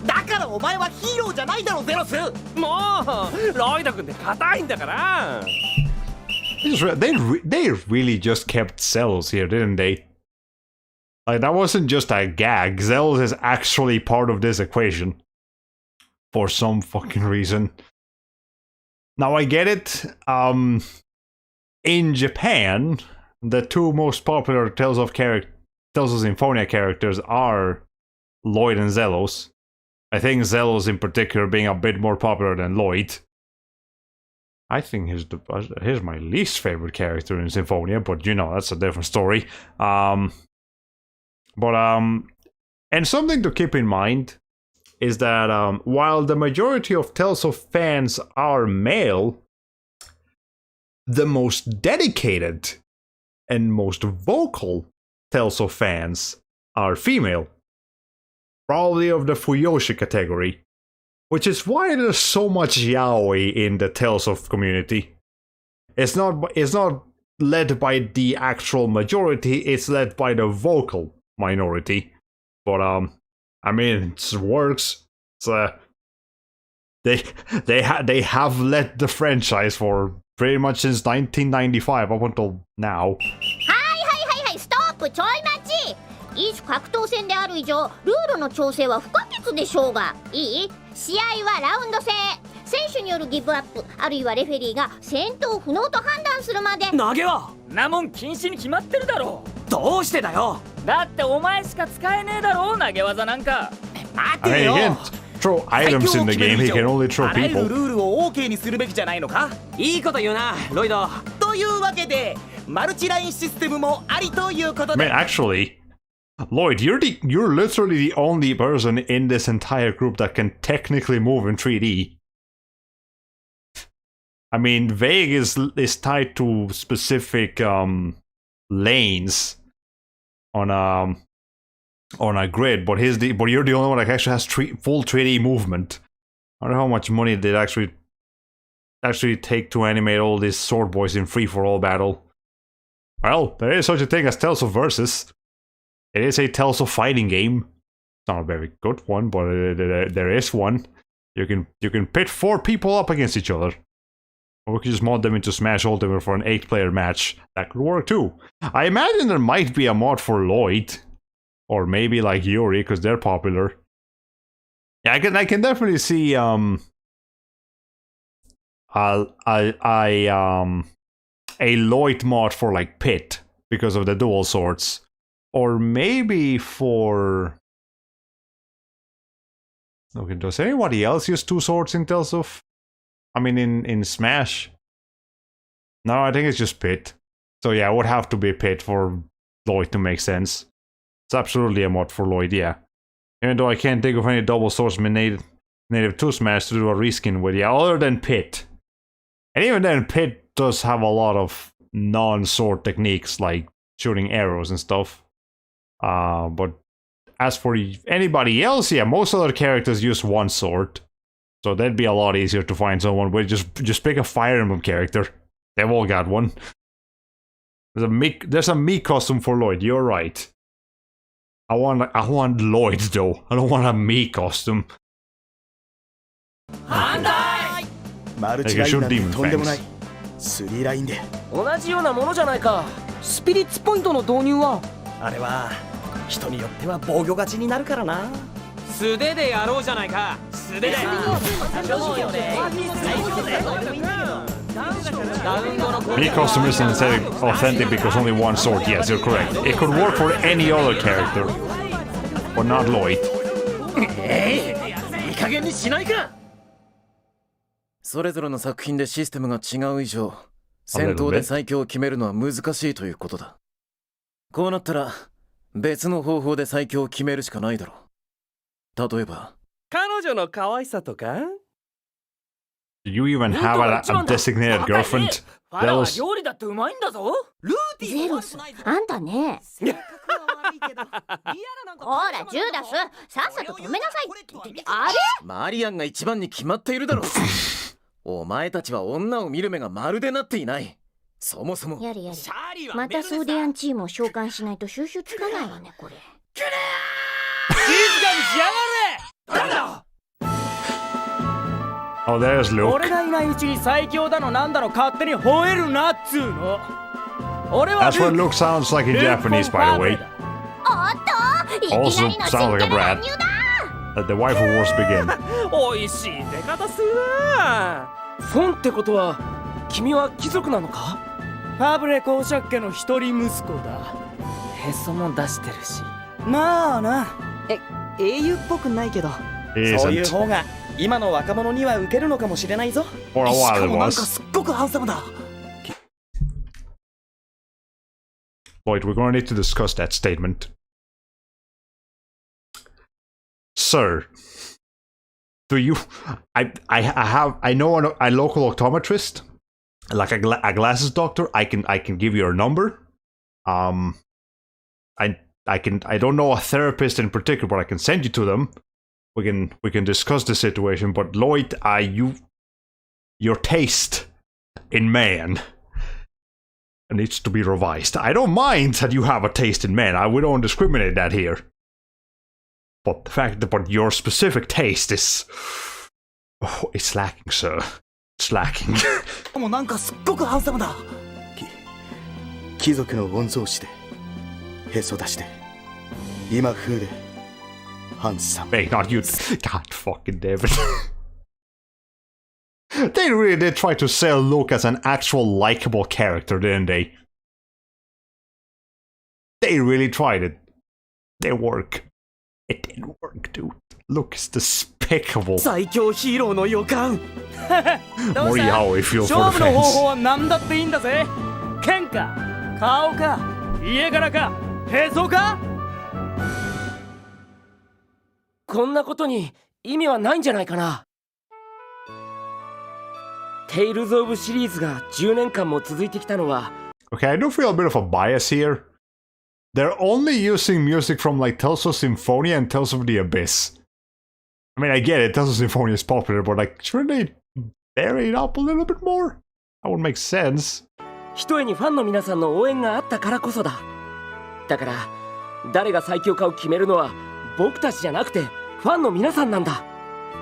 な。だからお前はヒーローじゃないだろゼロス。もうロイド君って硬いんだから。They really just kept Zelos here, didn't they? Like, that wasn't just a gag. Zelos is actually part of this equation. For some fucking reason. Now, I get it. In Japan, the two most popular Tales of Symphonia characters are Lloyd and Zelos. I think Zelos in particular being a bit more popular than Lloyd. I think he's my least favorite character in Symphonia, but you know, that's a different story. And something to keep in mind is that while the majority of Tales of fans are male, the most dedicated and most vocal Tales of fans are female. Probably of the Fuyoshi category. Which is why there's so much yaoi in the Tales of community. It's not led by the actual majority, it's led by the vocal minority. But I mean, it works. It's, they have led the franchise for pretty much since 1995 up until now. はいストップちょい待ち。異種格闘戦である以上ルールの調整は不可欠でしょうが。いい？試合はラウンド制。選手によるギブアップあるいはレフェリーが戦闘不能と判断するまで。投げはなもん禁止に決まってるだろう。どうしてだよ。だってお前しか使えねえだろう投げ技なんか。待てよ。 I mean, he can't throw items in the game, he can only throw あらゆ people. るルールを OK にするべきじゃないのか。いいこと言うなロイド。というわけでマルチラインシステムもありということで。 Man, actually, Lloyd, you're literally the only person in this entire group that can technically move in 3D. I mean, Vague is tied to specific lanes on a grid, but you're the only one that actually has full 3D movement. I don't know how much money did actually take to animate all these sword boys in free-for-all battle. Well, there is such a thing as Tales of Versus. It is a Tales of fighting game. It's not a very good one, but there is one. You can pit 4 people up against each other. Or we could just mod them into Smash Ultimate for an 8-player match. That could work too. I imagine there might be a mod for Lloyd. Or maybe like Yuri, because they're popular. Yeah, I can definitely see a Lloyd mod for like Pit because of the dual swords. Or maybe for... Okay, does anybody else use 2 swords in Tales of... I mean, in Smash? No, I think it's just Pit. So yeah, it would have to be Pit for Lloyd to make sense. It's absolutely a mod for Lloyd, yeah. Even though I can't think of any double swordsman native to Smash to do a reskin with, yeah, other than Pit. And even then, Pit does have a lot of non-sword techniques, like shooting arrows and stuff. But as for anybody else, yeah, most other characters use one sword. So that'd be a lot easier to find someone with. Just pick a Fire Emblem character. They've all got one. There's a Mii costume for Lloyd, you're right. I want Lloyd though. I don't want a Mii costume.マルチラインなんてとんでもない。3ラインで。同じようなものじゃないか。スピリッツポイントの導入はあれは人によっては防御勝ちになるからな。素手でやろうじゃないか。素手で。Mii costume isn't authentic because only one sword. Yes, you're correct. It could work for any other character, but not Lloyd. いい加減にしないか。それぞれの作品でシステムが違う以上、戦闘で最強を決めるのは難しいということだ。こうなったら別の方法で最強を決めるしかないだろう。例えば彼女の可愛さとか Do you even have a designated girlfriend? ファラは料理だってうまいんだぞ。ゼロス、あんたね。ほら、ジューダス、さっさと止めなさいって。あれ？マリアンが一番に決まっているだろう。お前たちは女を見る目がまるでなっていない。そもそも。やれやれ。またソーディアンチームを召喚しないと収集つかないわね、これ。静かにしやがれ！誰だOh, there's Luke. 俺がいないうちに最強だのなんだの勝手に吠えるなっつうの。俺は That's what Luke sounds like in Japanese, by the way. おっと、いきなりの Also 真 sounds like 剣 a な brat. 乱入だ。 Let the waifu wars begin. おいしい出方するな。フォンってことは君は貴族なのか？ファブレ公爵家の一人息子だ。へそも出してるし。まあな。英雄っぽくないけど。そういう方が今の若者には受けるのかもしれないぞ。しかもなんかすっごくハンサムだ。Lloyd, we're going to need to discuss that statement. Sir, do you... I know a local optometrist, like a glasses doctor. I can give you a number. I don't know a therapist in particular, but I can send you to them. We can discuss the situation. But Lloyd, your taste in man needs to be revised. I don't mind that you have a taste in men. We don't discriminate that here. But the fact that your specific taste is... Oh, it's lacking, sir. It's lacking. もうなんかすっごくハンサムだ。貴族の御曹司でへそ出して今風でハンサム。 Hey, not you. God fucking damn it. They really did try to sell Luke as an actual likable character, didn't they? They really tried it. It didn't work. It didn't work, dude. Luke is despicable. 最強ヒーローの予感。Mori how I feel for the 勝負の方法 fans. は何だっていいんだぜ。剣か、顔か、家柄か、へそか。こんなことに意味はないんじゃないかな。テイルズ・オブシリーズが10年間も続いてきたのは。Okay, I do feel a bit of a bias here. They're only using music from like Tales of Symphonia and Tales of the Abyss. I mean, I get it, Tales of Symphonia is popular, but like, shouldn't they vary it up a little bit more? That would make sense. ひとえにファンの皆さんの応援があったからこそだ。だから、誰が最強かを決めるのは僕たちじゃなくてファンの皆さんなんだ。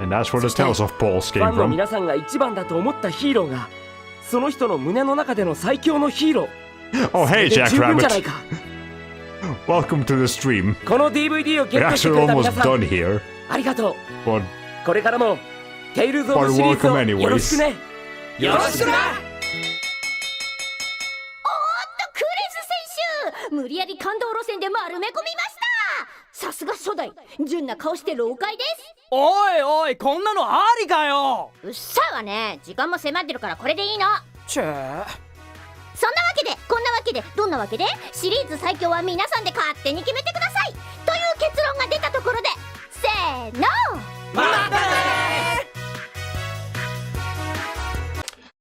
And that's where the Tales of Pulse フ came ァンの from. 皆さんが一番だと思ったヒーローが、その人の胸の中での最強のヒーロー。 Oh, hey, それで Jack 十分じゃない Rabbit. か。Welcome to the stream. この DVD をゲ We're ットして actually くれた almost 皆さん、 done here. ありがとう。 But これからもテイルズ・オブシリーズをよろしくね。よろしくな。クレス選手、無理やり感動路線で丸め込みました。さすが初代、純な顔して老快です。おいおい、こんなのありかよ。うっさいわね。時間も迫ってるからこれでいいの。ちぇ。そんなわけで、こんなわけで、どんなわけで、シリーズ最強は皆さんで勝手に決めてくださいという結論が出たところで、せーの、またね。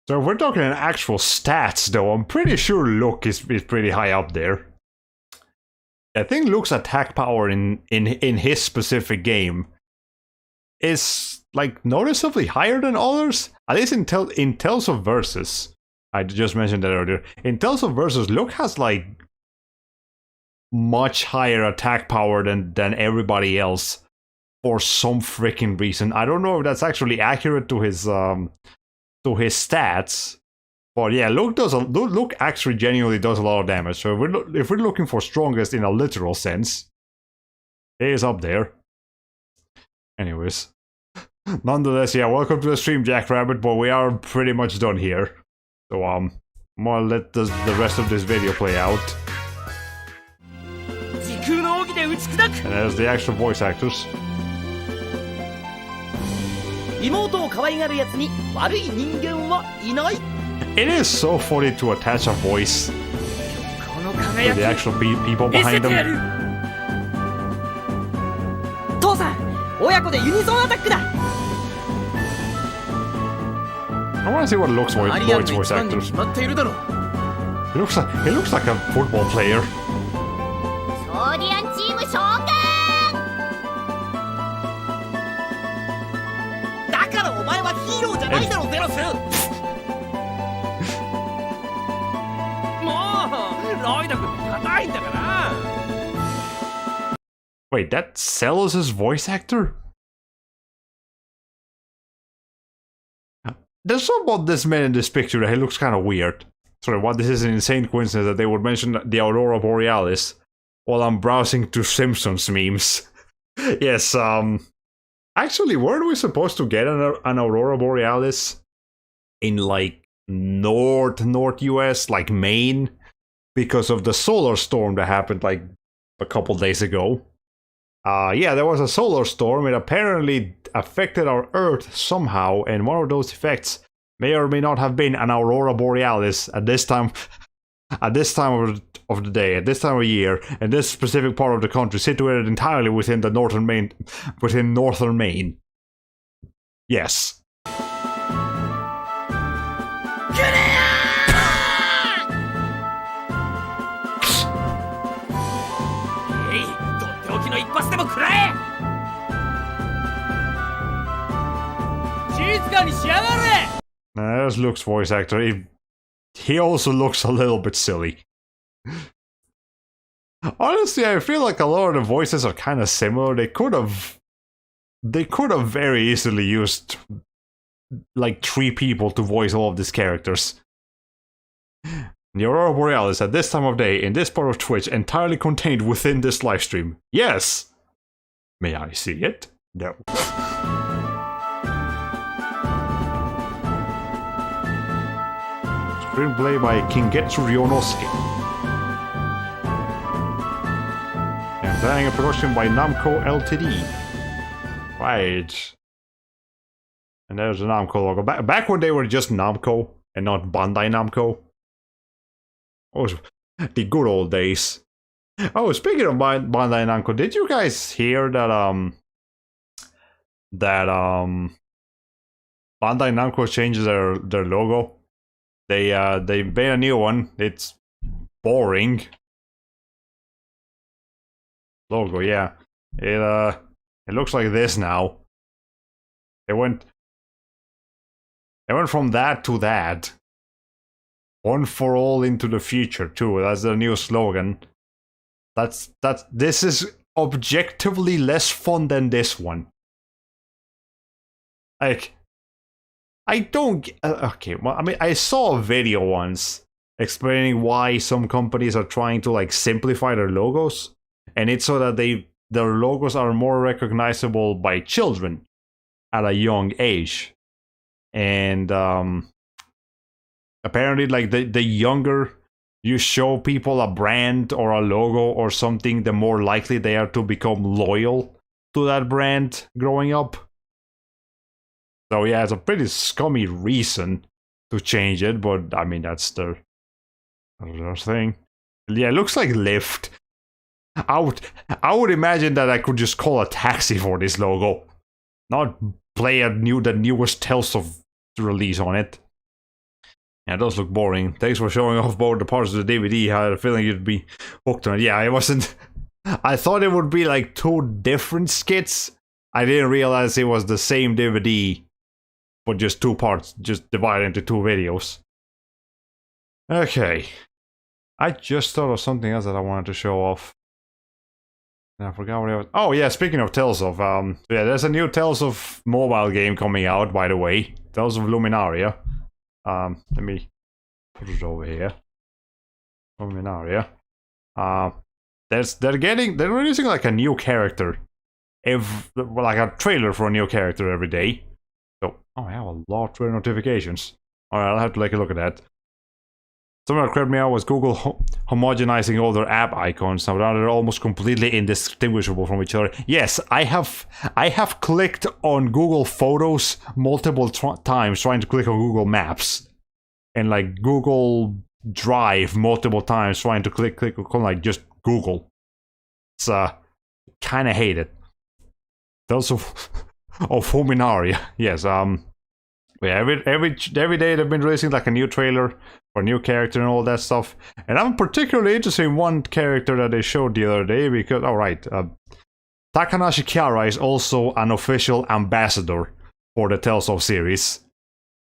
So if we're talking in actual stats, though, I'm pretty sure Luke is pretty high up there. I think Luke's attack power in his specific game is like noticeably higher than others. At least in Tales of Versus. I just mentioned that earlier. In Tales of Versus, Luke has like much higher attack power than everybody else for some freaking reason. I don't know if that's actually accurate to his stats. But yeah, Luke actually genuinely does a lot of damage. So if we're looking for strongest in a literal sense, he is up there. Anyways, nonetheless, yeah, welcome to the stream, Jackrabbit. But we are pretty much done here. So I'm gonna let the rest of this video play out. And there's the actual voice actors. 妹を可愛がるやつに悪い人間はいない。 It is so funny to attach a voice to the actual people behind them. 父さん、親子でユニゾンアタックだ。 I want to see what Luke's voice actors. He looks like a football player. ソーディアンチーム召喚。だからお前はヒーローじゃないだろ、ゼロス。 Wait, that's Celos' voice actor? There's something about this man in this picture that he looks kind of weird. Sorry, what? This is an insane coincidence that they would mention the Aurora Borealis while I'm browsing to Simpsons memes. Yes, actually, weren't we supposed to get an Aurora Borealis in, like, North US, like Maine? Because of the solar storm that happened, like, a couple days ago. Yeah, there was a solar storm. It apparently affected our Earth somehow, and one of those effects may or may not have been an Aurora Borealis at this time of the day, at this time of year, in this specific part of the country, situated entirely within the northern Maine. Yes. There's Luke's voice actor. He also looks a little bit silly. Honestly, I feel like a lot of the voices are kind of similar. They could have very easily used like 3 people to voice all of these characters. The Aurora Borealis at this time of day, in this part of Twitch, entirely contained within this livestream. Yes! May I see it? No. Screenplay by Kingetsu Ryonosuke. And planning and production by Namco Ltd. Right. And there's the Namco logo. Back when they were just Namco and not Bandai Namco. Oh, the good old days. Oh, speaking of Bandai Namco, did you guys hear that Bandai Namco changed their logo? They made a new one. It's boring. Logo, yeah. It looks like this now. They went from that to that. One for all into the future too. That's their new slogan. This is objectively less fun than this one. Like, I don't. Okay, well, I mean, I saw a video once explaining why some companies are trying to like simplify their logos, and it's so that their logos are more recognizable by children at a young age, and apparently, like the younger you show people a brand or a logo or something, the more likely they are to become loyal to that brand growing up. So yeah, it's a pretty scummy reason to change it, but I mean that's their thing. Yeah, it looks like Lyft. I would imagine that I could just call a taxi for this logo, not play the newest Tales of release on it. Yeah, it does look boring. Thanks for showing off both the parts of the DVD. I had a feeling you'd be hooked on it. Yeah, I wasn't I thought it would be like 2 different skits. I didn't realize it was the same DVD, but just 2 parts, just divided into 2 videos. Okay. I just thought of something else that I wanted to show off. I forgot what it was. Oh yeah, speaking of Tales of, yeah, there's a new Tales of mobile game coming out, by the way. Tales of Luminaria. Let me put it over here. Luminaria. They're releasing like a new character. Like a trailer for a new character every day. So, oh, I have a lot of trailer notifications. Alright, I'll have to take a look at that. Something that crept me out was Google homogenizing all their app icons. Now they're almost completely indistinguishable from each other. Yes, I have clicked on Google Photos multiple times trying to click on Google Maps. And like Google Drive multiple times trying to click on like just Google. It's kinda hate it. Also of Luminaria. Yes, yeah, every day they've been releasing like a new trailer for a new character and all that stuff. And I'm particularly interested in one character that they showed the other day because, alright, Takanashi Kiara is also an official ambassador for the Tales of series.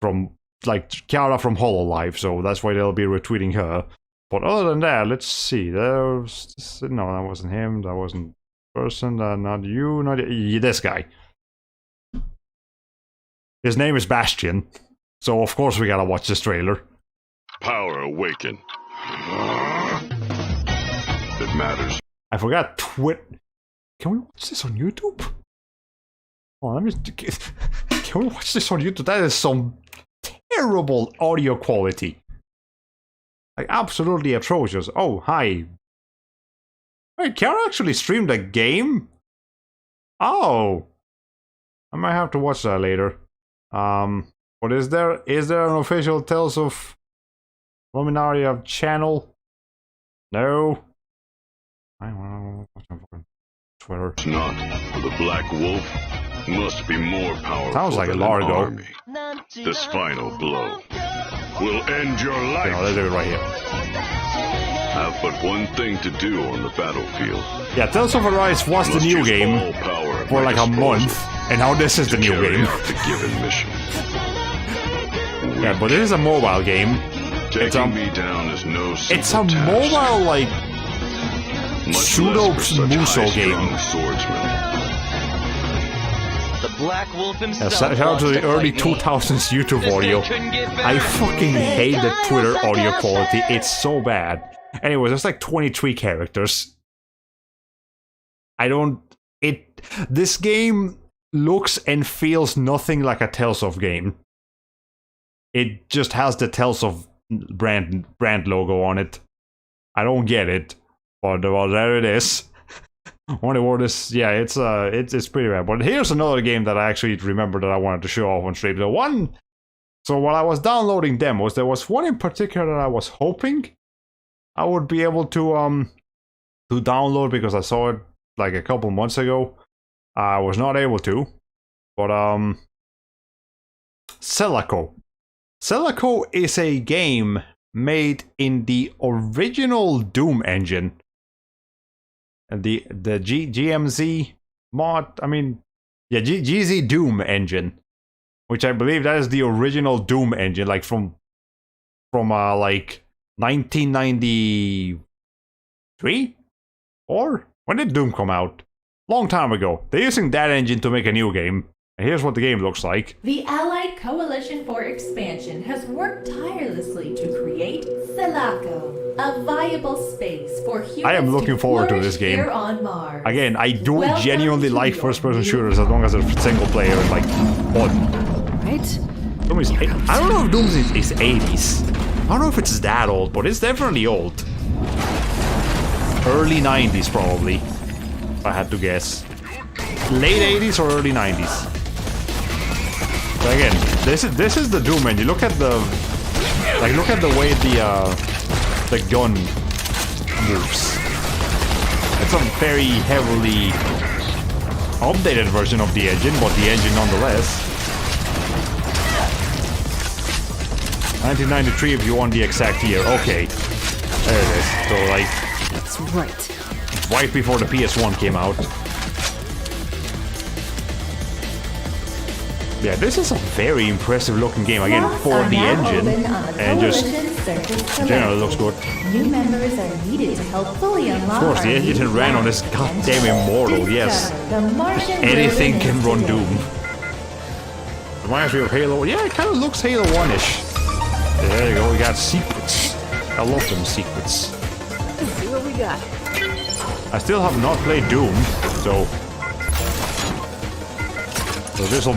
From, like, Kiara from HoloLive, so that's why they'll be retweeting her. But other than that, let's see, there's... No, that wasn't him, that wasn't person, not you, not this guy. His name is Bastion, so of course we gotta watch this trailer. Power awaken. It matters. I forgot Can we watch this on YouTube? Oh, let me... Can we watch this on YouTube? That is some terrible audio quality. Like, absolutely atrocious. Oh, hi. Wait, Kiara actually streamed a game? Oh. I might have to watch that later. But is there an official Tales of Luminaria channel? No. I don't know. Twitter. It's not. The Black Wolf must be more powerful. Sounds like than Largo. an army. This final blow will end your life. No, let's do it right here. Have but one thing to do on the battlefield. Yeah, Tales of Arise was the new game for like a month, and now this is the new game. The given mission. Yeah, but this is a mobile game. Taking me down is no simple It's a mobile, like, pseudo-muso game. The Black Wolf himself. Shout out to the early 2000s YouTube audio. I fucking hate the Twitter audio quality. It's so bad. Anyways, there's like 23 characters. This game looks and feels nothing like a Tales of game. It just has the Tales of brand logo on it. I don't get it, but well, there it is. Only word is, yeah, it's pretty bad. But here's another game that I actually remember that I wanted to show off on stream. So while I was downloading demos, there was one in particular that I was hoping I would be able to download because I saw it like a couple months ago. I was not able to, but Celico. Celico is a game made in the original Doom engine. And the GMZ mod, GZ Doom engine, which I believe that is the original Doom engine, like from like 1993 or when did Doom come out? Long time ago. They're using that engine to make a new game. And here's what the game looks like. The Allied Coalition for Expansion has worked tirelessly to create Celico, a viable space for humans I am looking forward to this game. Here on Mars. Again, I do genuinely like first-person shooters as long as they're single player and like fun. Right? I don't know if Doom is 80s. I don't know if it's that old, but it's definitely old. Early 90s probably, if I had to guess. Late 80s or early 90s. So again, this is the Doom engine. Look at the way the gun moves. It's a very heavily updated version of the engine, but the engine nonetheless. 1993 if you want the exact year. Okay. There it is. So like... That's right. right before the PS1 came out. Yeah, this is a very impressive looking game, again, for the engine, and just generally looks good. New members are needed to help fully unlock. Of course, the engine ran on this goddamn Immortal, yes. Anything can run Doom. Reminds me of Halo. Yeah, it kind of looks Halo 1-ish. There you go, we got secrets. I love them secrets. Let's see what we got. I still have not played Doom, so this will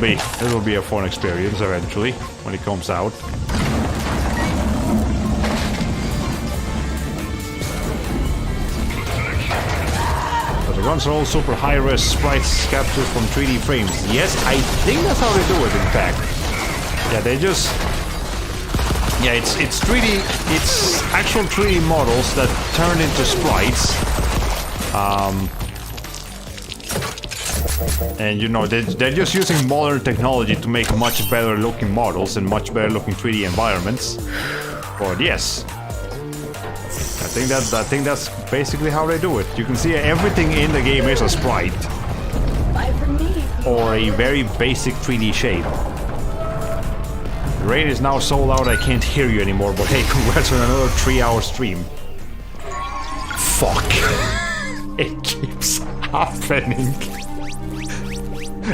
be a fun experience eventually when it comes out. But the guns are all super high-res sprites captured from 3D frames. Yes, I think that's how they do it. In fact, yeah, they just it's 3D. It's actual 3D models that turn into sprites. And you know, they're just using modern technology to make much better looking models and much better looking 3D environments. But yes, I think that's basically how they do it. You can see everything in the game is a sprite. Or a very basic 3D shape. The raid is now so loud I can't hear you anymore, but hey, congrats on another 3-hour stream. Fuck. It keeps happening.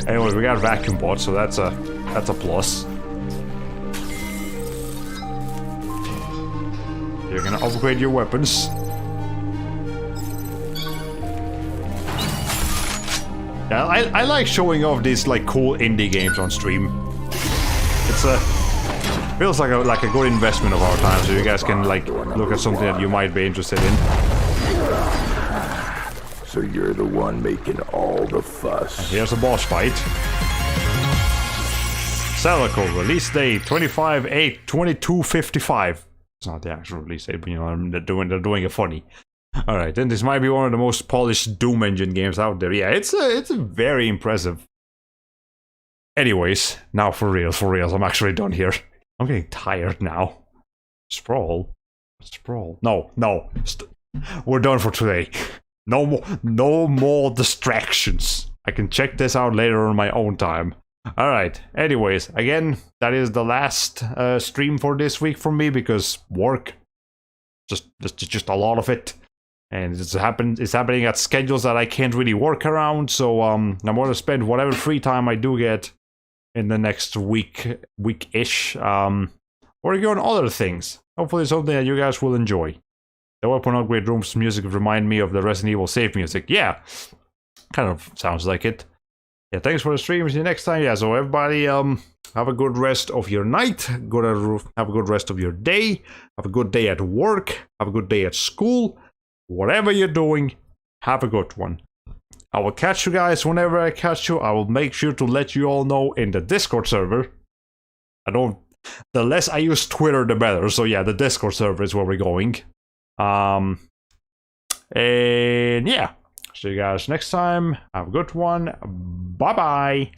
Anyways, we got vacuum bots, so that's a plus. You're gonna upgrade your weapons. Yeah, I like showing off these like cool indie games on stream. It's feels like a good investment of our time, so you guys can like look at something that you might be interested in. So you're the one making all the fuss. And here's a boss fight. Celico, release date 25/8/2255. It's not the actual release date, but you know, they're doing it funny. Alright, then this might be one of the most polished Doom engine games out there. Yeah, it's very impressive. Anyways, now for reals, I'm actually done here. I'm getting tired now. Sprawl? No. We're done for today. No more distractions. I can check this out later on my own time. Alright, anyways, again, that is the last stream for this week for me because work. Just a lot of it. And it's happening at schedules that I can't really work around, so I'm gonna spend whatever free time I do get in the next week-ish, working on other things. Hopefully something that you guys will enjoy. The weapon upgrade room's music remind me of the Resident Evil save music. Yeah, kind of sounds like it. Yeah, thanks for the stream. See you next time. Yeah, so everybody, have a good rest of your night. Have a good rest of your day. Have a good day at work. Have a good day at school. Whatever you're doing, have a good one. I will catch you guys whenever I catch you. I will make sure to let you all know in the Discord server. The less I use Twitter, the better. So yeah, the Discord server is where we're going. And yeah, see you guys next time. Have a good one. Bye bye.